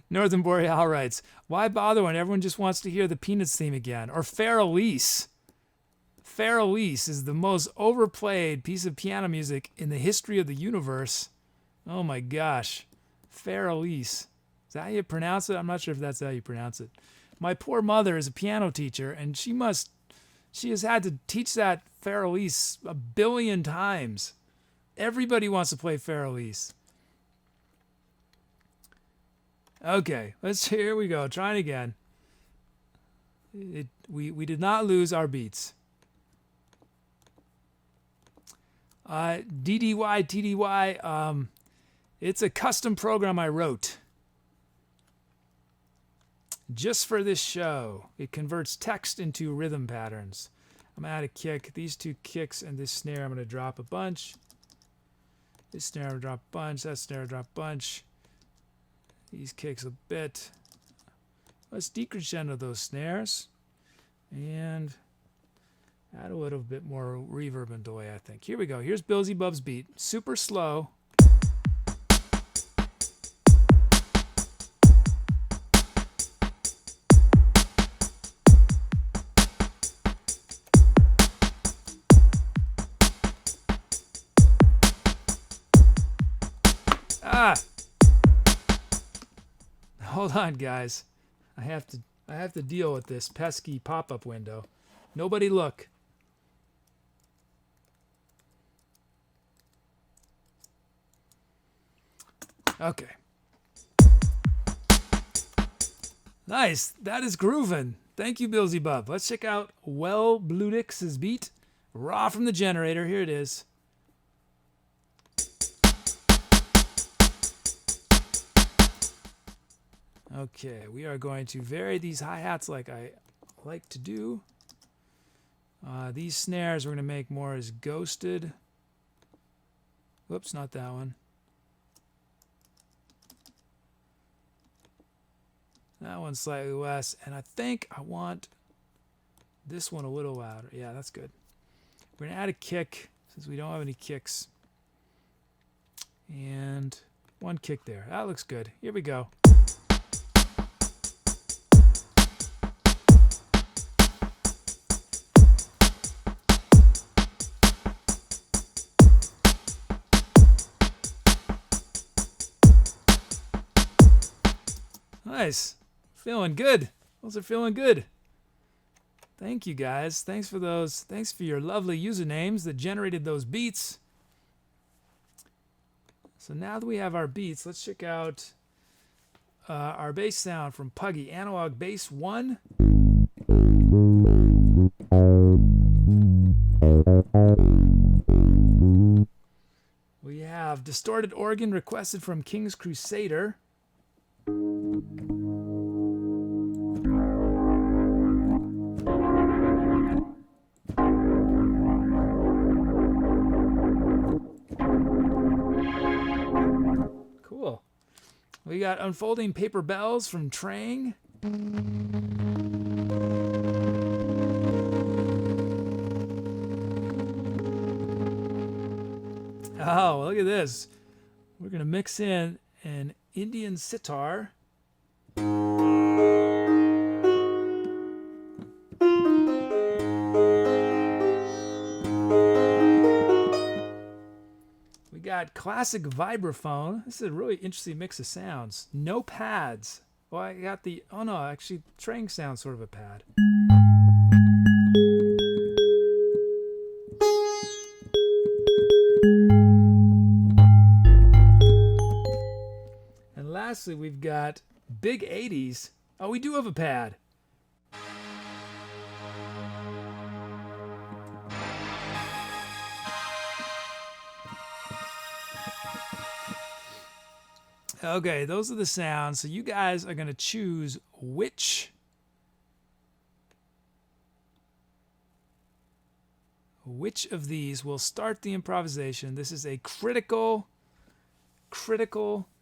Northern Boreal writes, why bother when everyone just wants to hear the Peanuts theme again? Or Fair Elise. Fair Elise is the most overplayed piece of piano music in the history of the universe. Oh my gosh. Fair Elise. Is that how you pronounce it? I'm not sure if that's how you pronounce it. My poor mother is a piano teacher, and she must She has had to teach that Farrellese a billion times. Everybody wants to play Farrellese. Okay, here we go. Trying again. We did not lose our beats. DDY, TDY, it's a custom program I wrote just for this show. It converts text into rhythm patterns. I'm going to add a kick. These two kicks and this snare, I'm going to drop a bunch. This snare, I'm going to drop a bunch. That snare, drop a bunch. These kicks a bit. Let's decrescendo those snares and add a little bit more reverb and delay, I think. Here we go. Here's Beelzebub's beat. Super slow. Hold on, guys. I have to deal with this pesky pop-up window. Nobody look. Okay. Nice. That is groovin'. Thank you, Beelzebub. Let's check out Bludix's beat. Raw from the generator. Here it is. Okay, we are going to vary these hi-hats like I like to do. These snares we're going to make more as ghosted. Whoops, not that one. That one's slightly less, and I think I want this one a little louder. Yeah, that's good. We're going to add a kick since we don't have any kicks. And one kick there. That looks good. Here we go. Nice. Feeling good. Those are feeling good. Thank you, guys. Thanks for those. Thanks for your lovely usernames that generated those beats. So now that we have our beats, let's check out our bass sound from Puggy. Analog Bass 1. We have distorted organ requested from King's Crusader. Cool. We got Unfolding Paper Bells from Trang. Oh, look at this. We're going to mix in an Indian sitar. We got classic vibraphone. This is a really interesting mix of sounds. No pads. Well, I got the... Oh, no, actually, Trang sounds sort of a pad. And lastly, we've got Big 80s. Oh, we do have a pad. Okay, those are the sounds. So you guys are going to choose which of these will start the improvisation. This is a critical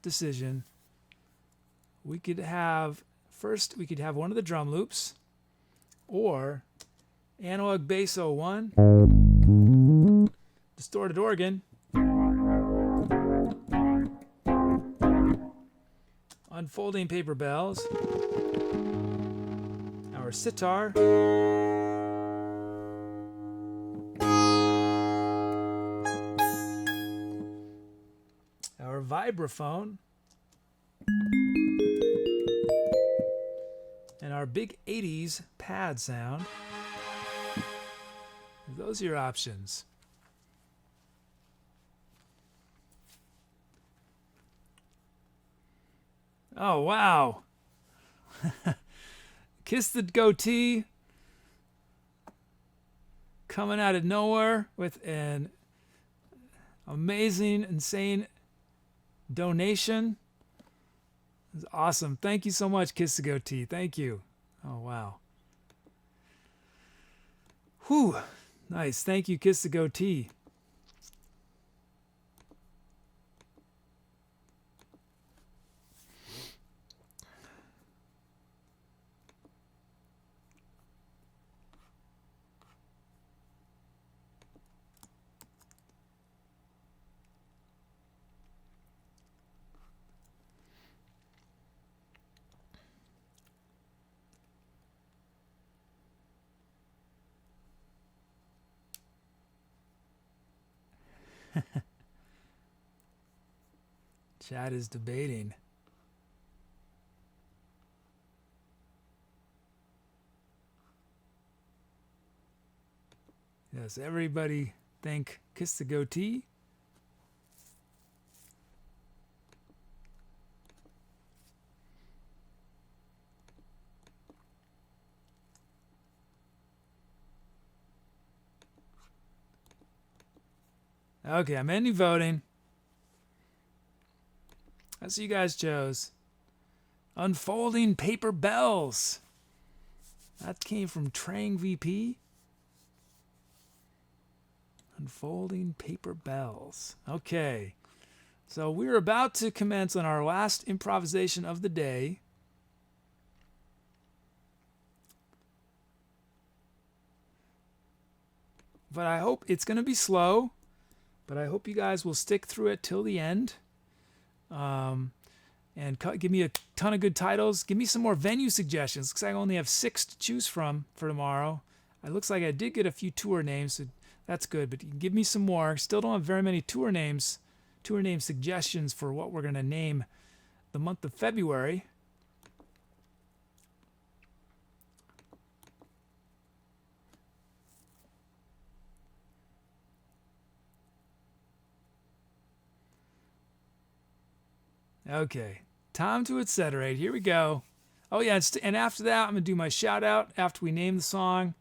decision. We could have one of the drum loops, or analog bass 01, distorted organ, unfolding paper bells, our sitar, our vibraphone, and our big 80s pad sound. Those are your options. Oh, wow. Kiss the Goatee coming out of nowhere with an amazing, insane donation. It's awesome. Thank you so much, Kiss the Goatee. Thank you. Oh, wow. Whew. Nice. Thank you, Kiss the Goatee. Chat is debating. Yes, everybody think Kiss the Goatee. Okay, I'm ending voting. That's what you guys chose. Unfolding Paper Bells. That came from Trang VP. Unfolding Paper Bells. Okay. So we're about to commence on our last improvisation of the day. But I hope it's going to be slow. But I hope you guys will stick through it till the end. And give me a ton of good titles. Give me some more venue suggestions, because I only have 6 to choose from for tomorrow. It looks like I did get a few tour names, so that's good. But you can give me some more. Still don't have very many tour name suggestions for what we're going to name the month of February. Okay, time to Etcetera. Here we go. Oh yeah, and after that, I'm gonna do my shout out after we name the song,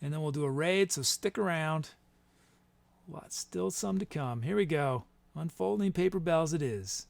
and then we'll do a raid. So stick around. Lots, still some to come. Here we go. Unfolding Paper Bells it is.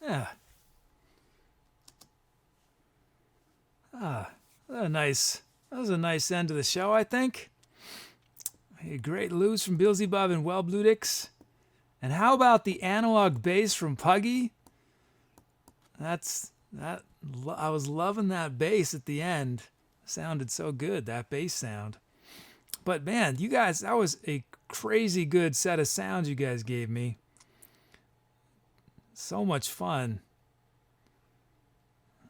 Yeah. That was a nice end to the show, I think. A great lose from Beelzebub and Wellbludix. And how about the analog bass from Puggy? I was loving that bass at the end. Sounded so good, that bass sound. But man, you guys, that was a crazy good set of sounds you guys gave me. So much fun.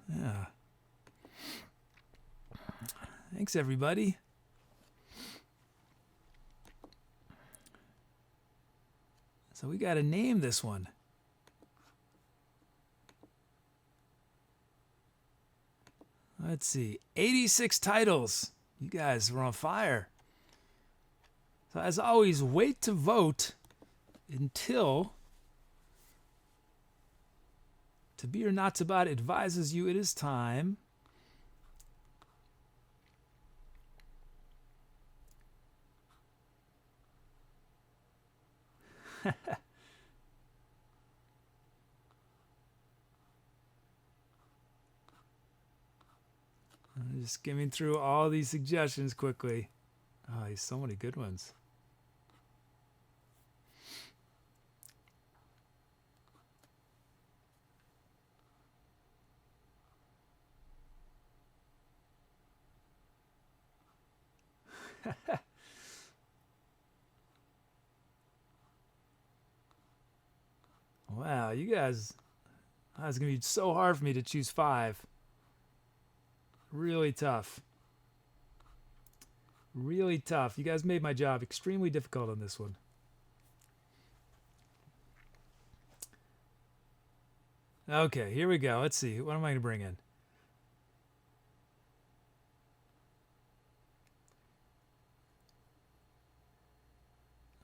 Yeah. Thanks, everybody. So we got to name this one. Let's see. 86 titles. You guys were on fire. So as always, wait to vote until To Be or Not to Bot advises you it is time. I'm just skimming through all these suggestions quickly. Oh, there's so many good ones. Wow, you guys, it's going to be so hard for me to choose 5. Really tough. Really tough. You guys made my job extremely difficult on this one. Okay, here we go. Let's see. What am I going to bring in?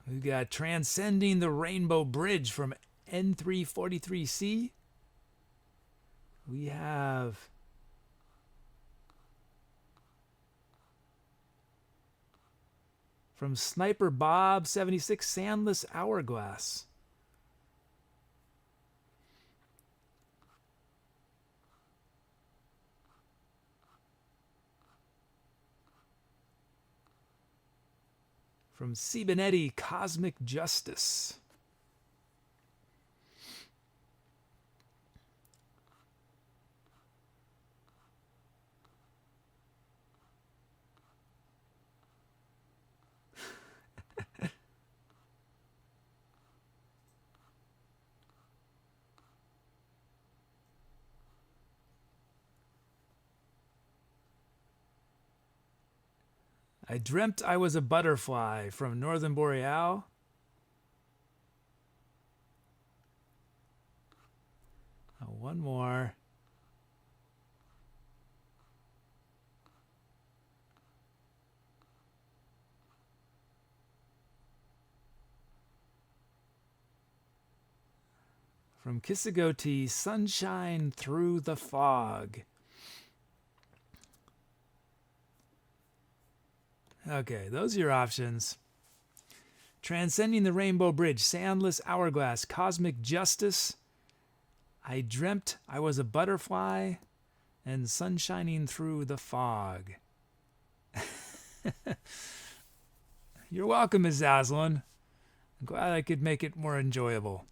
We've got Transcending the Rainbow Bridge from N343C. We have from Sniper Bob 76, Sandless Hourglass. From Cibenetti, Cosmic Justice. I Dreamt I Was a Butterfly from Northern Boreal. One more. From Kisagoti, Sunshine Through the Fog. Okay, those are your options. Transcending the Rainbow Bridge, Sandless Hourglass, Cosmic Justice, I Dreamt I Was a Butterfly, and Sunshining Through the Fog. You're welcome, Ms. Aslan. I'm glad I could make it more enjoyable.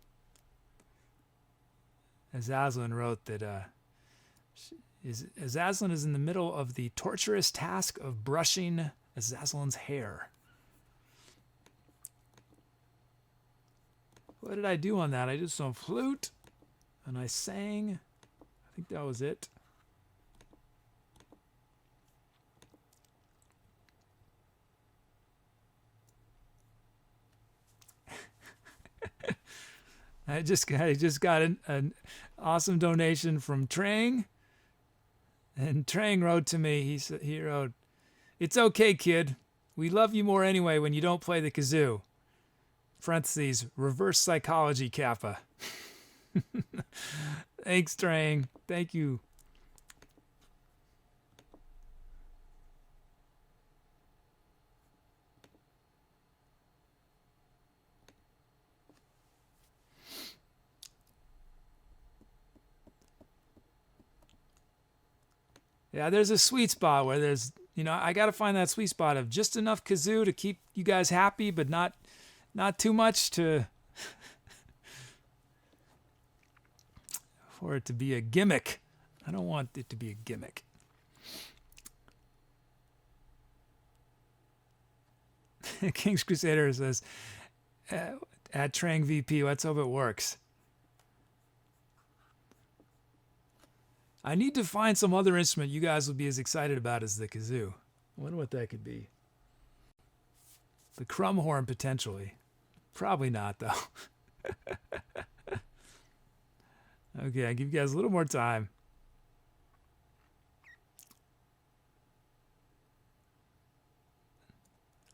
As Aslan wrote that Aslan is in the middle of the torturous task of brushing Aslan's hair. What did I do on that? I did some flute and I sang. I think that was it. I just got an awesome donation from Trang, and Trang wrote to me. He wrote, "It's okay, kid. We love you more anyway when you don't play the kazoo." Parentheses, reverse psychology, Kappa. Thanks, Trang. Thank you. Yeah, there's a sweet spot where there's, I got to find that sweet spot of just enough kazoo to keep you guys happy, but not too much for it to be a gimmick. I don't want it to be a gimmick. King's Crusader says, at Trang VP, let's hope it works. I need to find some other instrument you guys will be as excited about as the kazoo. I wonder what that could be. The crumb horn, potentially. Probably not, though. Okay, I'll give you guys a little more time.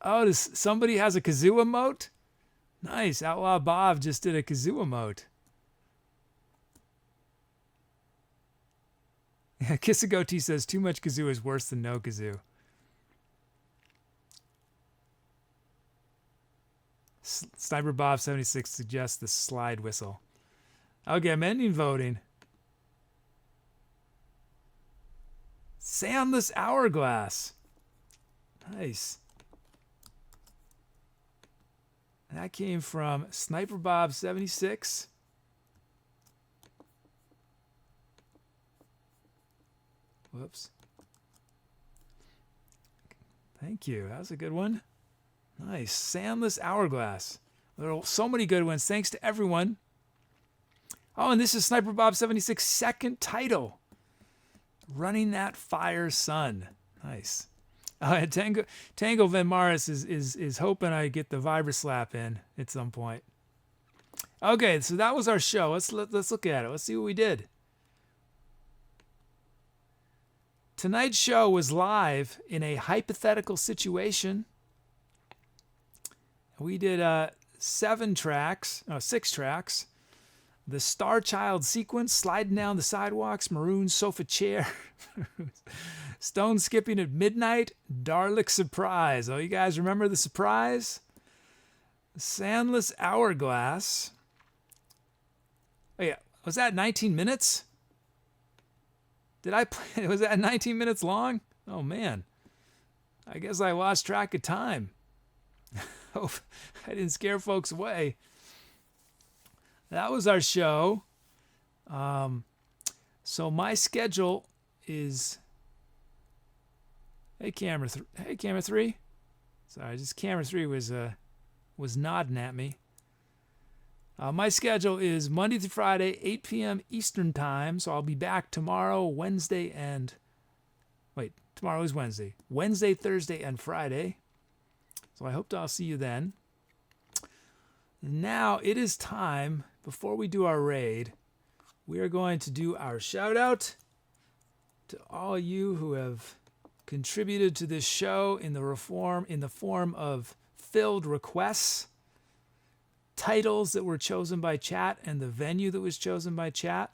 Oh, somebody has a kazoo emote? Nice. Outlaw Bob just did a kazoo emote. Yeah, Kiss a Goatee says too much kazoo is worse than no kazoo. Sniper Bob 76 suggests the slide whistle. Okay, I'm ending voting. Soundless Hourglass. Nice. That came from Sniper Bob 76. Whoops. Thank you. That was a good one. Nice. Soundless Hourglass. There are so many good ones. Thanks to everyone. Oh, and this is Sniper Bob 76's second title. Running That Fire Sun. Nice. Tango Van Maris is hoping I get the Vibra-Slap in at some point. Okay, so that was our show. Let's look at it. Let's see what we did. Tonight's show was live in a hypothetical situation. We did 6 tracks. The Starchild sequence, Sliding Down the Sidewalks, Maroon Sofa Chair, Stone Skipping at Midnight, Darlek Surprise. Oh, you guys remember the surprise? Soundless Hourglass. Oh yeah, was that 19 minutes? Did I play? Was that 19 minutes long? Oh man, I guess I lost track of time. Hope I didn't scare folks away. That was our show. So my schedule is. Hey camera 3. Sorry, just camera 3 was nodding at me. My schedule is Monday through Friday, 8 p.m. Eastern Time. So I'll be back tomorrow, Wednesday, and... Wait, tomorrow is Wednesday. Wednesday, Thursday, and Friday. So I hope I'll see you then. Now it is time, before we do our raid, we are going to do our shout-out to all you who have contributed to this show in the form of filled requests, titles that were chosen by chat, and the venue that was chosen by chat.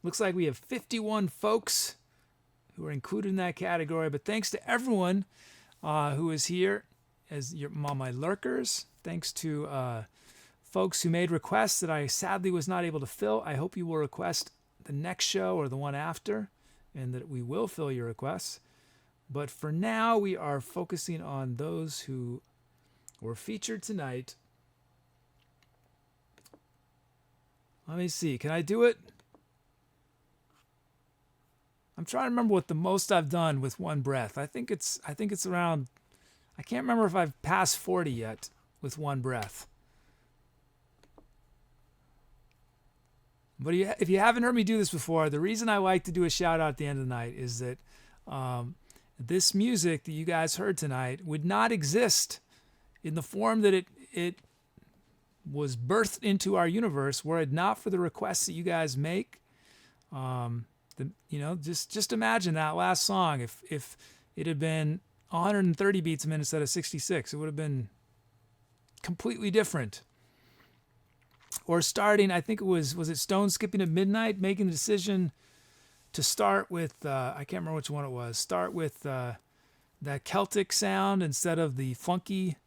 Looks like we have 51 folks who are included in that category, but thanks to everyone who is here as my lurkers. Thanks to folks who made requests that I sadly was not able to fill. I hope you will request the next show or the one after, and that we will fill your requests. But for now, we are focusing on those who were featured tonight. Let me see. Can I do it? I'm trying to remember what the most I've done with one breath. I think it's around. I can't remember if I've passed 40 yet with one breath. But if you haven't heard me do this before, the reason I like to do a shout out at the end of the night is that this music that you guys heard tonight would not exist in the form that it was birthed into our universe were it not for the requests that you guys make. Just imagine that last song. If it had been 130 beats a minute instead of 66, it would have been completely different. Or starting, I think it was it Stone Skipping at Midnight, making the decision to start with, I can't remember which one it was, start with that Celtic sound instead of the funky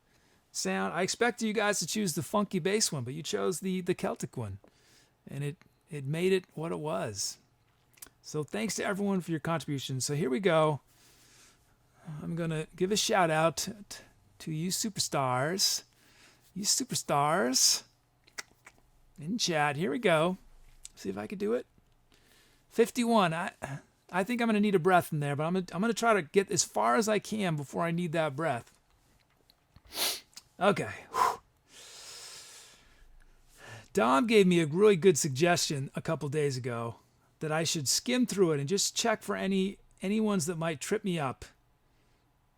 sound. I expected you guys to choose the funky bass one, but you chose the Celtic one, and it made it what it was. So thanks to everyone for your contributions. So here we go. I'm going to give a shout out to you superstars. You superstars in chat. Here we go. See if I can do it. 51. I think I'm going to need a breath in there, but I'm going to try to get as far as I can before I need that breath. Okay. Dom gave me a really good suggestion a couple days ago that I should skim through it and just check for any ones that might trip me up,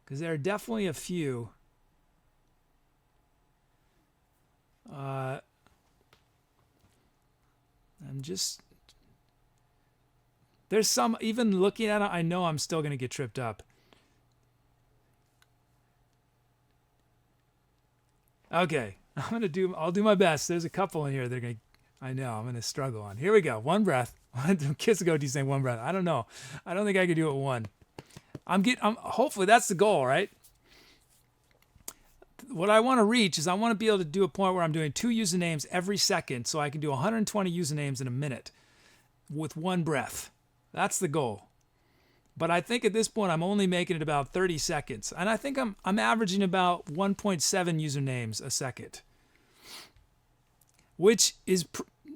because there are definitely a few. There's some, even looking at it, I know I'm still going to get tripped up. Okay, I'll do my best. There's a couple in here that are going to, I know, I'm going to struggle on. Here we go. One breath. Kids go to saying one breath. I don't know. I don't think I could do it one. Hopefully that's the goal, right? What I want to reach is I want to be able to do a point where I'm doing 2 usernames every second, so I can do 120 usernames in a minute with one breath. That's the goal. But I think at this point I'm only making it about 30 seconds, and I think I'm averaging about 1.7 usernames a second, which is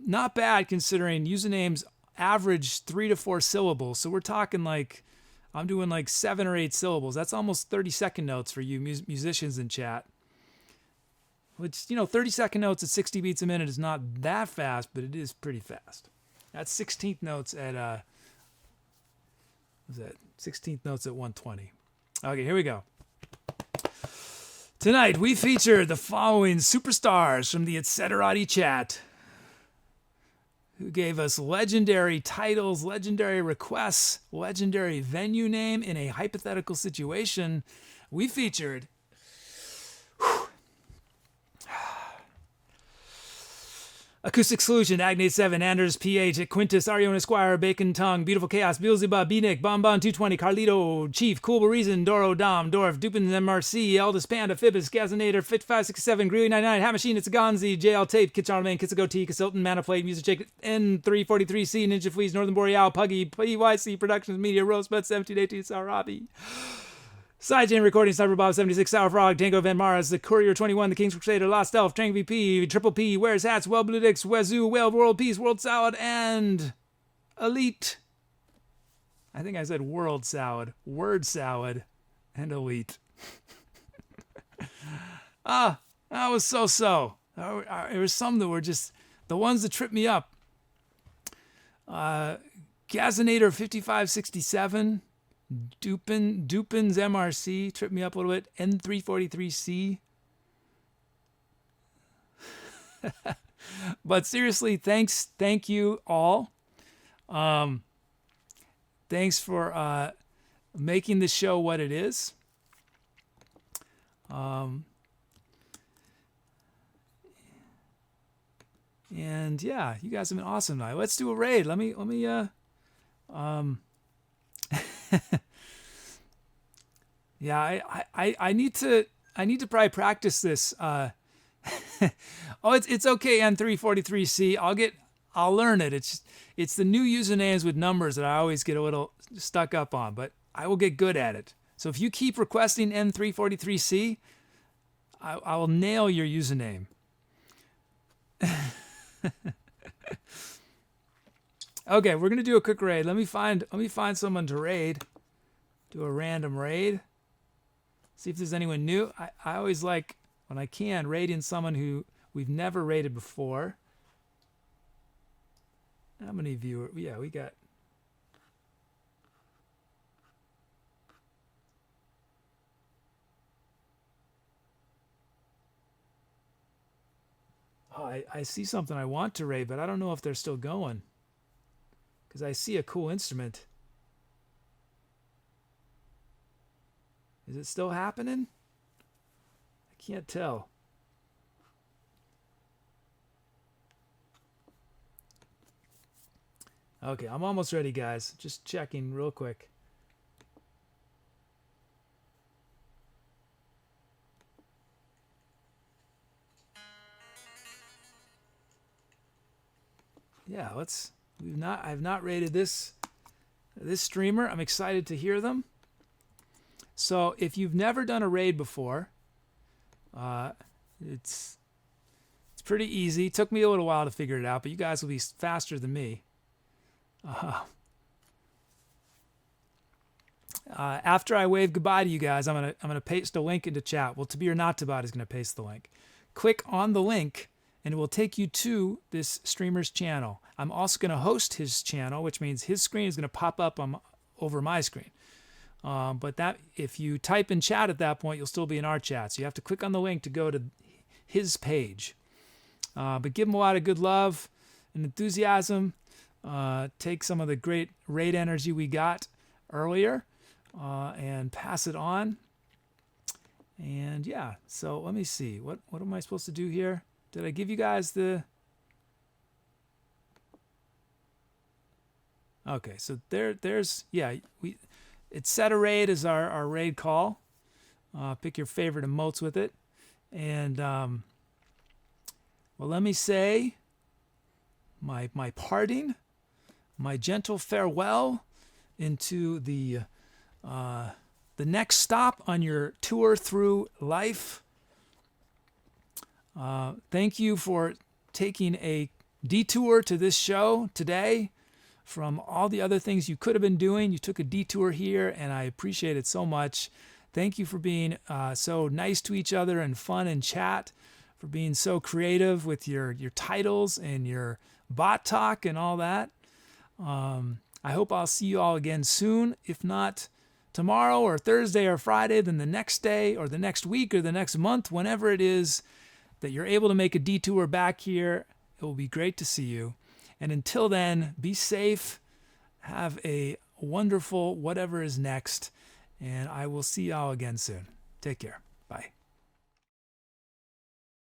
not bad considering usernames average 3 to 4 syllables. So we're talking like I'm doing like 7 or 8 syllables. That's almost 30-second notes for you musicians in chat. Which, 30-second notes at 60 beats a minute is not that fast, but it is pretty fast. That's 16th notes at 16th notes at 120. Okay, here we go. Tonight we feature the following superstars from the Etcetera chat, who gave us legendary titles, legendary requests, legendary venue name in a hypothetical situation. We featured Acoustic Solution, Agnate 7, Anders PH, Quintus, Arion Esquire, Bacon Tongue, Beautiful Chaos, Beelzebub, B-Nick, Bonbon 220, Carlito, Chief, Cool Reason, Doro, Dom, Dorf, Dupin, MRC, Eldest Panda, Fibbis, Gazinator, 5567, Greeley 99, Hat Machine, It's a Gonzi, JL Tape, Kit Charlemagne, Kitsago T, Consultant, Manofplate, Muzicchik, N343C, Ninja Fleas, Northern Boreal, Puggy, PYCProductionsMedia, Rosebud 1718, Sarabi. Sidechain Recording, Sniper Bob 76, Sour Frog, Tango Van Mars, The Courier 21, The King's Crusader, Lost Elf, Trang VP, Triple P, Wears Hats, Well Blue Dicks, Wazoo, Well World Peace, World Salad, and Elite. I think I said World Salad, Word Salad, and Elite. That was so. There was some that were just the ones that tripped me up. Gazinator 5567. Dupin's MRC tripped me up a little bit. N343C. But seriously, thank you all. Thanks for making the show what it is. And yeah, you guys have been awesome tonight. Let's do a raid. Let me yeah, I need to probably practice this. Oh, it's okay, N343C. I'll learn it. It's the new usernames with numbers that I always get a little stuck up on, but I will get good at it. So if you keep requesting N343C, I will nail your username. Okay, we're gonna do a quick raid. Let me find someone to raid. Do a random raid. See if there's anyone new. I always like, when I can, raiding someone who we've never raided before. How many viewers? Yeah, we got. Oh, I see something I want to raid, but I don't know if they're still going. Because I see a cool instrument. Is it still happening? I can't tell. Okay, I'm almost ready, guys. Just checking real quick. Yeah, I've not rated this this streamer. I'm excited to hear them. So if you've never done a raid before, it's pretty easy. It took me a little while to figure it out, but you guys will be faster than me. After I wave goodbye to you guys, I'm gonna paste a link into chat. Well, to be or not to bot is gonna paste the link. Click on the link, and it will take you to this streamer's channel. I'm also gonna host his channel, which means his screen is gonna pop up over my screen. But that if you type in chat at that point, you'll still be in our chat. So you have to click on the link to go to his page. But give him a lot of good love and enthusiasm. Take some of the great raid energy we got earlier and pass it on. And yeah, so let me see. What am I supposed to do here? Did I give you guys the... Okay, so there's... Yeah, Etcetera raid is our raid call. Pick your favorite emotes with it. And, well, let me say my parting, my gentle farewell into the next stop on your tour through life. Thank you for taking a detour to this show today. From all the other things you could have been doing, you took a detour here, and I appreciate it so much. Thank you for being so nice to each other and fun in chat, for being so creative with your titles and your bot talk and all that. I hope I'll see you all again soon. If not tomorrow or Thursday or Friday, then the next day or the next week or the next month, whenever it is that you're able to make a detour back here, it will be great to see you. And until then, be safe, have a wonderful whatever is next, and I will see y'all again soon. Take care. Bye.